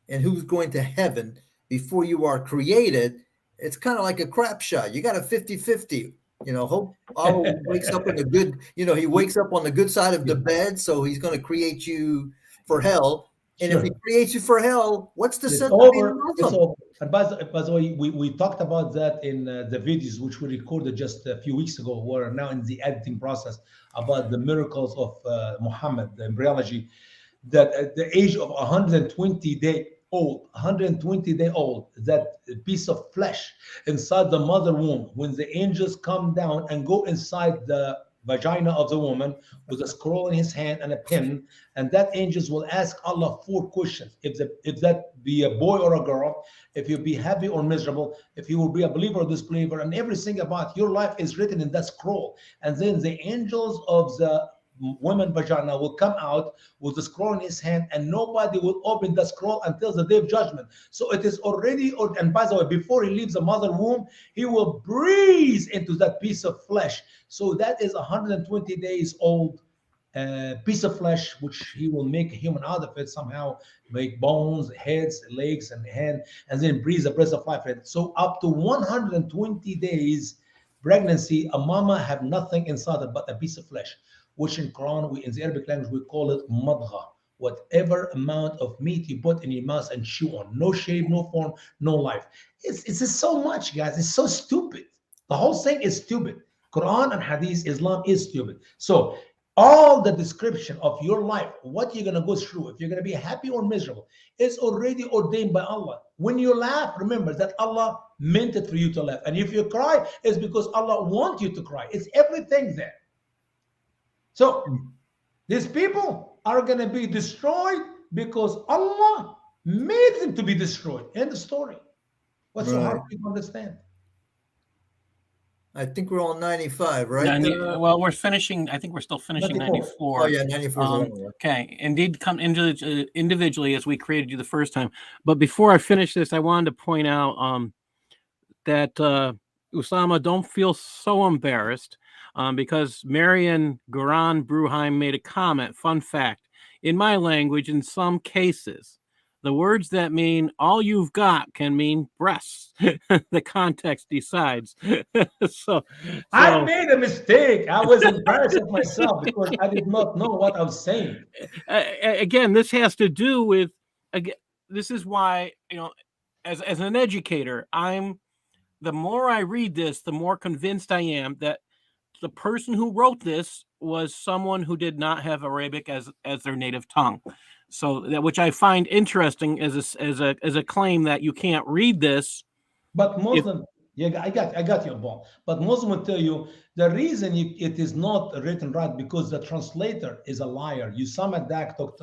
and who's going to heaven before you are created, it's kind of like a crap shot. You got a 50-50. Hope Allah wakes up in the good, he wakes up on the good side of the bed, so he's going to create you for hell. And if he creates you for hell, what's the sense of being a
It's
Muslim?
over. And by the way, we talked about that in the videos which we recorded just a few weeks ago. We're now in the editing process about the miracles of Muhammad, the embryology, that at the age of 120-day old, that piece of flesh inside the mother womb, when the angels come down and go inside the vagina of the woman with a scroll in his hand and a pen, and that angels will ask Allah 4 questions. If that be a boy or a girl, if you be happy or miserable, if you will be a believer or disbeliever, and everything about your life is written in that scroll. And then the angels of the woman vagina will come out with the scroll in his hand, and nobody will open the scroll until the day of judgment. So it is already, and by the way, before he leaves the mother womb, he will breathe into that piece of flesh. So that is 120 days old piece of flesh, which he will make a human out of it somehow, make bones, heads, legs, and hand, and then breathe the breath of life. So up to 120 days pregnancy, a mama have nothing inside it but a piece of flesh, which in Quran, in the Arabic language, we call it madgha. Whatever amount of meat you put in your mouth and chew on, no shape, no form, no life. It's just so much, guys. It's so stupid. The whole thing is stupid. Quran and Hadith, Islam is stupid. So all the description of your life, what you're going to go through, if you're going to be happy or miserable, is already ordained by Allah. When you laugh, remember that Allah meant it for you to laugh. And if you cry, it's because Allah wants you to cry. It's everything there. So these people are going to be destroyed because Allah made them to be destroyed. End of story. What's so hard to understand?
I think we're on 95, right?
Well, we're finishing. I think we're still finishing 94.
Oh yeah, 94.
Okay, indeed, come individually as we created you the first time. But before I finish this, I wanted to point out that Usama, don't feel so embarrassed because Marian Guran Bruheim made a comment. Fun fact: in my language, in some cases, the words that mean all you've got can mean breasts. The context decides. so
I made a mistake. I was embarrassed of myself because I did not know what I was saying.
Again, this has to do with, this is why, as an educator, the more I read this, the more convinced I am that the person who wrote this was someone who did not have Arabic as their native tongue. So that, which I find interesting as a claim that you can't read this.
But Muslim, I got your ball. But Muslim will tell you the reason it is not written right because the translator is a liar. Usama Dakdok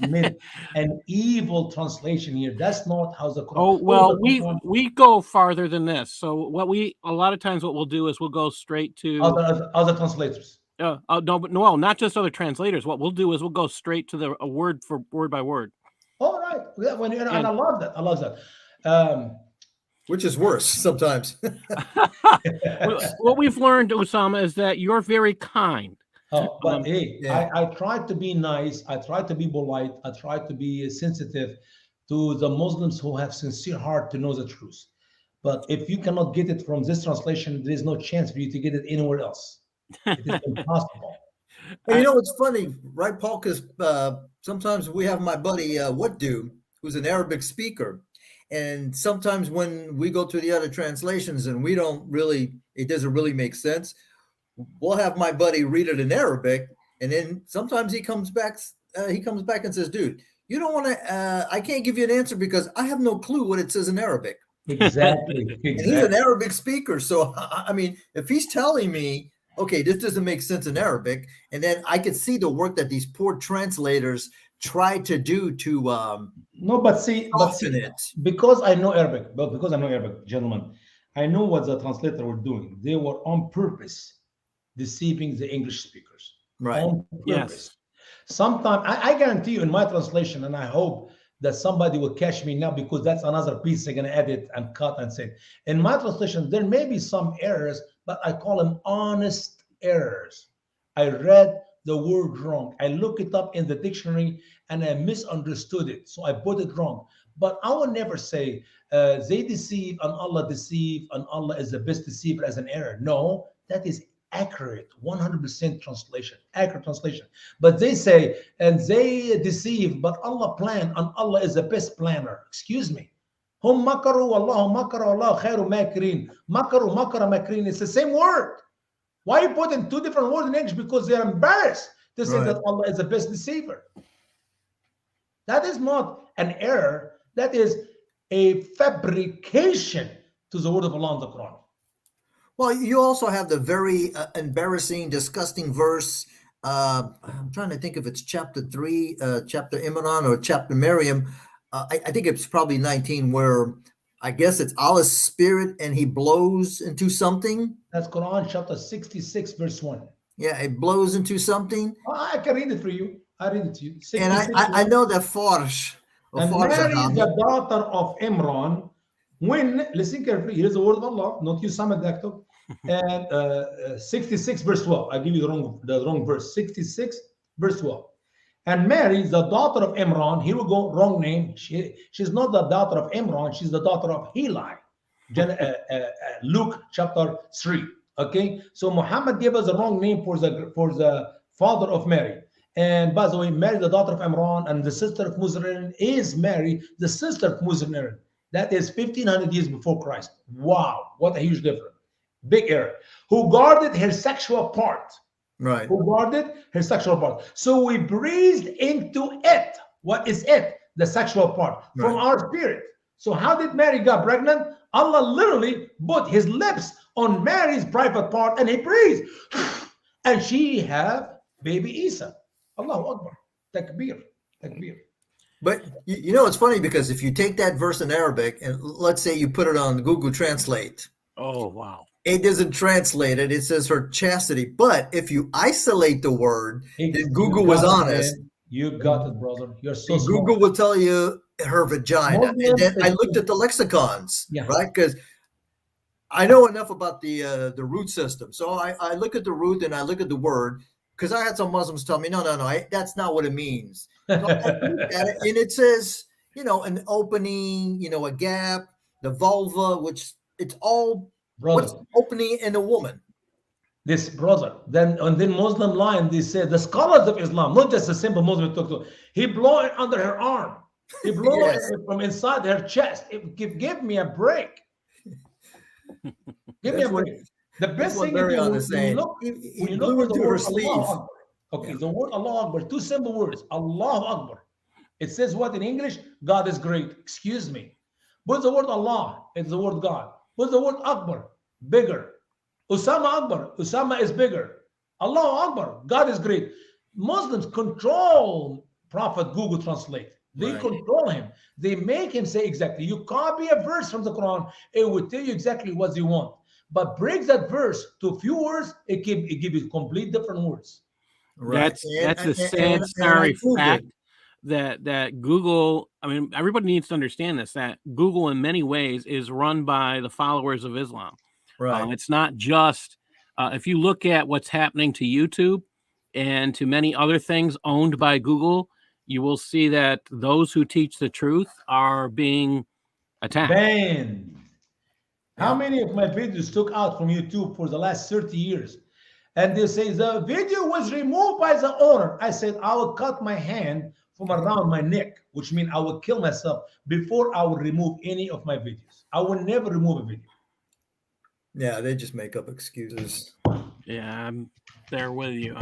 made an evil translation here. That's not how the Quran.
Oh well, we go farther than this. So a lot of times what we'll do is we'll go straight to
other translators.
No, not just other translators. What we'll do is we'll go straight to a word for word by word.
All right, and I love that. I love that.
Which is worse sometimes.
What we've learned, Usama, is that you're very kind.
Oh, but I try to be nice. I try to be polite. I try to be sensitive to the Muslims who have sincere heart to know the truth. But if you cannot get it from this translation, there is no chance for you to get it anywhere else. It is impossible.
And it's funny, right, Paul? Because sometimes we have my buddy Whatdo, who's an Arabic speaker, and sometimes when we go to the other translations and it doesn't really make sense, we'll have my buddy read it in Arabic, and then sometimes he comes back and says, "Dude, you don't want to. I can't give you an answer because I have no clue what it says in Arabic."
Exactly.
And he's an Arabic speaker, so I mean, if he's telling me, okay, this doesn't make sense in Arabic, and then I could see the work that these poor translators try to do to
because I know Arabic, gentlemen, I know what the translator were doing. They were on purpose deceiving the English speakers.
Right.
On purpose.
Yes.
Sometimes I guarantee you in my translation, and I hope that somebody will catch me now because that's another piece they're going to edit and cut and say. In my translation, there may be some errors, but I call them honest errors. I read the word wrong. I look it up in the dictionary and I misunderstood it. So I put it wrong. But I will never say they deceive and Allah is the best deceiver as an error. No, that is accurate, 100% translation, accurate translation. But they say, and they deceive, but Allah planned, and Allah is the best planner. Excuse me. Hum makaru wallahu makaru Allah khairu makirin. Makaru makara makirin. It's the same word. Why you put in two different words in English? Because they're embarrassed to say that Allah is the best deceiver. That is not an error. That is a fabrication to the word of Allah in the Quran.
Well, you also have the very embarrassing, disgusting verse. I'm trying to think if it's chapter 3, chapter Imran, or chapter Miriam. I think it's probably 19, where I guess it's Allah's spirit and he blows into something.
That's Quran chapter 66, verse 1.
Yeah, it blows into something.
I can read it for you. I read it to you.
And
66.
I know that Farsh. Or
And
Farsh
Mary,
Ahami.
the daughter of Imran, when, listen carefully, here's the word of Allah, not Usama Dakdok. And 66 verse 12. I give you the wrong verse. 66 verse 12. And Mary, the daughter of Imran, here we go, wrong name. She's not the daughter of Imran, she's the daughter of Heli. Luke chapter 3. Okay, so Muhammad gave us the wrong name for the father of Mary. And by the way, Mary, the daughter of Imran, and the sister of Muzrarin is Mary, the sister of Muzrarin. That is 1500 years before Christ. Wow, what a huge difference. Big error. Who guarded her sexual part.
Right.
Who guarded her sexual part. So we breathed into it. What is it? The sexual part from our spirit. So how did Mary get pregnant? Allah literally put his lips on Mary's private part and he breathed. And she have baby Isa. Allahu Akbar. Takbir. Takbir.
But you know, it's funny because if you take that verse in Arabic and let's say you put it on Google Translate.
Oh, wow.
It doesn't translate it. It says her chastity. But if you isolate the word, then Google was honest.
You got it, brother. You're so smart.
Google will tell you her vagina. And then I looked at the lexicons, right? Because I know enough about the root system. So I look at the root and I look at the word, because I had some Muslims tell me, no, that's not what it means. So I looked at it, and it says, an opening, a gap, the vulva, which it's all what's opening in a woman.
This brother, then Muslim line, they say the scholars of Islam, not just a simple Muslim talk to, he blow it under her arm. He blow it from inside her chest. Give me a break. Give me a break. The best thing you do when you look at the word Allah, the word Allah Akbar, two simple words, Allahu Akbar. It says what in English? God is great. Excuse me. What's the word Allah? It's the word God. What's the word Akbar? Bigger. Usama Akbar. Usama is bigger. Allahu Akbar. God is great. Muslims control Prophet Google Translate. They control him. They make him say exactly. You copy a verse from the Quran, it will tell you exactly what you want. But break that verse to few words, it give you complete different words.
Right. That's a sad, sorry fact that Google, I mean, everybody needs to understand this, that Google in many ways is run by the followers of Islam.
Right.
It's not just, if you look at what's happening to YouTube and to many other things owned by Google, you will see that those who teach the truth are being attacked.
Banned. How many of my videos took out from YouTube for the last 30 years? And they say the video was removed by the owner. I said, I will cut my hand from around my neck, which means I will kill myself before I will remove any of my videos. I will never remove a video.
Yeah, they just make up excuses.
Yeah, I'm there with you.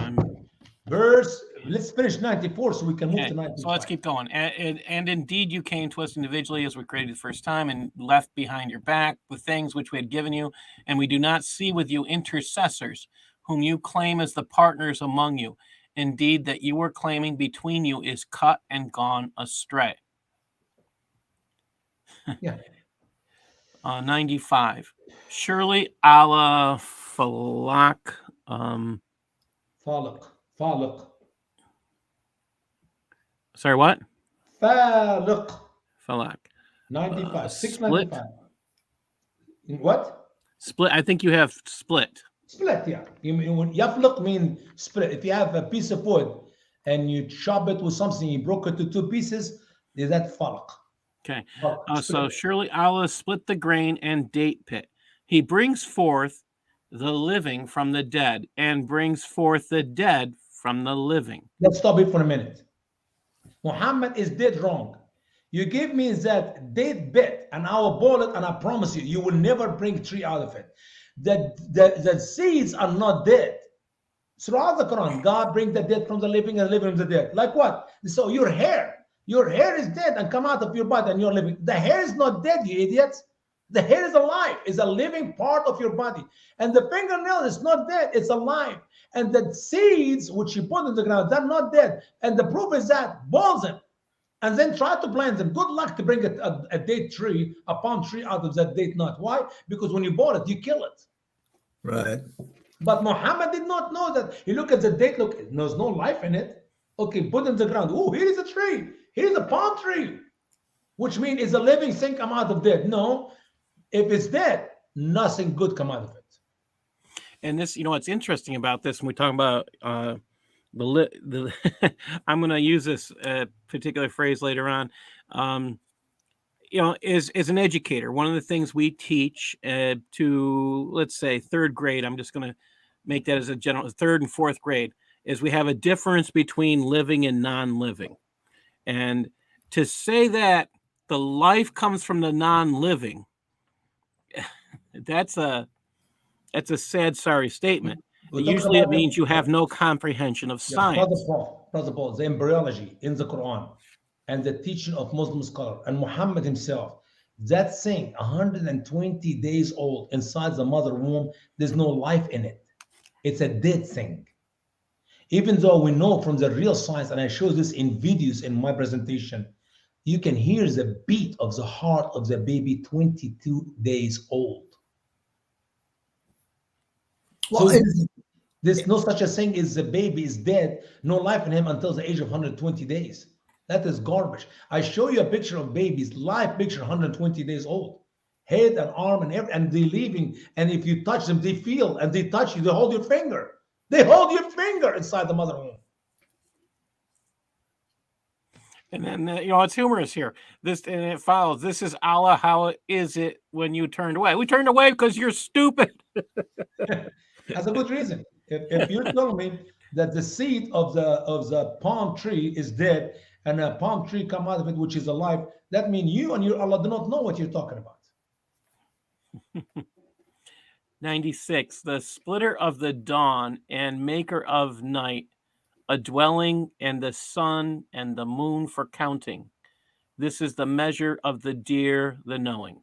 Let's finish 94 so we can move to 95.
So let's keep going. And indeed you came to us individually as we created the first time and left behind your back the things which we had given you. And we do not see with you intercessors whom you claim as the partners among you. Indeed, that you were claiming between you is cut and gone astray.
Yeah.
95. Surely Allah Falak.
Falak.
Sorry, what?
Falak.
95.
695. In what?
Split. I think you have split.
Split, yeah. Yafliq means split. If you have a piece of wood and you chop it with something, you broke it to two pieces, is that falak.
Okay. So surely Allah split the grain and date pit. He brings forth the living from the dead and brings forth the dead from the living.
Let's stop it for a minute. Muhammad is dead wrong. You give me that dead bit and I will boil it and I promise you, you will never bring tree out of it. The seeds are not dead. Throughout the Quran, God brings the dead from the living and the living from the dead. Like what? So your hair is dead and come out of your body and you're living. The hair is not dead, you idiots. The hair is alive, is a living part of your body. And the fingernail is not dead, it's alive. And the seeds which you put in the ground, they're not dead. And the proof is that boil them and then try to plant them. Good luck to bring a date tree, a palm tree out of that date nut. Why? Because when you boil it, you kill it.
Right.
But Muhammad did not know that. He looked at the date, look, there's no life in it. Okay, put in the ground. Oh, here is a tree. Here's a palm tree, which means it's a living thing come out of dead. No, if it's dead, nothing good come out of it.
And this, what's interesting about this when we talk about the I'm going to use this particular phrase later on. As an educator, one of the things we teach to, let's say, third grade, I'm just going to make that as a general, third and fourth grade, is we have a difference between living and non-living. And to say that the life comes from the non-living, that's a sad, sorry statement. Usually it means you have no comprehension of science.
Brother Paul, the embryology in the Quran and the teaching of Muslim scholar and Muhammad himself, that thing 120 days old inside the mother womb, there's no life in it. It's a dead thing. Even though we know from the real science, and I show this in videos in my presentation, you can hear the beat of the heart of the baby 22 days old. Well, so there's no such a thing as the baby is dead, no life in him until the age of 120 days. That is garbage. I show you a picture of babies, live picture, 120 days old. Head and arm and they're leaving. And if you touch them, they feel and they touch you, they hold your finger. They hold your finger inside the mother womb.
And then, it's humorous here. And it follows. This is Allah. How is it when you turned away? We turned away because you're stupid.
That's a good reason. If you tell me that the seed of the palm tree is dead and a palm tree come out of it, which is alive, that means you and your Allah do not know what you're talking about.
96. The splitter of the dawn and maker of night, a dwelling, and the sun and the moon for counting. This is the measure of the deer, the knowing.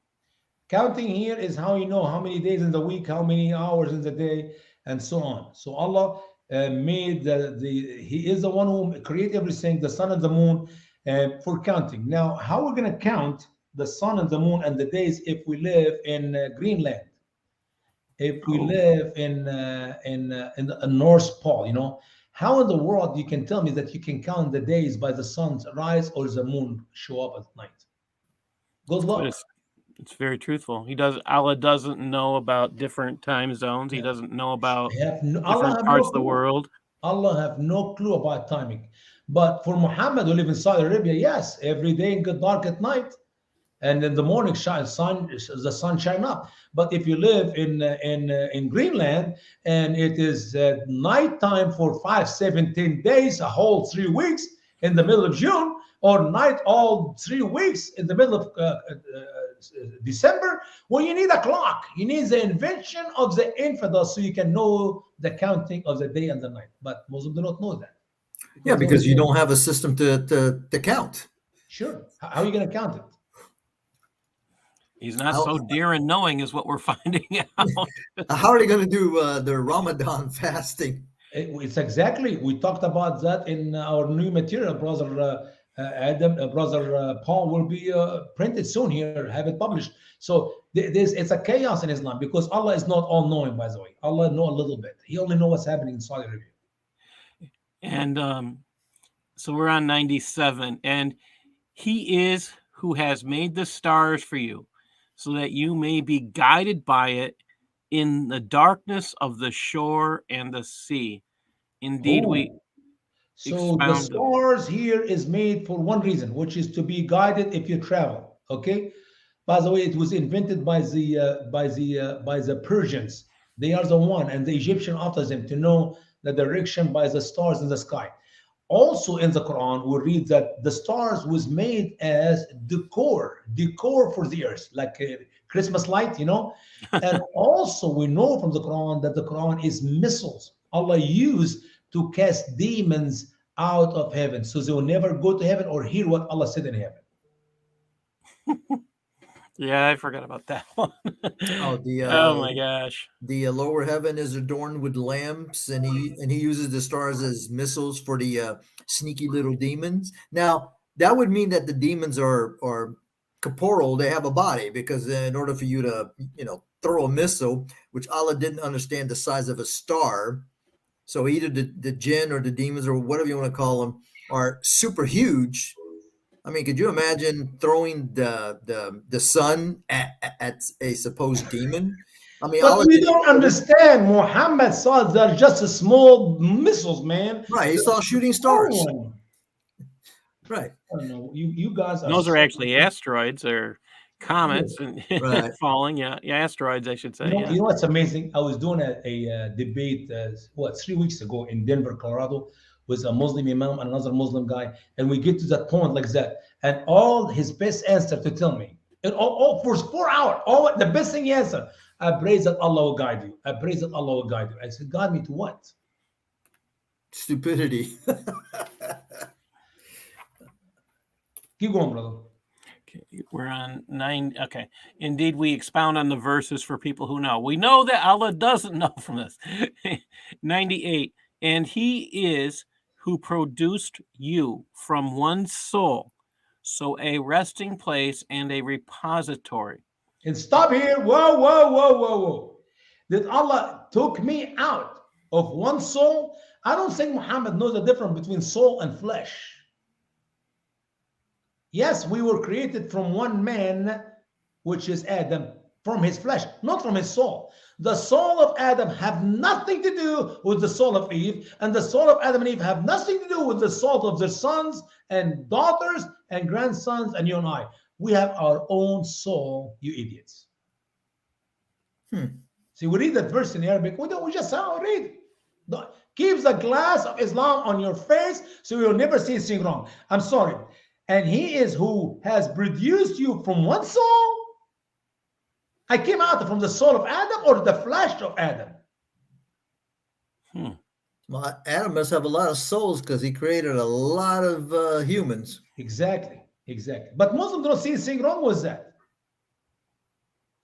Counting here is how you know how many days in the week, how many hours in the day, and so on. So Allah made He is the one who created everything, the sun and the moon, for counting. Now, how we're going to count the sun and the moon and the days if we live in Greenland? If we live in the North Pole, how in the world you can tell me that you can count the days by the sun's rise or the moon show up at night? Good luck.
It's very truthful. Allah doesn't know about different time zones. He doesn't know about different parts of the world.
Allah have no clue about timing. But for Muhammad who live in Saudi Arabia, yes, every day it get dark at night, and in the morning the sun shine up. But if you live in Greenland and it is nighttime for 5, 7, 10 days, a whole 3 weeks in the middle of June, or night all 3 weeks in the middle of December, well, you need a clock. You need the invention of the infidel so you can know the counting of the day and the night. But Muslims do not know that.
Because you don't have a system to count.
Sure. How are you going to count it?
He's not so dear and knowing is what we're finding out.
How are they going to do the Ramadan fasting?
It's exactly. We talked about that in our new material, brother brother Paul will be printed soon here, have it published. So it's a chaos in Islam because Allah is not all knowing, by the way. Allah knows a little bit. He only knows what's happening in Saudi Arabia.
And so we're on 97. And He is who has made the stars for you so that you may be guided by it in the darkness of the shore and the sea. Indeed,
So the stars here is made for one reason, which is to be guided if you travel. Okay. By the way, it was invented by the Persians. They are the one, and the Egyptian after them, to know the direction by the stars in the sky. Also in the Quran, we read that the stars was made as decor for the earth, like a Christmas light, And also we know from the Quran that the Quran is missiles Allah used to cast demons out of heaven, so they will never go to heaven or hear what Allah said in heaven.
Yeah, I forgot about that one.
Oh,
Oh my gosh.
the lower heaven is adorned with lamps, and he uses the stars as missiles for the sneaky little demons. Now that would mean that the demons are corporeal; they have a body, because in order for you to throw a missile, which Allah didn't understand the size of a star, so either the jinn or the demons or whatever you want to call them are super huge. I mean, could you imagine throwing the sun at a supposed demon? I mean,
But
Allah
we
did
don't understand. Muhammad saw they're just small missiles, man.
right. He saw shooting
No
stars.
one.
Right,
I don't know. You guys are
Those are
so.
actually asteroids or comets and
right.
falling. Yeah, asteroids, I should say.
You know what's amazing? I was doing a debate, 3 weeks ago in Denver, Colorado, with a Muslim imam and another Muslim guy, and we get to that point like that, and all his best answer to tell me, and all for 4 hours, all the best thing he answered, I praise that Allah will guide you. I praise that Allah will guide you. I said, guide me to what?
Stupidity.
Keep going, brother.
Okay, we're on 9. Okay. Indeed, we expound on the verses for people who know. We know that Allah doesn't know from this. 98. And he is who produced you from one soul, so a resting place and a repository.
And stop here. Whoa, whoa, whoa, whoa, whoa. That Allah took me out of one soul? I don't think Muhammad knows the difference between soul and flesh. Yes, we were created from one man, which is Adam, from his flesh, not from his soul. The soul of Adam have nothing to do with the soul of Eve, and the soul of Adam and Eve have nothing to do with the soul of their sons and daughters and grandsons and you and I. We have our own soul, you idiots. See, we read that verse in Arabic. We just read. Keep the glass of Islam on your face so you'll never see anything wrong. I'm sorry. And he is who has produced you from one soul. I came out from the soul of Adam or the flesh of Adam.
Well, Adam must have a lot of souls because he created a lot of humans.
Exactly. But Muslims don't see anything wrong with that.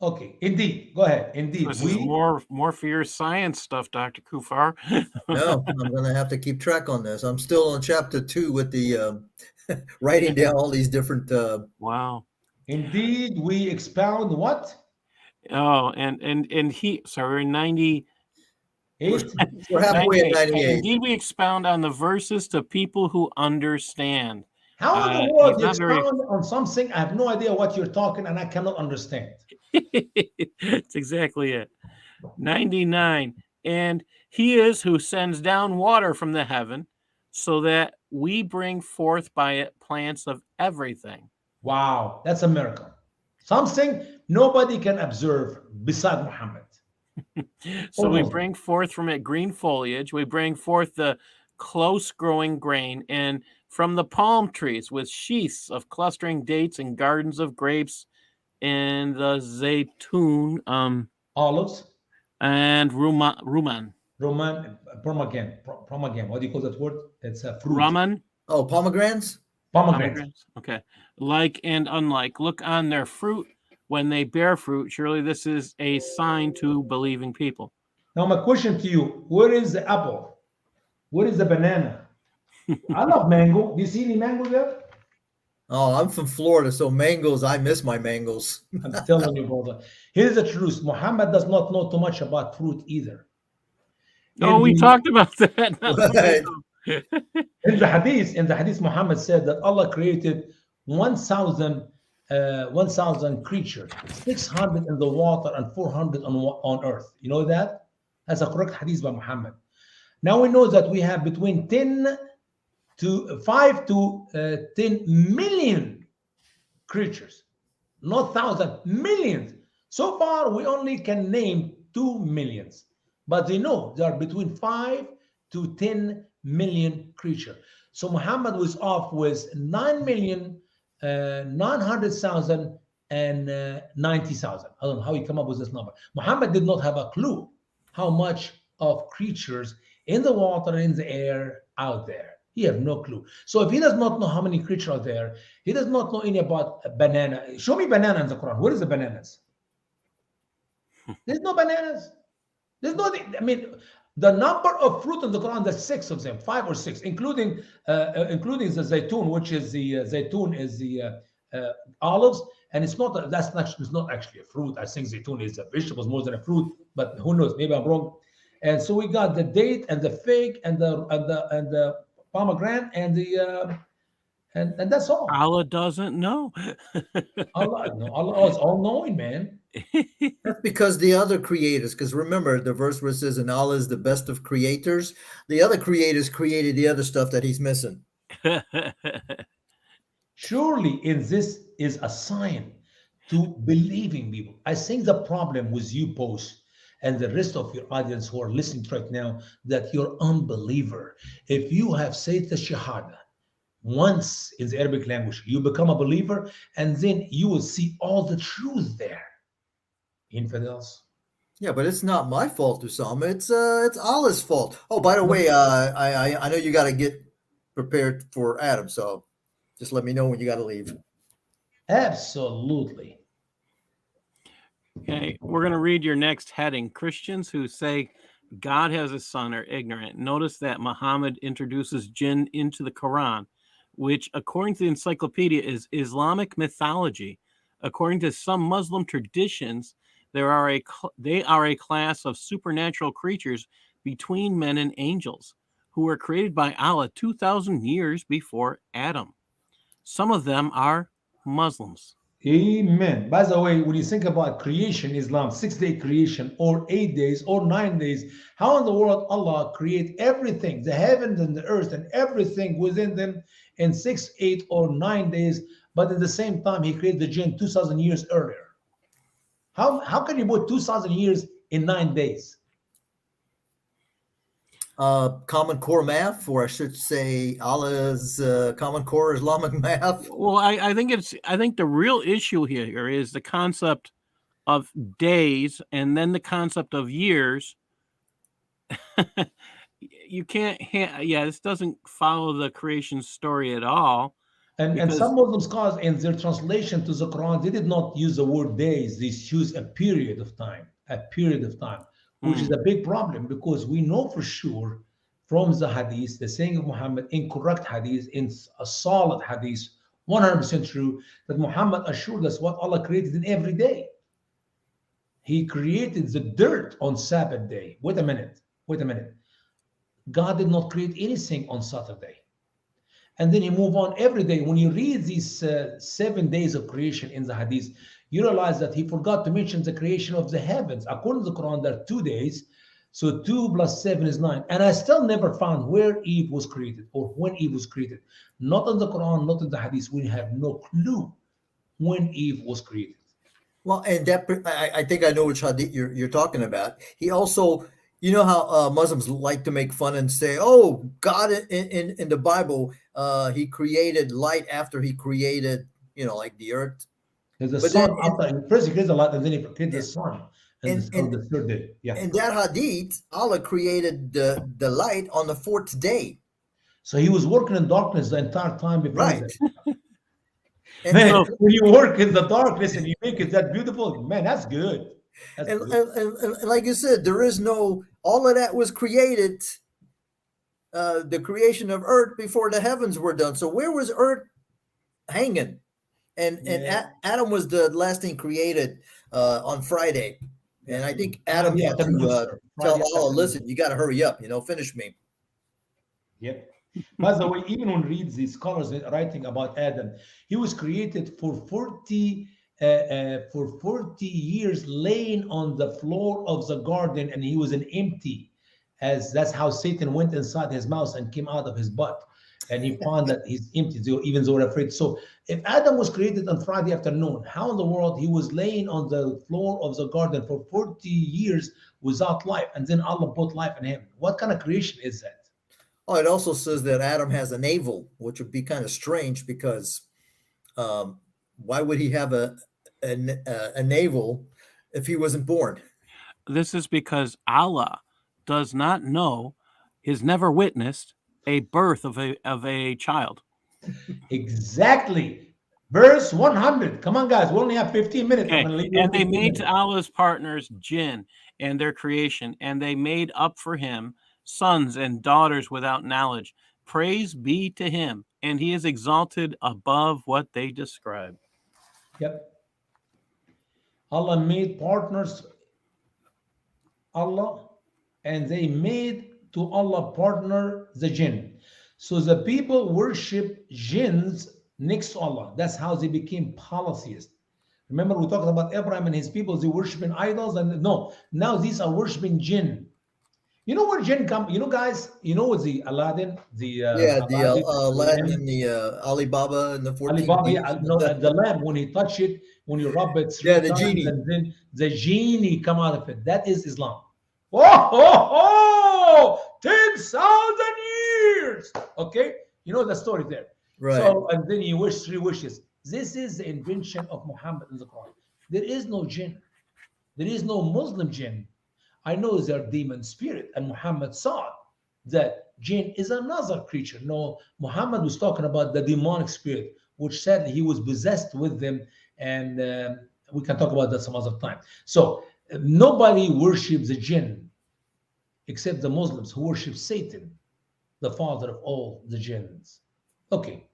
Okay, indeed. Go ahead. Indeed.
This is more for your science stuff, Dr. Kufar.
No, I'm going to have to keep track on this. I'm still on chapter 2 with the writing down all these different.
Wow.
Indeed, we expound what?
Oh, and he, sorry, 90.
We're halfway at 98.
Indeed, we expound on the verses to people who understand.
How in the world you expound on something? I have no idea what you're talking, and I cannot understand.
That's exactly it. 99. And he is who sends down water from the heaven, so that we bring forth by it plants of everything.
Wow, that's a miracle. Something nobody can observe beside Muhammad.
So we bring forth from it green foliage. We bring forth the close growing grain, and from the palm trees with sheaths of clustering dates and gardens of grapes, and the zaytun,
olives,
and rumman.
Pomegranate. What do you call that word? It's a fruit.
Rumman.
Oh, pomegranates?
Pomegranates.
Okay. Like and unlike. Look on their fruit when they bear fruit. Surely this is a sign to believing people.
Now my question to you, where is the apple? Where is the banana? I love mango. Do you see any mango there?
Oh, I'm from Florida, so mangoes, I miss my mangoes.
I'm telling you, brother. Here's the truth. Muhammad does not know too much about fruit either.
Oh, we talked about that.
Right. In the hadith, Muhammad said that Allah created 1,000 creatures, 600 in the water and 400 on earth. You know that? That's a correct hadith by Muhammad. Now we know that we have between 5 to 10 million creatures, not thousand, millions. So far, we only can name 2 million, but they know there are between 5 to 10 million creatures. So Muhammad was off with 9,900,000 and 90,000. I don't know how he came up with this number. Muhammad did not have a clue how much of creatures in the water, in the air, out there. He have no clue. So if he does not know how many creatures are there, he does not know any about a banana. Show me banana in the Quran. Where is the bananas? There's no bananas. There's no. I mean, the number of fruit in the Quran, there's 6 of them, 5 or 6, including the zaytun, which is the zaytun is the olives, and it's not. That's not. It's not actually a fruit. I think zaytun is a vegetable more than a fruit, but who knows? Maybe I'm wrong. And so we got the date and the fig and the pomegranate and the and that's all.
Allah doesn't know.
Allah, no, Allah is all knowing, man.
That's because the other creators, because remember the verse where it says, and Allah is the best of creators, the other creators created the other stuff that he's missing.
Surely, in this is a sign to believing people. I think the problem with you, post, and the rest of your audience who are listening right now, that you're unbeliever. If you have said the Shahada once in the Arabic language, you become a believer, and then you will see all the truth there. Infidels.
Yeah, but it's not my fault, Usama. It's Allah's fault. Oh, by the way, I know you got to get prepared for Adam, so just let me know when you got to leave.
Absolutely.
Okay, we're going to read your next heading. Christians who say God has a son are ignorant. Notice that Muhammad introduces jinn into the Quran, which, according to the encyclopedia, is Islamic mythology. According to some Muslim traditions, they are a class of supernatural creatures between men and angels who were created by Allah 2,000 years before Adam. Some of them are Muslims.
Amen. By the way, when you think about creation, Islam, 6-day creation, or 8 days, or 9 days, how in the world Allah create everything, the heavens and the earth and everything within them in 6, 8, or 9 days, but at the same time He created the jinn 2,000 years earlier? How can you put 2,000 years in 9 days?
Common Core math, or I should say Allah's Common Core Islamic math.
Well, I think the real issue here is the concept of days and then the concept of years. You can't, this doesn't follow the creation story at all.
And some Muslim scholars, in their translation to the Quran, they did not use the word days. They use a period of time, which is a big problem, because we know for sure from the hadith, the saying of Muhammad, incorrect hadith, in a solid hadith, 100% true, that Muhammad assured us what Allah created in every day. He created the dirt on Sabbath day. Wait a minute. God did not create anything on Saturday. And then He move on every day. When you read these 7 days of creation in the hadith, you realize that He forgot to mention the creation of the heavens. According to the Quran, there are 2 days. So 2 plus 7 is 9. And I still never found where Eve was created or when Eve was created. Not in the Quran, not in the hadith. We have no clue when Eve was created.
Well, and that I think I know which hadith you're talking about. He also, you know how Muslims like to make fun and say, "Oh, God in the Bible, He created light after He created, like the earth."
There's a sun first He created the light, and then He created the sun. And the 3rd day. Yeah.
In that hadith, Allah created the light on the 4th day.
So He was working in darkness the entire time before.
Right.
Man, so, when you work in the darkness and you make it that beautiful, man, that's good.
And like you said, there is no, all of that was created, the creation of earth before the heavens were done. So where was earth hanging? And Adam was the last thing created on Friday. And I think Adam had to tell Allah, listen, you got to hurry up, finish me.
Yep. By the way, even when read the scholars writing about Adam, he was created for 40 years laying on the floor of the garden, and he was an empty, as that's how Satan went inside his mouth and came out of his butt. And he found that he's empty, even though they're afraid. So if Adam was created on Friday afternoon, how in the world he was laying on the floor of the garden for 40 years without life, and then Allah put life in him? What kind of creation is that?
Oh, it also says that Adam has a navel, which would be kind of strange, because why would he have a navel if he wasn't born?
This is because Allah does not know, is never witnessed a birth of a child.
Exactly. Verse 100. Come on, guys. We only have 15 minutes. I'm
Okay,
going to leave you
and
with
they
15
made to
minutes.
Allah's partners jinn and their creation, and they made up for him sons and daughters without knowledge. Praise be to him, and he is exalted above what they describe.
Yep. Allah made partners, Allah, and they made to Allah partner the jinn. So the people worship jinns next to Allah. That's how they became polytheists. Remember, we talked about Abraham and his people, they worshiping idols, and no, now these are worshiping jinn. You know where jinn come? You know, guys, you know what the Aladdin, the
Yeah, the
Aladdin, the
Aladdin
lamp,
and the Alibaba and the 14
Alibaba,
Thieves.
no, the lamp, when you touch it, when you rub it
Yeah,
three
the
times,
genie.
and then the genie come out of it. That is Islam. Oh, 10,000 years. Okay, you know the story there.
Right.
So, and then you wish 3 wishes. This is the invention of Muhammad in the Quran. There is no jinn. There is no Muslim jinn. I know they're demon spirit, and Muhammad saw that jinn is another creature. No, Muhammad was talking about the demonic spirit, which said he was possessed with them, and we can talk about that some other time. So nobody worships the jinn except the Muslims who worship Satan, the father of all the jinns. Okay.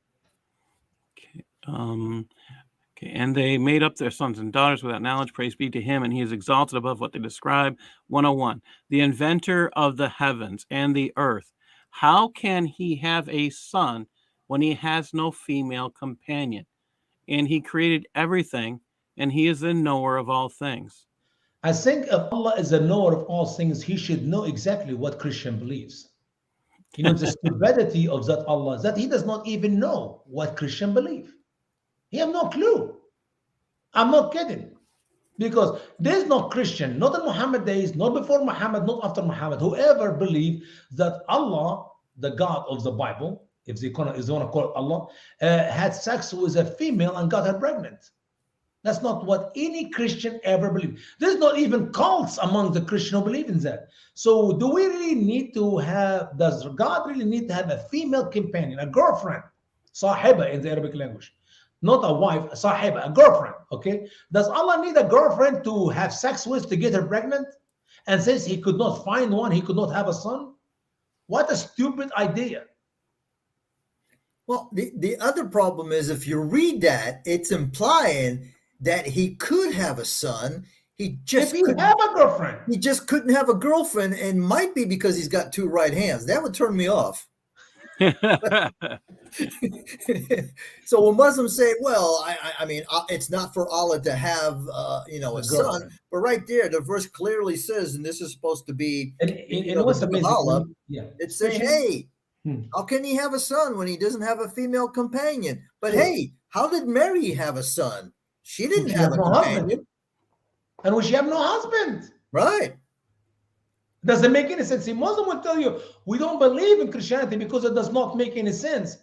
Okay, and they made up their sons and daughters without knowledge. Praise be to him, and he is exalted above what they describe. 101. The inventor of the heavens and the earth. How can he have a son when he has no female companion? And he created everything, and he is the knower of all things.
I think if Allah is the knower of all things, he should know exactly what Christian believes. You know, the stupidity of that Allah is that he does not even know what Christian believe. He have no clue. I'm not kidding. Because there's no Christian, not in Muhammad days, not before Muhammad, not after Muhammad, whoever believed that Allah, the God of the Bible, if they want to call it Allah, had sex with a female and got her pregnant. That's not what any Christian ever believed. There's not even cults among the Christian who believe in that. So do we really need to have, does God really need to have a female companion, a girlfriend, sahiba in the Arabic language? Not a wife, a sahiba, a girlfriend, okay? Does Allah need a girlfriend to have sex with to get her pregnant? And since he could not find one, he could not have a son? What a stupid idea.
Well, the other problem is if you read that, it's implying that he could have a son. He just
if he have a girlfriend.
He just couldn't have a girlfriend, and might be because he's got 2 right hands. That would turn me off. So when Muslims say, well, I mean, it's not for Allah to have, a son, but right there, the verse clearly says, and this is supposed to be,
and what's amazing,
Allah,
yeah,
it's saying, hey, how can he have a son when he doesn't have a female companion? But hey, how did Mary have a son? She didn't have a companion.
Husband. And we have no husband.
Right.
Doesn't make any sense. See, Muslim will tell you, we don't believe in Christianity because it does not make any sense.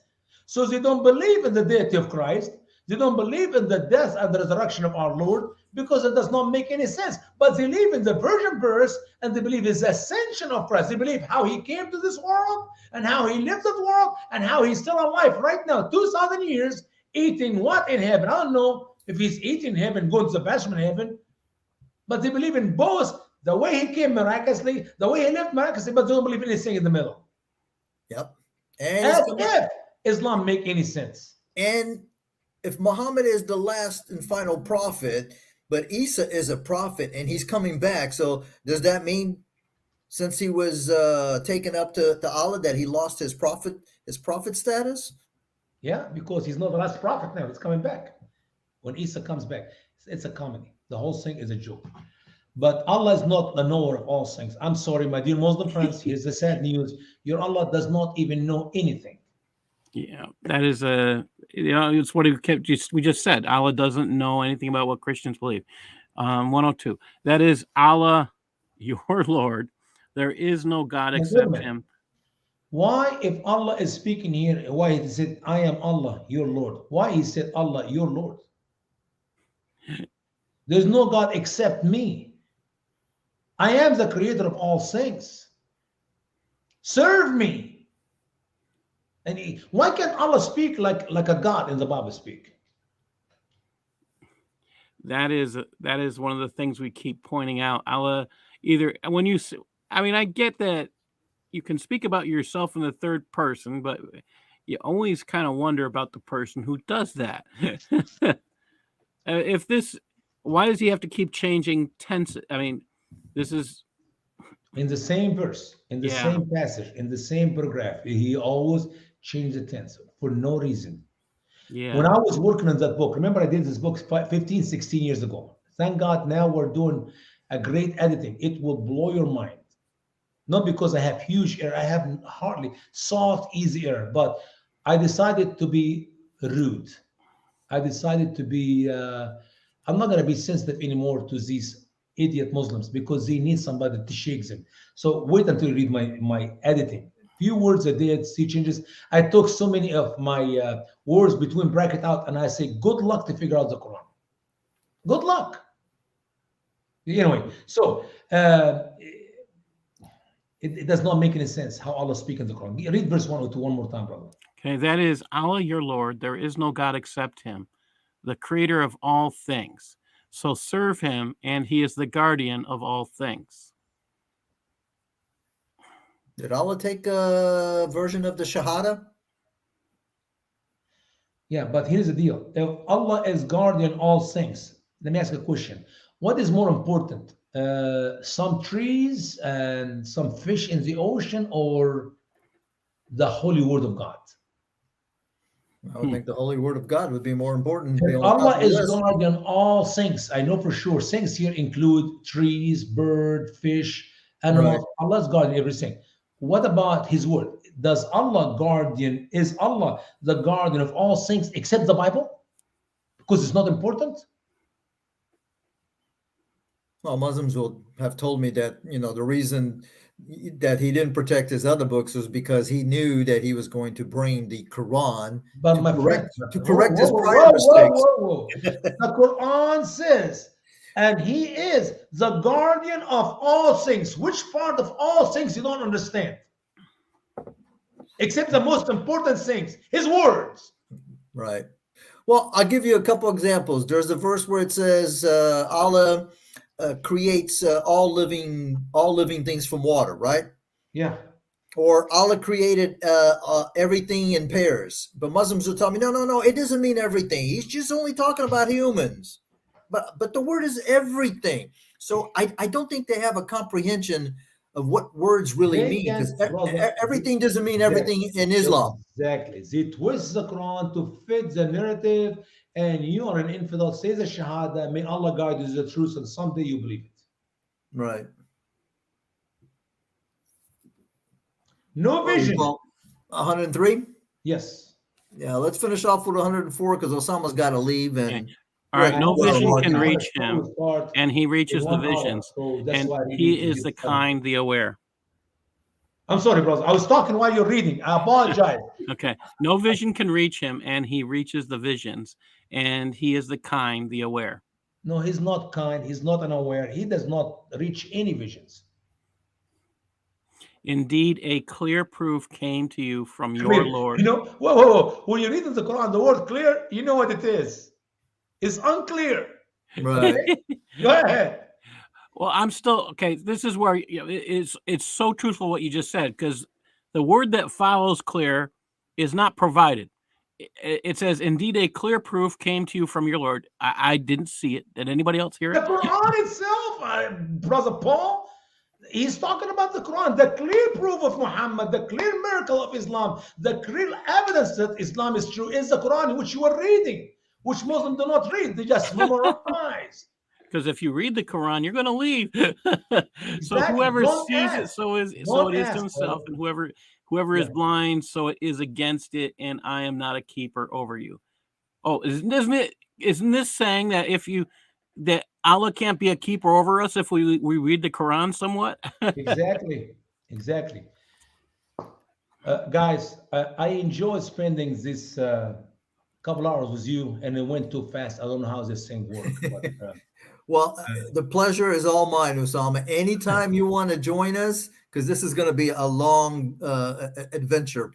So they don't believe in the deity of Christ. They don't believe in the death and the resurrection of our Lord because it does not make any sense. But they believe in the virgin birth and they believe in the ascension of Christ. They believe how he came to this world and how he lived this world and how he's still alive right now, 2,000 years, eating what in heaven? I don't know if he's eating in heaven, going to the bathroom in heaven. But they believe in both the way he came miraculously, the way he lived miraculously, but they don't believe anything in the middle.
Yep.
And as if Islam make any sense.
And if Muhammad is the last and final prophet, but Isa is a prophet and he's coming back, so does that mean since he was taken up to Allah that he lost his prophet status?
Yeah, because he's not the last prophet now. He's coming back. When Isa comes back, it's a comedy. The whole thing is a joke. But Allah is not the knower of all things. I'm sorry, my dear Muslim friends. Here's the sad news. Your Allah does not even know anything.
Yeah, that is it's what we just said. Allah doesn't know anything about what Christians believe. 102. That is Allah, your Lord. There is no God except him.
Why, if Allah is speaking here, why he said, I am Allah, your Lord? Why he said Allah, your Lord? There's no God except me. I am the creator of all things. Serve me. And why can't Allah speak like a God in the Bible speak?
That is one of the things we keep pointing out. Allah, either when you, I mean, I get that you can speak about yourself in the third person, but you always kind of wonder about the person who does that. If this, why does he have to keep changing tense? I mean, this is
In the same verse, in the
yeah,
same passage, in the same paragraph, he always changed the tense for no reason. When
yeah,
I was working on that book, remember I did this book 15, 16 years ago. Thank God now we're doing a great editing. It will blow your mind. Not because I have huge error, I have hardly soft, easy error, but I decided to be rude. I decided to be, I'm not going to be sensitive anymore to these idiot Muslims because they need somebody to shake them. So wait until you read my editing. Few words I did, see changes. I took so many of my words between bracket out and I say, good luck to figure out the Quran. Good luck. Anyway, so it does not make any sense how Allah speaks in the Quran. Read verse 102 one more time, brother.
okay. That is Allah, your Lord. There is no God except Him, the Creator of all things. So serve Him, and He is the guardian of all things.
Did Allah take a version of the Shahada?
Yeah, but here's the deal. If Allah is guardian all things, let me ask a question. What is more important? Some trees and some fish in the ocean or the holy word of God?
I would think the holy word of God would be more important. Be
If
on the top
Allah
of the
is
list.
guardian all things, I know for sure things here include trees, bird, fish,
Right.
animals. Allah's guardian everything. What about his word? Is Allah the guardian of all things except the Bible? Because it's not important?
Well, Muslims will have told me that, the reason that he didn't protect his other books was because he knew that he was going to bring the Quran
But
to
my friend,
correct his
whoa,
prior
whoa, whoa,
mistakes.
whoa, whoa. The Quran says, and he is the guardian of all things. Which part of all things you don't understand? Except the most important things, his words.
Right. Well, I'll give you a couple examples. There's a verse where it says Allah creates all living things from water, right?
Yeah.
Or Allah created everything in pairs. But Muslims will tell me, no, no, no, it doesn't mean everything. He's just only talking about humans. But the word is everything. So I don't think they have a comprehension of what words really
They
mean, because
can, brother,
everything doesn't mean
exactly,
everything in Islam.
exactly. They twist the Quran to fit the narrative, and you are an infidel. Say the Shahada, may Allah guide you to the truth, and someday you believe it.
Right.
No vision.
Well, 103?
Yes.
Yeah, let's finish off with 104 because Osama's got to leave.
Okay.
And
All right, no
we're out of
vision
more
can
time.
reach him, and he reaches the
1 hour,
visions,
so that's
and
why we need
he
to
is
get
the
started.
kind, the aware.
I'm sorry, brother. I was talking while you're reading. I apologize.
Okay, no vision can reach him, and he reaches the visions, and he is the kind, the aware.
No, he's not kind. He's not unaware. He does not reach any visions.
Indeed, a clear proof came to you from your
Clear.
Lord.
You know, whoa, whoa, whoa. When you read in the Quran, the word clear, you know what it is. It's unclear.
Right.
Okay? Go ahead.
Well, I'm still okay. This is where it's so truthful what you just said, because the word that follows clear is not provided. It says, "Indeed, a clear proof came to you from your Lord." I didn't see it. Did anybody else hear
The
it?
Quran itself, Brother Paul, he's talking about the Quran, the clear proof of Muhammad, the clear miracle of Islam, the clear evidence that Islam is true is the Quran, which you are reading, which Muslims do not read. They just memorize.
Because if you read the Quran, you're going to leave. So
Exactly.
whoever
Don't
sees it,
ask.
so it
Don't
is to
ask,
himself,
brother.
and whoever is
Yeah.
blind, so it is against it, and I am not a keeper over you. Oh, isn't this saying that that Allah can't be a keeper over us if we read the Quran somewhat?
Exactly. Exactly. Guys, I enjoy spending this couple hours with you, and it went too fast. I don't know how this thing works, but
Well, the pleasure is all mine, Usama. Anytime you want to join us, because this is going to be a long adventure.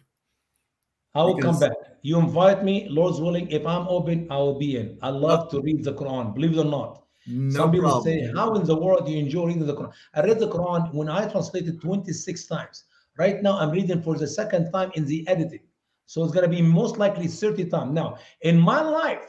I will come
Because
back. You invite me, Lord's willing. If I'm open, I will be in. I love to read the Quran, believe it or not.
no
Some people
problem.
say, how in the world do you enjoy reading the Quran? I read the Quran when I translated 26 times. Right now, I'm reading for the second time in the editing. So it's going to be most likely 30 times. Now, in my life,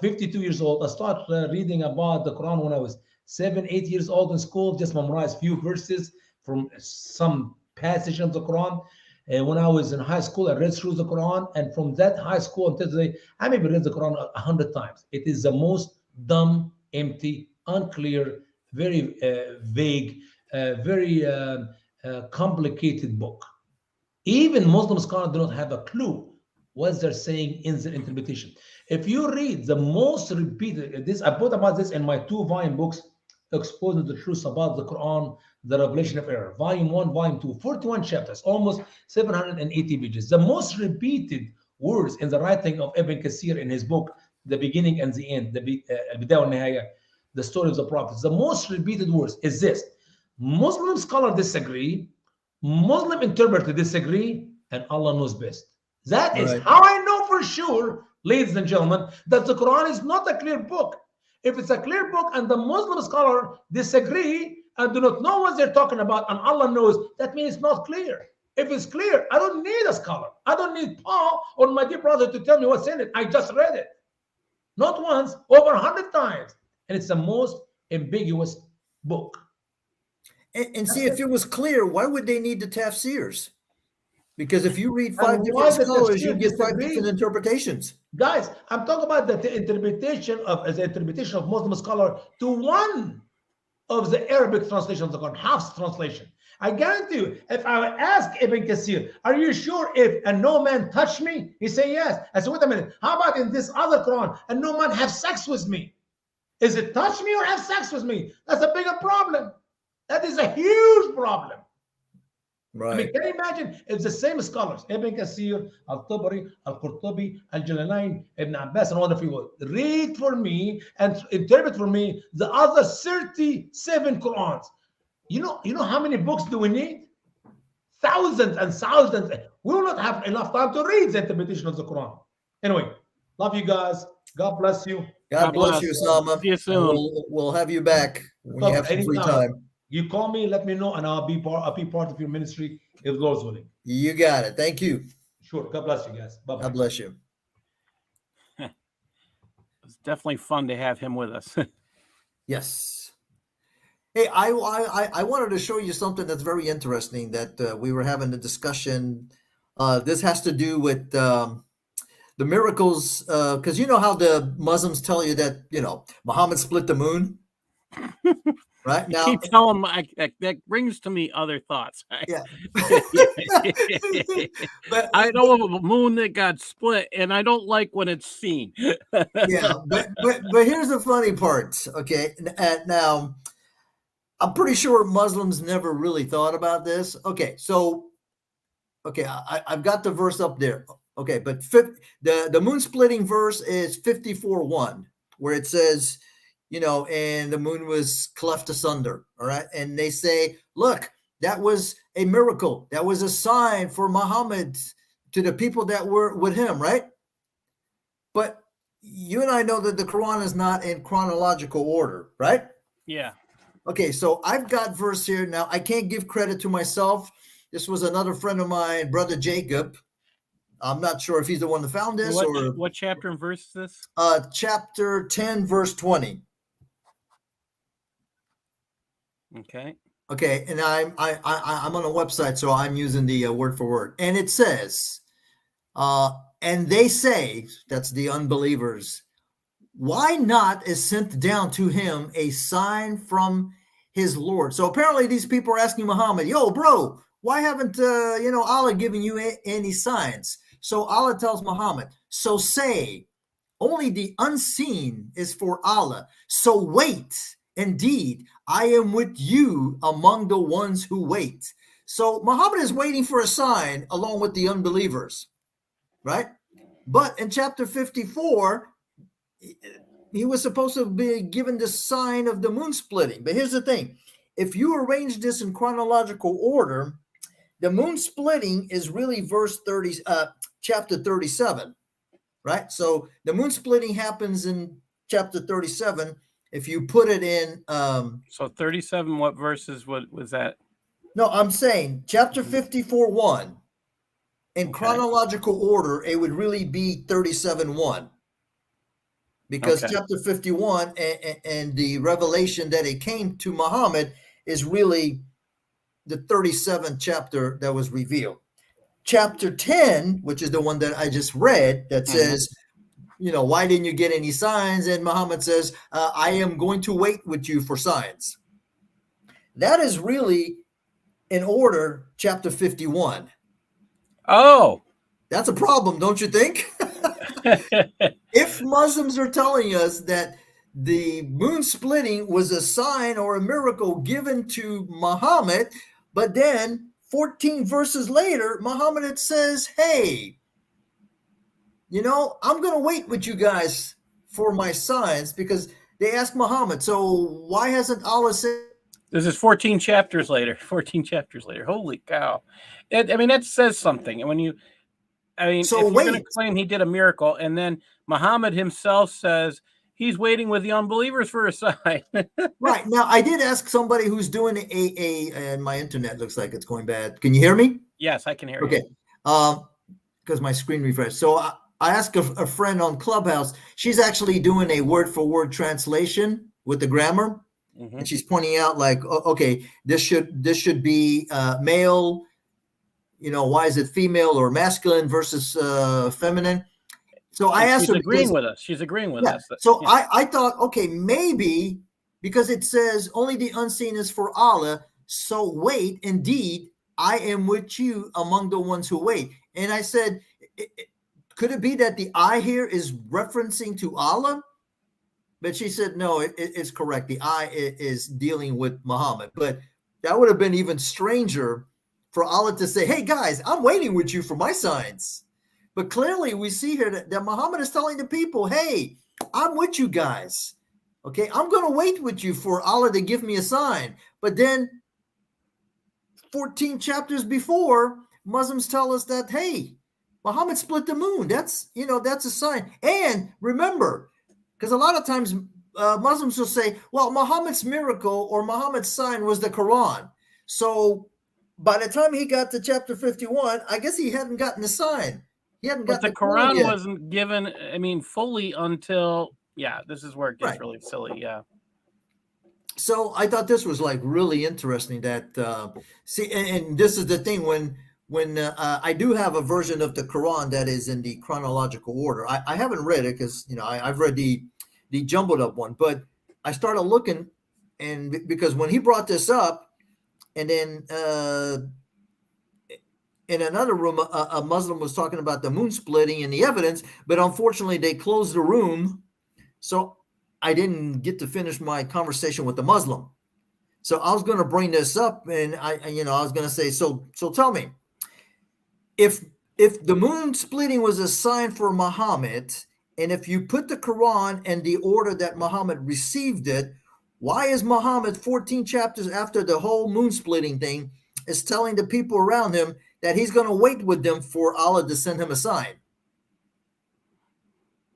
52 years old, I started reading about the Quran when I was 7, 8 years old in school, just memorized few verses from some passage of the Quran. And when I was in high school, I read through the Quran. And from that high school until today, I maybe read the Quran 100 times. It is the most dumb, empty, unclear, very vague, very complicated book. Even Muslim scholars do not have a clue what they're saying in their interpretation. If you read the most repeated, this I put about this in my 2 volume books, Exposing the Truth About the Quran, The Revelation of Error, Volume 1, Volume 2, 41 chapters, almost 780 pages. The most repeated words in the writing of Ibn Kathir in his book, The Beginning and the End, the Bidayah and Nihaya, the story of the prophets. The most repeated words is this: Muslim scholars disagree, Muslim interpreters disagree, and Allah knows best. That is
Right.
how I know for sure, ladies and gentlemen, that the Quran is not a clear book. If it's a clear book and the Muslim scholar disagree and do not know what they're talking about, and Allah knows, that means it's not clear. If it's clear, I don't need a scholar. I don't need Paul or my dear brother to tell me what's in it. I just read it. Not once, over 100 times. And it's the most ambiguous book.
And see, if it was clear, why would they need the tafsirs? Because if you read 5
And
different
why the
scholars, you
tafsir
get 5
disagree?
different interpretations.
Guys, I'm talking about the interpretation of Muslim scholar to one of the Arabic translation of the Quran, Hafs translation. I guarantee you, if I ask Ibn Kathir, are you sure if and no man touch me? He say yes. I said, wait a minute. How about in this other Quran, and no man have sex with me? Is it touch me or have sex with me? That's a bigger problem. That is a huge problem. I mean,
Right.
can you imagine if the same scholars, Ibn Kathir, Al-Tabari, Al-Qurtubi, Al-Jalalain, Ibn Abbas, and other people, read for me and interpret for me the other 37 Qurans. You know how many books do we need? Thousands and thousands. We will not have enough time to read the interpretation of the Quran. Anyway, love you guys. God bless you.
God bless you, Usama.
See you
And
soon.
we'll have you back when you have some free
Anytime.
time.
You call me, let me know, and I'll be part of your ministry if Lord's willing.
You got it. Thank you.
Sure. God bless you guys. Bye bye.
God bless you.
It's definitely fun to have him with us.
Yes. Hey, I wanted to show you something that's very interesting that we were having a discussion. This has to do with the miracles, because you know how the Muslims tell you that, Muhammad split the moon, right?
You
Now,
keep telling me, that brings to me other thoughts.
yeah.
I know of a moon that got split, and I don't like when it's seen.
Yeah, but here's the funny part, okay? Now, I'm pretty sure Muslims never really thought about this. Okay, so, I've got the verse up there. Okay, but the moon splitting verse is 54:1, where it says, and the moon was cleft asunder. All right, and they say, look, that was a miracle. That was a sign for Muhammad to the people that were with him, right? But you and I know that the Quran is not in chronological order, right?
Yeah.
Okay, so I've got verse here. Now, I can't give credit to myself. This was another friend of mine, Brother Jacob. I'm not sure if he's the one that found this or
What chapter and verse is this?
chapter 10, verse 20.
Okay.
Okay, and I'm on a website, so I'm using the word for word. And it says, and they say, that's the unbelievers, why not is sent down to him a sign from his Lord? So apparently these people are asking Muhammad, yo, bro, why haven't, Allah given you any signs? So Allah tells Muhammad, so say, only the unseen is for Allah. So wait, indeed, I am with you among the ones who wait. So Muhammad is waiting for a sign along with the unbelievers, right? But in chapter 54, he was supposed to be given the sign of the moon splitting. But here's the thing. If you arrange this in chronological order, the moon splitting is really verse 30, chapter 37, right? So the moon splitting happens in chapter 37. If you put it in
So 37, what verses what was that?
no, I'm saying chapter 54:1 in chronological order, it would really be 37:1. Because chapter 51 and the revelation that it came to Muhammad is really the 37th chapter that was revealed. Chapter 10, which is the one that I just read, that says, why didn't you get any signs? And Muhammad says, I am going to wait with you for signs. That is really, in order, chapter 51.
Oh.
That's a problem, don't you think? If Muslims are telling us that the moon splitting was a sign or a miracle given to Muhammad, but then 14 verses later, Muhammad says, hey, I'm going to wait with you guys for my signs, because they asked Muhammad, so why hasn't Allah said?
This is 14 chapters later. 14 chapters later. Holy cow. That says something. And when you, if you're going to claim he did a miracle, and then Muhammad himself says he's waiting with the unbelievers for a sign.
Right. Now, I did ask somebody who's doing and my internet looks like it's going bad. Can you hear me?
Yes, I can hear you.
Okay. Because my screen refreshed. So I asked a friend on Clubhouse. She's actually doing a word-for-word translation with the grammar. And she's pointing out, like, okay, this should be male. Why is it female or masculine versus feminine? So I asked her.
She's agreeing with us. She's agreeing with us.
So I thought, okay, maybe because it says only the unseen is for Allah. So wait, indeed, I am with you among the ones who wait. And I said, could it be that the I here is referencing to Allah? But she said, no, it's correct. The I is dealing with Muhammad. But that would have been even stranger for Allah to say, hey, guys, I'm waiting with you for my signs. But clearly we see here that Muhammad is telling the people, hey, I'm with you guys. Okay, I'm going to wait with you for Allah to give me a sign. But then 14 chapters before, Muslims tell us that, hey, Muhammad split the moon. That's a sign. And remember, because a lot of times Muslims will say, well, Muhammad's miracle or Muhammad's sign was the Quran. So by the time he got to chapter 51, I guess he hadn't gotten the sign. He hadn't got
the Quran wasn't given, fully until, this is where it gets really silly. Yeah.
So I thought this was like really interesting that, and this is the thing when I do have a version of the Quran that is in the chronological order. I haven't read it because, I've read the jumbled up one, but I started looking, and because when he brought this up, and then in another room, a Muslim was talking about the moon splitting and the evidence, but unfortunately they closed the room. So I didn't get to finish my conversation with the Muslim. So I was going to bring this up, and I was going to say, so tell me, if the moon splitting was a sign for Muhammad, and if you put the Quran in the order that Muhammad received it, why is Muhammad 14 chapters after the whole moon splitting thing is telling the people around him that he's going to wait with them for Allah to send him a sign?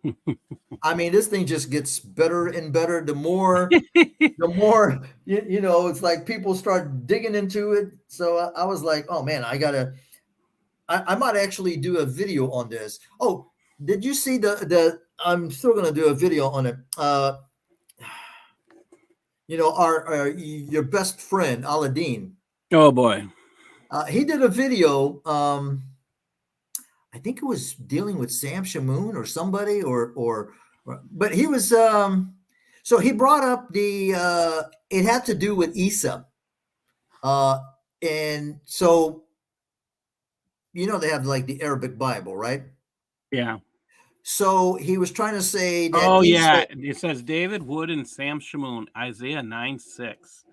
This thing just gets better and better. The more, it's like people start digging into it. So I was like, oh man, I might actually do a video on this. Oh, did you see I'm still going to do a video on it. Your best friend, Aladdin.
Oh boy.
He did a video. I think it was dealing with Sam Shamoon or somebody, but he was. So he brought up it had to do with Isa, and so they have like the Arabic Bible, right?
Yeah.
So he was trying to say that.
Oh, Isa, it says David Wood and Sam Shamoon, Isaiah 9:6.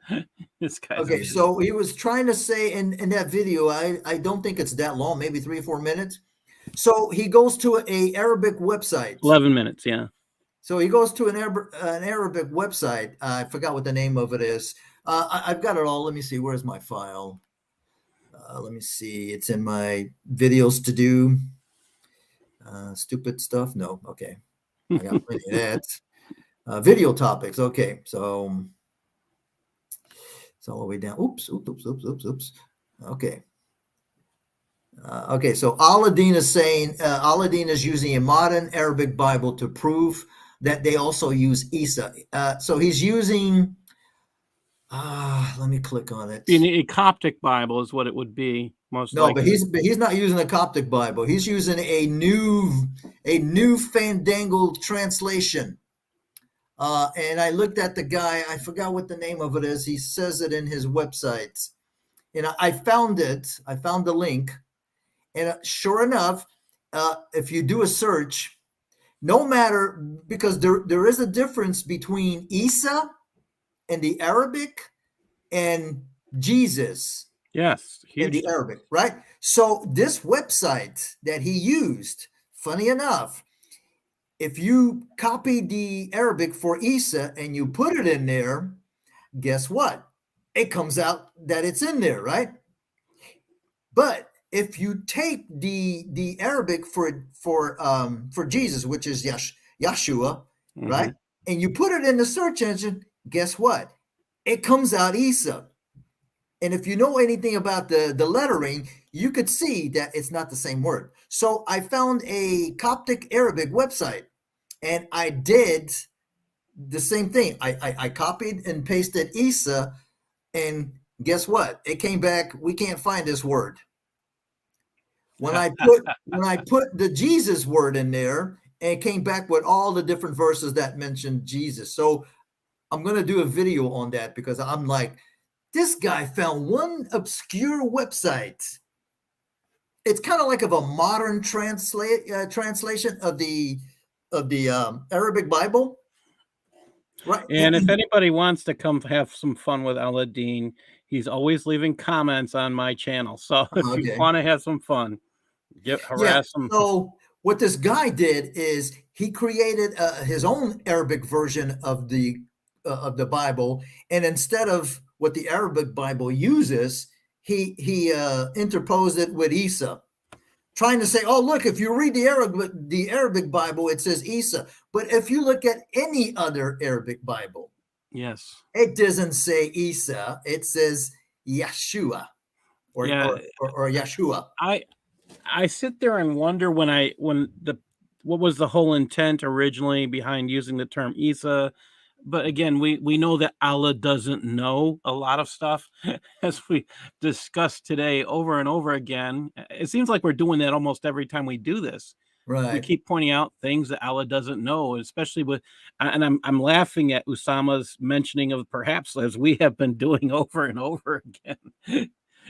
This guy's
okay.
amazing.
So he was trying to say in that video, I don't think it's that long, maybe 3 or 4 minutes. So he goes to a Arabic website.
11 minutes, yeah.
So he goes to an Arabic website. I forgot what the name of it is. I've got it all. Let me see. Where's my file? Let me see. It's in my videos to do. Stupid stuff? No. Okay. I got plenty of that. Video topics. Okay. So it's all the way down. Oops. Okay. Okay. So Aladdin is saying Aladdin is using a modern Arabic Bible to prove that they also use Isa. So he's using. Let me click on it.
A Coptic Bible is what it would be most
No,
likely.
but he's not using a Coptic Bible. He's using a new fandangled translation. And I looked at the guy. I forgot what the name of it is. He says it in his website. And I found it. I found the link. And sure enough, if you do a search, no matter, because there is a difference between Isa in the Arabic and Jesus.
Yes,
in the Arabic, right? So this website that he used, funny enough, if you copy the Arabic for Isa and you put it in there, guess what? It comes out that it's in there, right? But if you take the Arabic for Jesus, which is Yeshua, right? And you put it in the search engine, guess what? It comes out Isa. And if you know anything about the lettering, you could see that it's not the same word. So I found a Coptic Arabic website, and I did the same thing. I copied and pasted Isa, and guess what? It came back, we can't find this word. When I put the Jesus word in there, and it came back with all the different verses that mentioned Jesus. So I'm going to do a video on that because I'm like, this guy found one obscure website. It's kind of like of a modern translation of the Arabic Bible, right?
And if anybody wants to come have some fun with Aladdin, he's always leaving comments on my channel. So if you want to have some fun, harass him.
So what this guy did is he created his own Arabic version of the Bible, and instead of what the Arabic Bible uses, he interposed it with Isa, trying to say, oh, look, if you read the Arabic Bible, it says Isa. But if you look at any other Arabic Bible,
yes,
it doesn't say Isa, it says Yeshua or Yeshua.
I sit there and wonder what was the whole intent originally behind using the term Isa. But again, we know that Allah doesn't know a lot of stuff, as we discussed today over and over again. It seems like we're doing that almost every time we do this.
Right.
We keep pointing out things that Allah doesn't know, especially with, and I'm laughing at Usama's mentioning of perhaps, as we have been doing over and over again.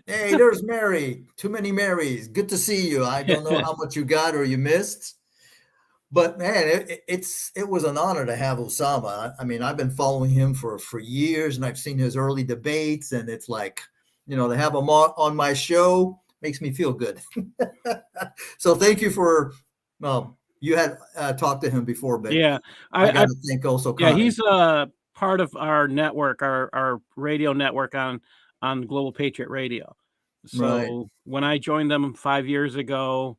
Hey, there's Mary. Too many Marys. Good to see you. I don't know how much you got or you missed. But man, it was an honor to have Usama. I mean, I've been following him for years, and I've seen his early debates, and it's like, to have him on my show makes me feel good. So thank you for, you had talked to him before, but
yeah,
I got to thank also Connie.
Yeah, he's part of our network, our radio network on Global Patriot Radio. So when I joined them 5 years ago,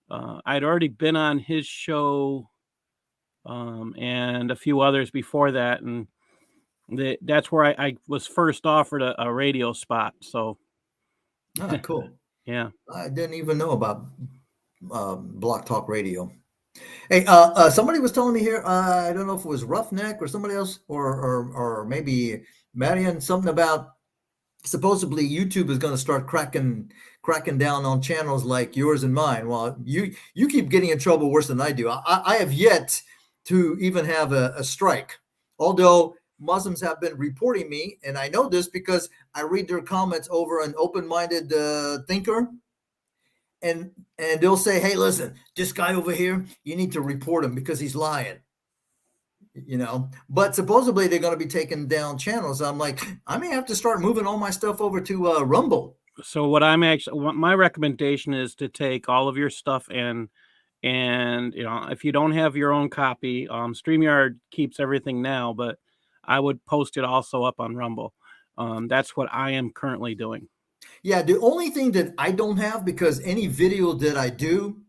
I'd already been on his show and a few others before that, and that's where I was first offered a radio spot. So,
cool.
Yeah,
I didn't even know about Block Talk Radio. Hey, somebody was telling me here. I don't know if it was Roughneck or somebody else, or maybe Marion, something about supposedly YouTube is going to start cracking down on channels like yours and mine. Well, you keep getting in trouble worse than I do. I have yet to even have a strike, although Muslims have been reporting me, and I know this because I read their comments over an open-minded thinker, and they'll say, hey, listen, this guy over here, you need to report him because he's lying. But supposedly they're going to be taking down channels. I'm like, I may have to start moving all my stuff over to Rumble.
So what my recommendation is to take all of your stuff and if you don't have your own copy, StreamYard keeps everything now, but I would post it also up on Rumble. That's what I am currently doing.
Yeah, the only thing that I don't have, because any video that I do,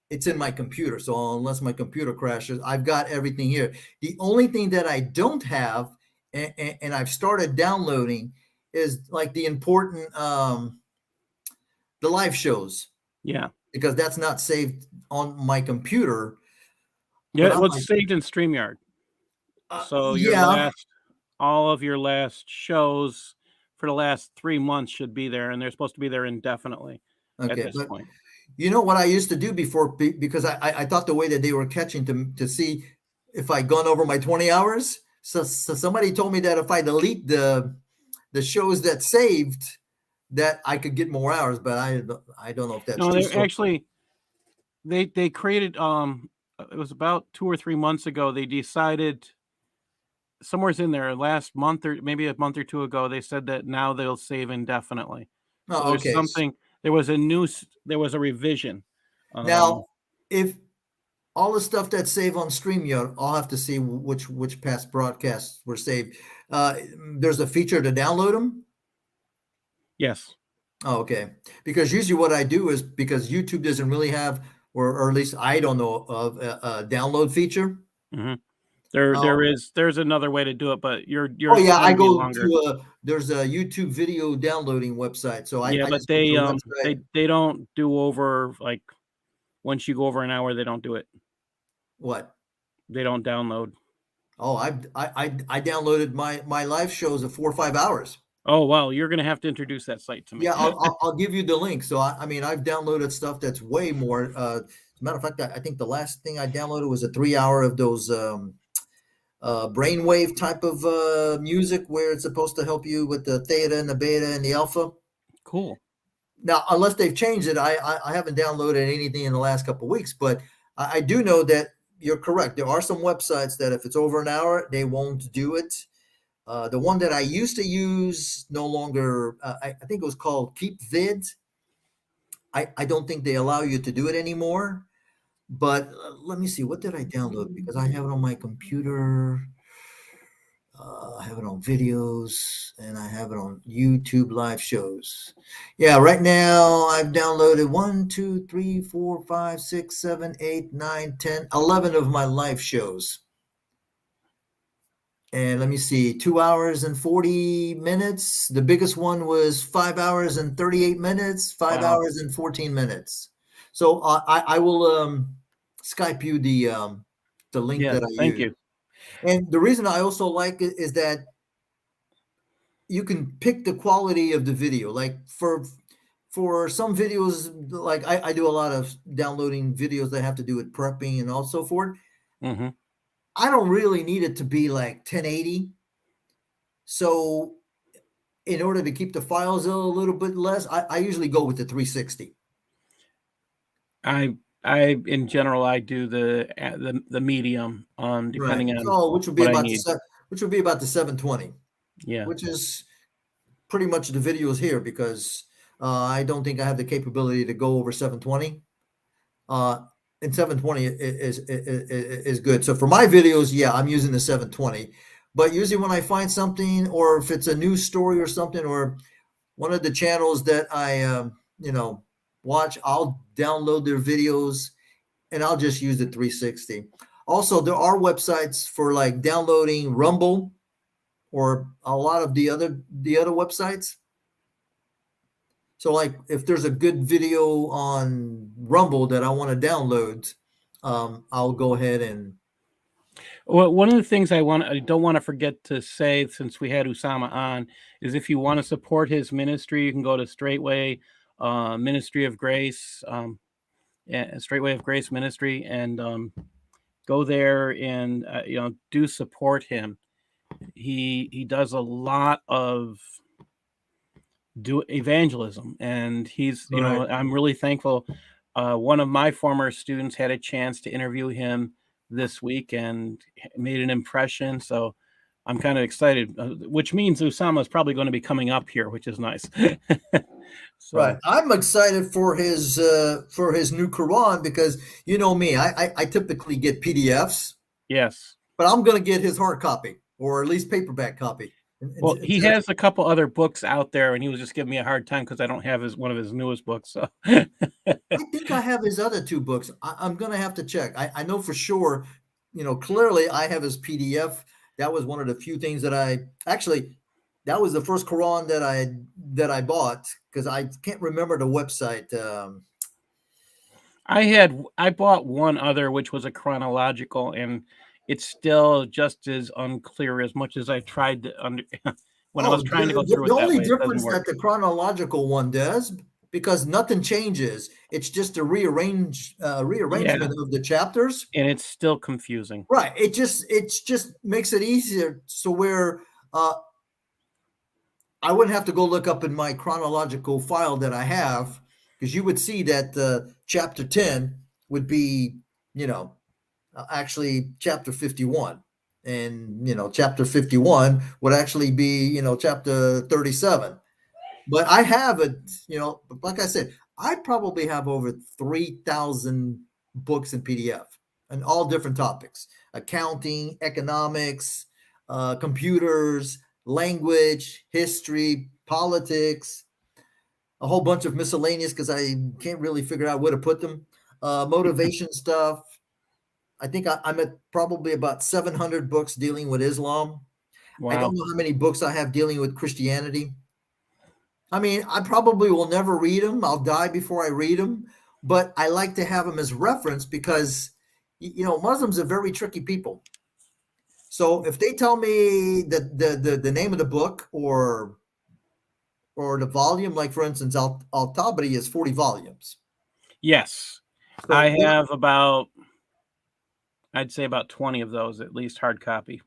it's in my computer. So unless my computer crashes, I've got everything here. The only thing that I don't have, and I've started downloading, is like the important the live shows,
Yeah.
because that's not saved on my computer.
Yeah,
But
it
I'm
was
like,
saved in StreamYard. So
yeah,
all of your last shows for the last 3 months should be there, and they're supposed to be there indefinitely at
okay.
this
But
point.
you know what I used to do before, because I thought the way that they were catching to see if I'd gone over my 20 hours. So somebody told me that if I delete the shows that saved, that I could get more hours, but I don't know if that's
No,
true.
they
So
actually they created it was about 2 or 3 months ago, they decided somewhere's in there last month or maybe a month or 2 ago, they said that now they'll save indefinitely. So
oh,
there's
okay.
something there was a revision.
Now, if all the stuff that's saved on StreamYard, I'll have to see which past broadcasts were saved. There's a feature to download them.
Yes.
Oh, okay. Because usually what I do is, because YouTube doesn't really have, or at least I don't know of a download feature.
Mm-hmm.
Oh,
There's another way to do it, but
oh
yours
yeah, I
can be
go
longer.
to there's a YouTube video downloading website, so
Yeah,
I
but
just go to the website.
they don't do over like once you go over an hour, they don't do it.
What?
They don't download.
Oh, I downloaded my live shows of 4 or 5 hours.
Oh wow, you're gonna have to introduce that site to me.
Yeah, I'll give you the link. So I mean, I've downloaded stuff that's way more. As a matter of fact, I think the last thing I downloaded was a 3 hour of those brainwave type of music, where it's supposed to help you with the theta and the beta and the alpha.
Cool.
Now, unless they've changed it, I haven't downloaded anything in the last couple of weeks. But I do know that you're correct. There are some websites that if it's over an hour, they won't do it. The one that I used to use no longer, I think it was called Keep Vid. I don't think they allow you to do it anymore. But let me see, what did I download? Because I have it on my computer. I have it on videos, and I have it on YouTube live shows. Yeah, right now I've downloaded 1, 2, 3, 4, 5, 6, 7, 8, 9, 10, 11 of my live shows. And let me see, 2 hours and 40 minutes. The biggest one was 5 hours and 38 minutes, 5
Wow.
hours and 14 minutes. So I will Skype you the link
Yeah,
that I
thank
use.
you.
And the reason I also like it is that you can pick the quality of the video. Like for some videos, like I do a lot of downloading videos that have to do with prepping and all so forth.
Mm-hmm.
I don't really need it to be like 1080. So in order to keep the files a little bit less, I usually go with the 360.
I in general I do the medium
Right.
depending on
So
what I need.
which would be about the 720,
Yeah.
which is pretty much the videos here, because I don't think I have the capability to go over 720. And 720 is good. So for my videos, yeah, I'm using the 720. But usually when I find something, or if it's a news story or something, or one of the channels that I watch, I'll download their videos and I'll just use the 360. Also, there are websites for like downloading Rumble or a lot of the other websites. So like if there's a good video on Rumble that I want to download, I'll go ahead and
Well, one of the things I don't want to forget to say, since we had Usama on, is if you want to support his ministry, you can go to Straightway Ministry of Grace, Straightway of Grace Ministry, and go there and do support him. He does a lot of do evangelism, and he's
right.
I'm really thankful. One of my former students had a chance to interview him this week and made an impression, so I'm kind of excited, which means Usama is probably going to be coming up here, which is nice.
Right.
So
I'm excited for his new Quran, because you know me, I typically get PDFs,
yes,
but I'm gonna get his hard copy, or at least paperback copy.
Well, he has a couple other books out there, and he was just giving me a hard time because I don't have one of his newest books. So
I think I have his other two books. I'm going to have to check. I know for sure, clearly I have his PDF. That was one of the few things that that was the first Quran that I bought, because I can't remember the website.
I bought one other, which was a chronological, and it's still just as unclear as much as I tried to when I was trying to go through it
The
that
only
way. It doesn't
difference
work.
that the chronological one does, because nothing changes, it's just a rearrangement of the chapters,
and it's still confusing.
Right. It just makes it easier, so where I wouldn't have to go look up in my chronological file that I have, because you would see that chapter 10 would be, actually chapter 51. And, chapter 51 would actually be, chapter 37. But I have it, like I said, I probably have over 3,000 books in PDF on all different topics: accounting, economics, computers, language, history, politics, a whole bunch of miscellaneous, because I can't really figure out where to put them, motivation stuff. I think I'm at probably about 700 books dealing with Islam. I
Wow.
don't know how many books I have dealing with Christianity. I mean, I probably will never read them. I'll die before I read them, but I like to have them as reference, because, Muslims are very tricky people. So if they tell me the name of the book or the volume, like for instance, Al-Tabari is 40 volumes.
Yes.
So
I have I'd say about 20 of those, at least hard copy.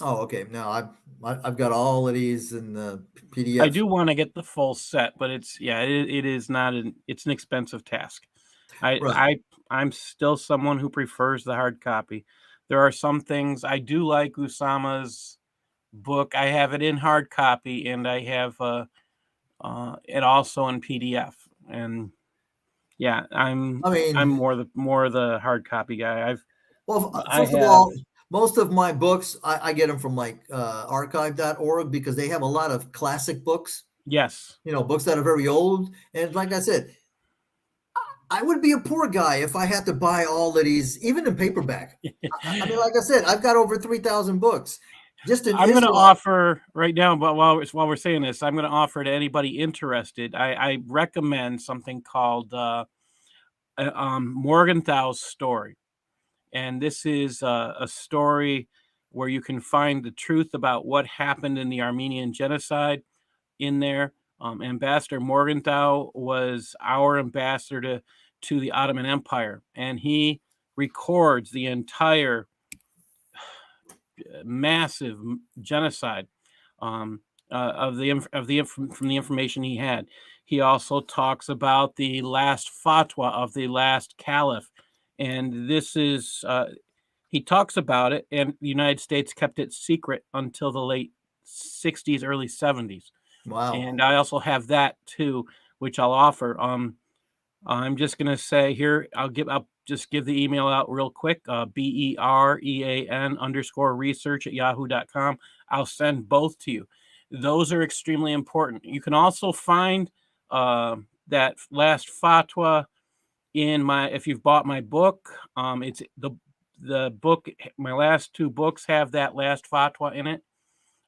Oh, okay. No, I've got all of these in the PDF.
I do want to get the full set, but it is not it's an expensive task. I'm still someone who prefers the hard copy. There are some things I do like Usama's book. I have it in hard copy, and I have it also in PDF. And yeah, I'm more the hard copy guy.
First of all, most of my books, I get them from like archive.org, because they have a lot of classic books.
Yes.
Books that are very old. And like I said, I would be a poor guy if I had to buy all of these, even in paperback. I mean, like I said, I've got over 3,000 books.
I'm going to offer right now, but while we're saying this, I'm going to offer to anybody interested. I recommend something called Morgenthau's Story. And this is a story where you can find the truth about what happened in the Armenian genocide in there. Ambassador Morgenthau was our ambassador to the Ottoman Empire, and he records the entire massive genocide from the information he had. He also talks about the last fatwa of the last caliph, and this is he talks about it, and the United States kept it secret until the late 60s, early 70s.
Wow.
And I also have that too, which I'll offer. I'm just going to say here, I'll just give the email out real quick, BEREAN_research@yahoo.com. I'll send both to you. Those are extremely important. You can also find that last fatwa if you've bought my book. It's the book, my last two books have that last fatwa in it.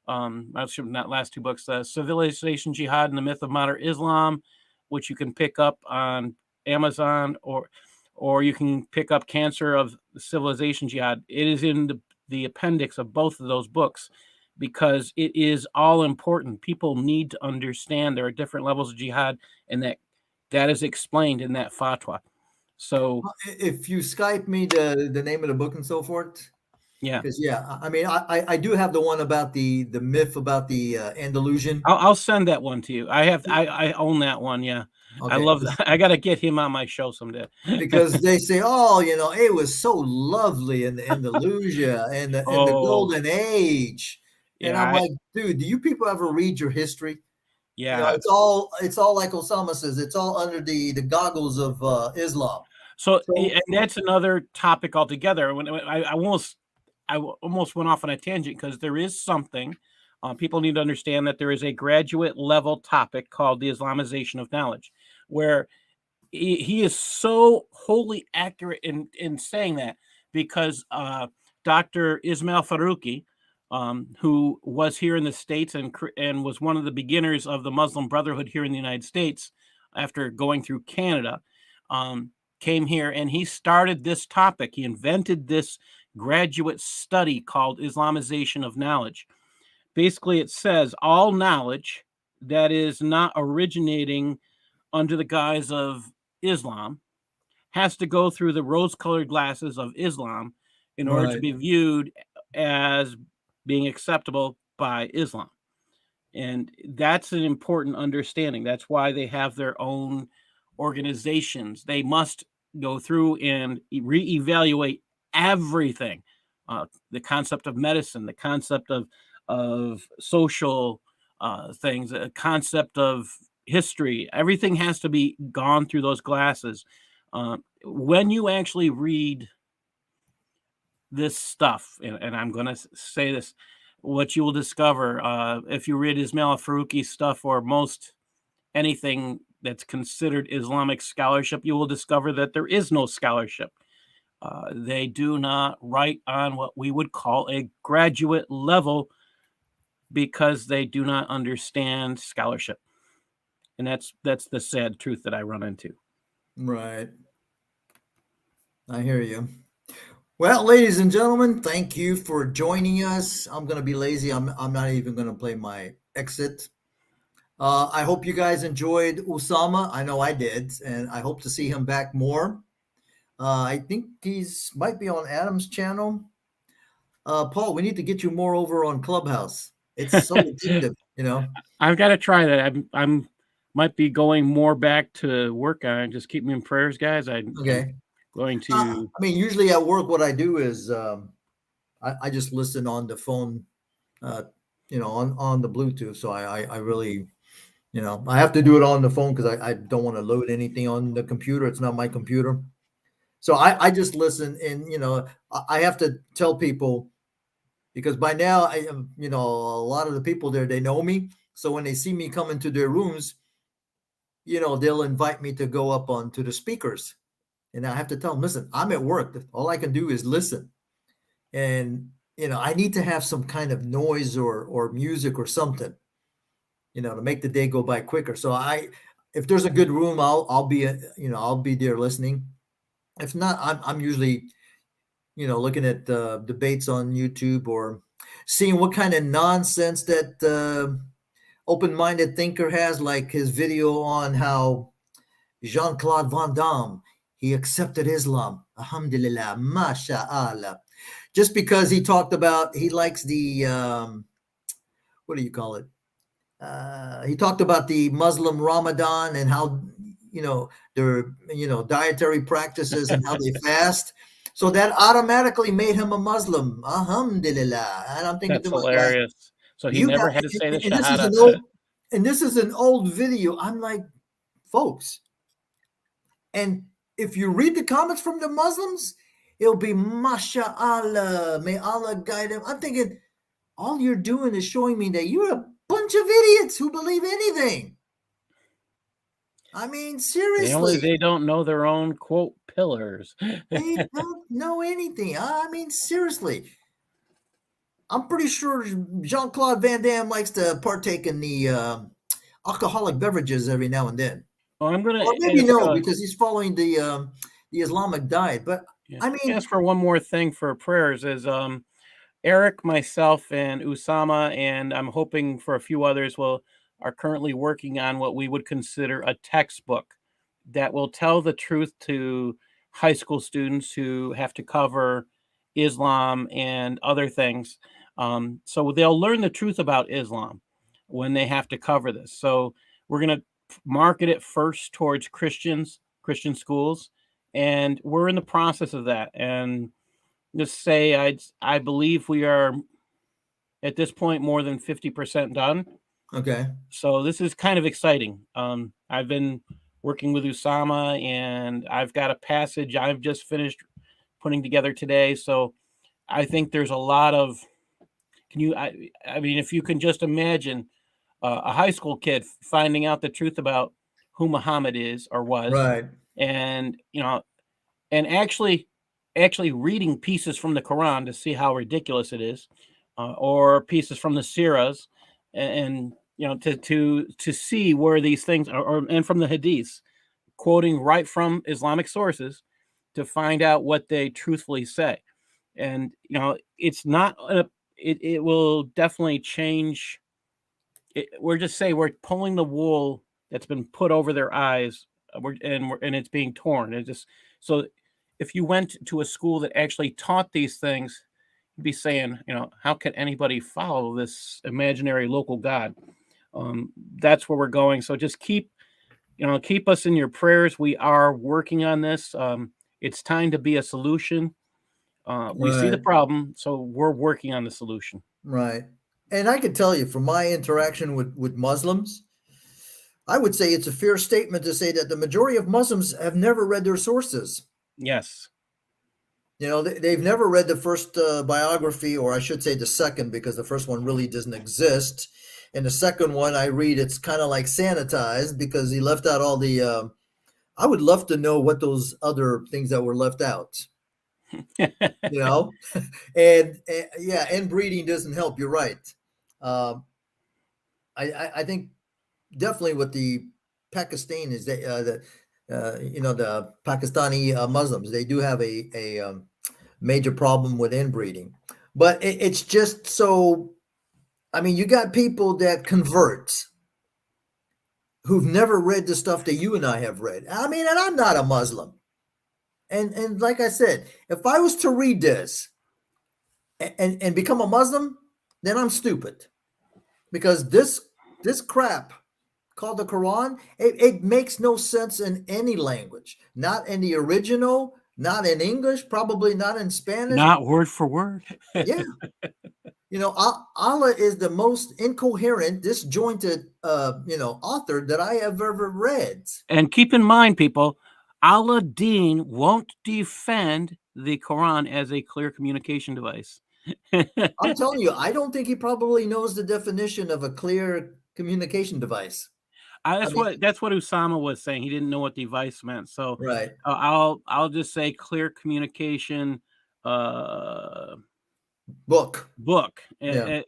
Not last two books, Civilization, Jihad, and the Myth of Modern Islam, which you can pick up on Amazon, or you can pick up Cancer of Civilization, Jihad. It is in the appendix of both of those books, because it is all important. People need to understand there are different levels of jihad, and that is explained in that fatwa. So
if you Skype me the name of the book and so forth.
Yeah.
Because I mean, I do have the one about the myth about the Andalusian.
I'll send that one to you. I own that one. Yeah. Okay. I love that. I got to get him on my show someday.
Because they say, oh, it was so lovely in the Andalusia and the golden age. And I'm like, dude, do you people ever read your history?
Yeah.
It's all like Osama says, it's all under the goggles of Islam.
So and that's another topic altogether. When I almost almost went off on a tangent because there is something. People need to understand that there is a graduate level topic called the Islamization of knowledge, where he is so wholly accurate in saying that, because Dr. Ismail Faruqi, who was here in the States and was one of the beginners of the Muslim Brotherhood here in the United States after going through Canada, came here and he started this topic. He invented this graduate study called Islamization of knowledge. Basically, it says all knowledge that is not originating under the guise of Islam has to go through the rose-colored glasses of Islam in order to be viewed as being acceptable by Islam. And that's an important understanding. That's why they have their own organizations. They must go through and reevaluate everything. The concept of medicine, the concept of social things, a concept of history, everything has to be gone through those glasses. When you actually read this stuff, and I'm going to say this, what you will discover if you read Ismail Faruqi's stuff or most anything that's considered Islamic scholarship, you will discover that there is no scholarship. They do not write on what we would call a graduate level because they do not understand scholarship. And that's the sad truth that I run into.
Right. I hear you. Well, ladies and gentlemen, thank you for joining us. I'm going to be lazy. I'm not even going to play my exit. I hope you guys enjoyed Usama. I know I did, and I hope to see him back more. I think he's might be on Adam's channel. Paul, we need to get you more over on Clubhouse. It's so addictive, you know.
I've got to try that. I'm might be going more back to work on it. Just keep me in prayers, guys. I'm going to.
I mean, usually at work, what I do is I just listen on the phone, you know, on the Bluetooth. So I really, you know, I have to do it on the phone because I don't want to load anything on the computer. It's not my computer. So I just listen, and, you know, I have to tell people, because by now I am, you know, a lot of the people there, they know me. So when they see me come into their rooms, you know, they'll invite me to go up onto the speakers. And I have to tell them, listen, I'm at work. All I can do is listen. And, you know, I need to have some kind of noise or music or something, you know, to make the day go by quicker. So if there's a good room, I'll be, you know, I'll be there listening. If not, I'm usually, you know, looking at debates on YouTube or seeing what kind of nonsense that open-minded thinker has, like his video on how Jean-Claude Van Damme, he accepted Islam. Alhamdulillah, mashallah. Just because he talked about, he likes the, what do you call it? He talked about the Muslim Ramadan and how, you know, their, you know, dietary practices and how they fast. So that automatically made him a Muslim. Alhamdulillah. And I'm thinking,
that's hilarious.
Like,
so he never had to say the Shahada.
This is an old video. I'm like, folks. And if you read the comments from the Muslims, it'll be mashallah, may Allah guide them. I'm thinking, all you're doing is showing me that you're a bunch of idiots who believe anything. I mean, seriously.
They don't know their own, quote, pillars.
They don't know anything. I mean, seriously. I'm pretty sure Jean-Claude Van Damme likes to partake in the alcoholic beverages every now and then.
Well, I'm going to,
or maybe no, because he's following the Islamic diet. But yeah. I mean,
ask for one more thing for prayers is Eric, myself, and Usama, and I'm hoping for a few others are currently working on what we would consider a textbook that will tell the truth to high school students who have to cover Islam and other things. So they'll learn the truth about Islam when they have to cover this. So we're going to market it first towards Christian schools, and we're in the process of that. And just say I believe we are at this point more than 50% done.
Okay.
So this is kind of exciting. I've been working with Usama, and I've got a passage I've just finished putting together today. So I think there's a lot of I mean, if you can just imagine a high school kid finding out the truth about who Muhammad is or was,
Right.
and and actually reading pieces from the Quran to see how ridiculous it is, or pieces from the Surahs, and to see where these things are, and from the Hadiths, quoting right from Islamic sources to find out what they truthfully say. And it's not it will definitely change. We're just say we're pulling the wool that's been put over their eyes, and it's being torn. It's just so if you went to a school that actually taught these things, you'd be saying, how can anybody follow this imaginary local god? That's where we're going. So just keep us in your prayers. We are working on this. It's time to be a solution. We see the
Right.
problem, so we're working on the solution.
Right. And I can tell you from my interaction with Muslims, I would say it's a fair statement to say that the majority of Muslims have never read their sources.
Yes.
They've never read the first biography, or I should say the second, because the first one really doesn't exist. And the second one I read, it's kind of like sanitized because he left out all the. I would love to know what those other things that were left out. You know, and yeah, inbreeding doesn't help. You're right. I think definitely with the Pakistan is the Pakistani Muslims, they do have a major problem with inbreeding, but it's just so. I mean, you got people that convert who've never read the stuff that you and I have read. I mean, and I'm not a Muslim, and like I said, if I was to read this and become a Muslim, then I'm stupid, because this crap called the Quran, it makes no sense in any language, not in the original, not in English, probably not in Spanish.
Not word for word.
Yeah. Allah is the most incoherent, disjointed, author that I have ever read.
And keep in mind, people, Al-Din won't defend the Quran as a clear communication device.
I'm telling you, I don't think he probably knows the definition of a clear communication device.
That's what Usama was saying. He didn't know what device meant. So
Right.
I'll just say clear communication
book.
Yeah.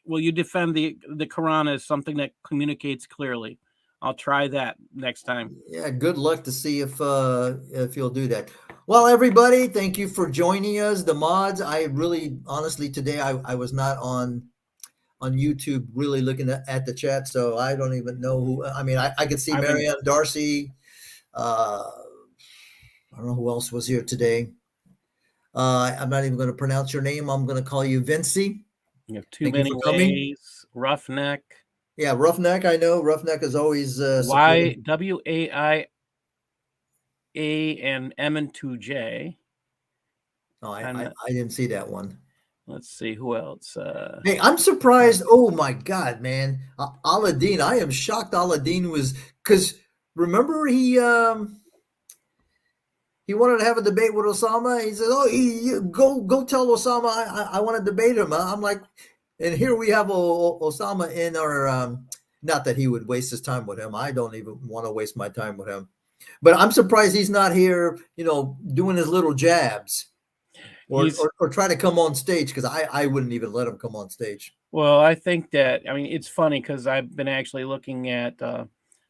Will you defend the Quran as something that communicates clearly? I'll try that next time.
Yeah, good luck to see if you'll do that. Well, everybody, thank you for joining us. The mods, I really, honestly, today I was not on YouTube really looking at the chat, so I don't even know who. I mean, I could see Marianne, Darcy. I don't know who else was here today. I'm not even going to pronounce your name. I'm going to call you Vinci.
You have too many ways. Roughneck.
Yeah, Roughneck. I know Roughneck is always
WAIA and M and 2J.
Oh, I didn't see that one.
Let's see who else.
Hey, I'm surprised. Oh my God, man, Al-Din. I am shocked. Al-Din was, because remember he wanted to have a debate with Osama. He said, "Oh, go tell Osama I want to debate him." I'm like, and here we have Osama in our. Not that he would waste his time with him. I don't even want to waste my time with him. But I'm surprised he's not here, doing his little jabs, or try to come on stage, because I wouldn't even let him come on stage.
Well, I think that, it's funny because I've been actually looking at, if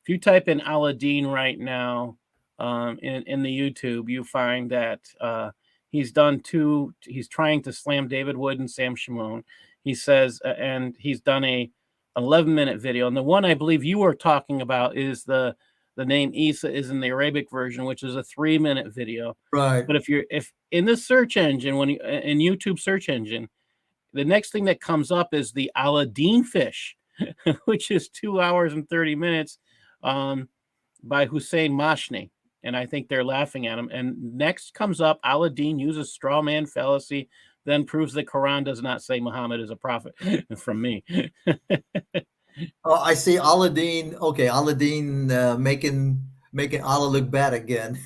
you type in Al-Din right now in the YouTube, you find that he's trying to slam David Wood and Sam Shimon. He says, and he's done a 11-minute video. And the one I believe you were talking about is the name Isa is in the Arabic version, which is a 3-minute video.
Right.
But if in the search engine, in YouTube search engine, the next thing that comes up is the Al-Din fish, which is 2 hours and 30 minutes by Hussein Mashni. And I think they're laughing at him. And next comes up, Al-Din uses straw man fallacy, then proves the Quran does not say Muhammad is a prophet. From me.
Oh, I see Al-Din. Okay, Al-Din making Allah look bad again.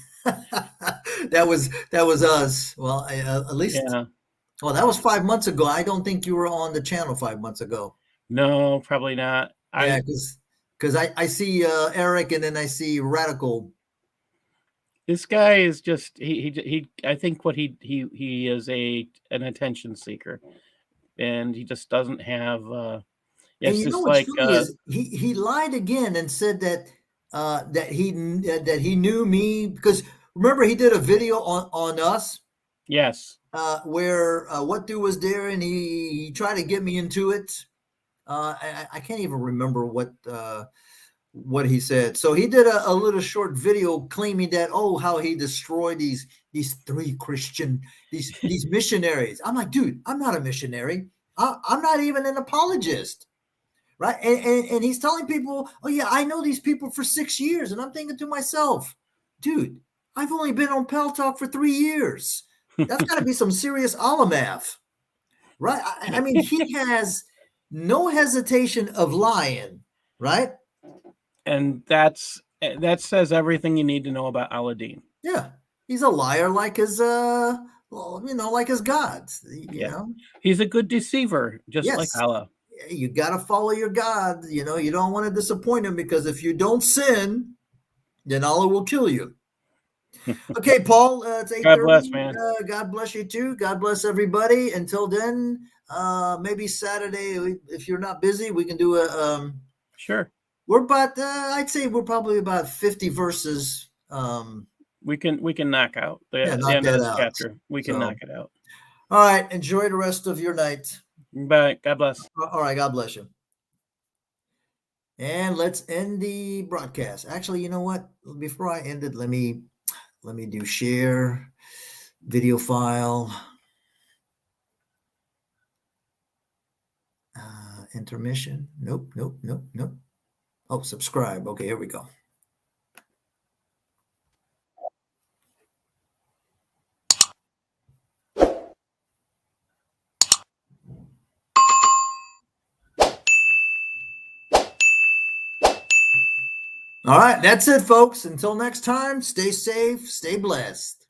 that was us. Well, at least Oh, that was 5 months ago. I don't think you were on the channel 5 months ago.
No, probably not.
Yeah, because I see Eric and then I see Radical.
This guy is just he. I think what he is an attention seeker, and he just doesn't have.
And
It's
you know
just
what's
like
funny is he lied again and said that that he knew me because remember he did a video on us
yes,
where what dude was there and he tried to get me into it. I can't even remember what he said. So he did a little short video claiming that how he destroyed these three Christian these missionaries. I'm like, dude, I'm not a missionary. I'm not even an apologist, right? And he's telling people, oh yeah, I know these people for 6 years, and I'm thinking to myself, dude, I've only been on Pal Talk for 3 years. That's got to be some serious alamath, right? I mean, he has no hesitation of lying, right?
and that says everything you need to know about Aladdin.
Yeah, he's a liar like his like his gods. You know,
he's a good deceiver, just like Allah.
You got to follow your God. You know, you don't want to disappoint him because if you don't sin, then Allah will kill you. Okay, Paul, it's 8:30.
God bless, man.
God bless you too. God bless everybody. Until then, maybe Saturday, if you're not busy, we can do a.
Sure.
We're about. I'd say we're probably about 50 verses.
We can knock out the end of this chapter. We can knock it out.
All right. Enjoy the rest of your night.
Bye. God bless.
All right. God bless you. And let's end the broadcast. Actually, you know what? Before I end it, let me do share video file. Intermission. Nope. Oh, subscribe. Okay, here we go. All right, that's it, folks. Until next time, stay safe, stay blessed.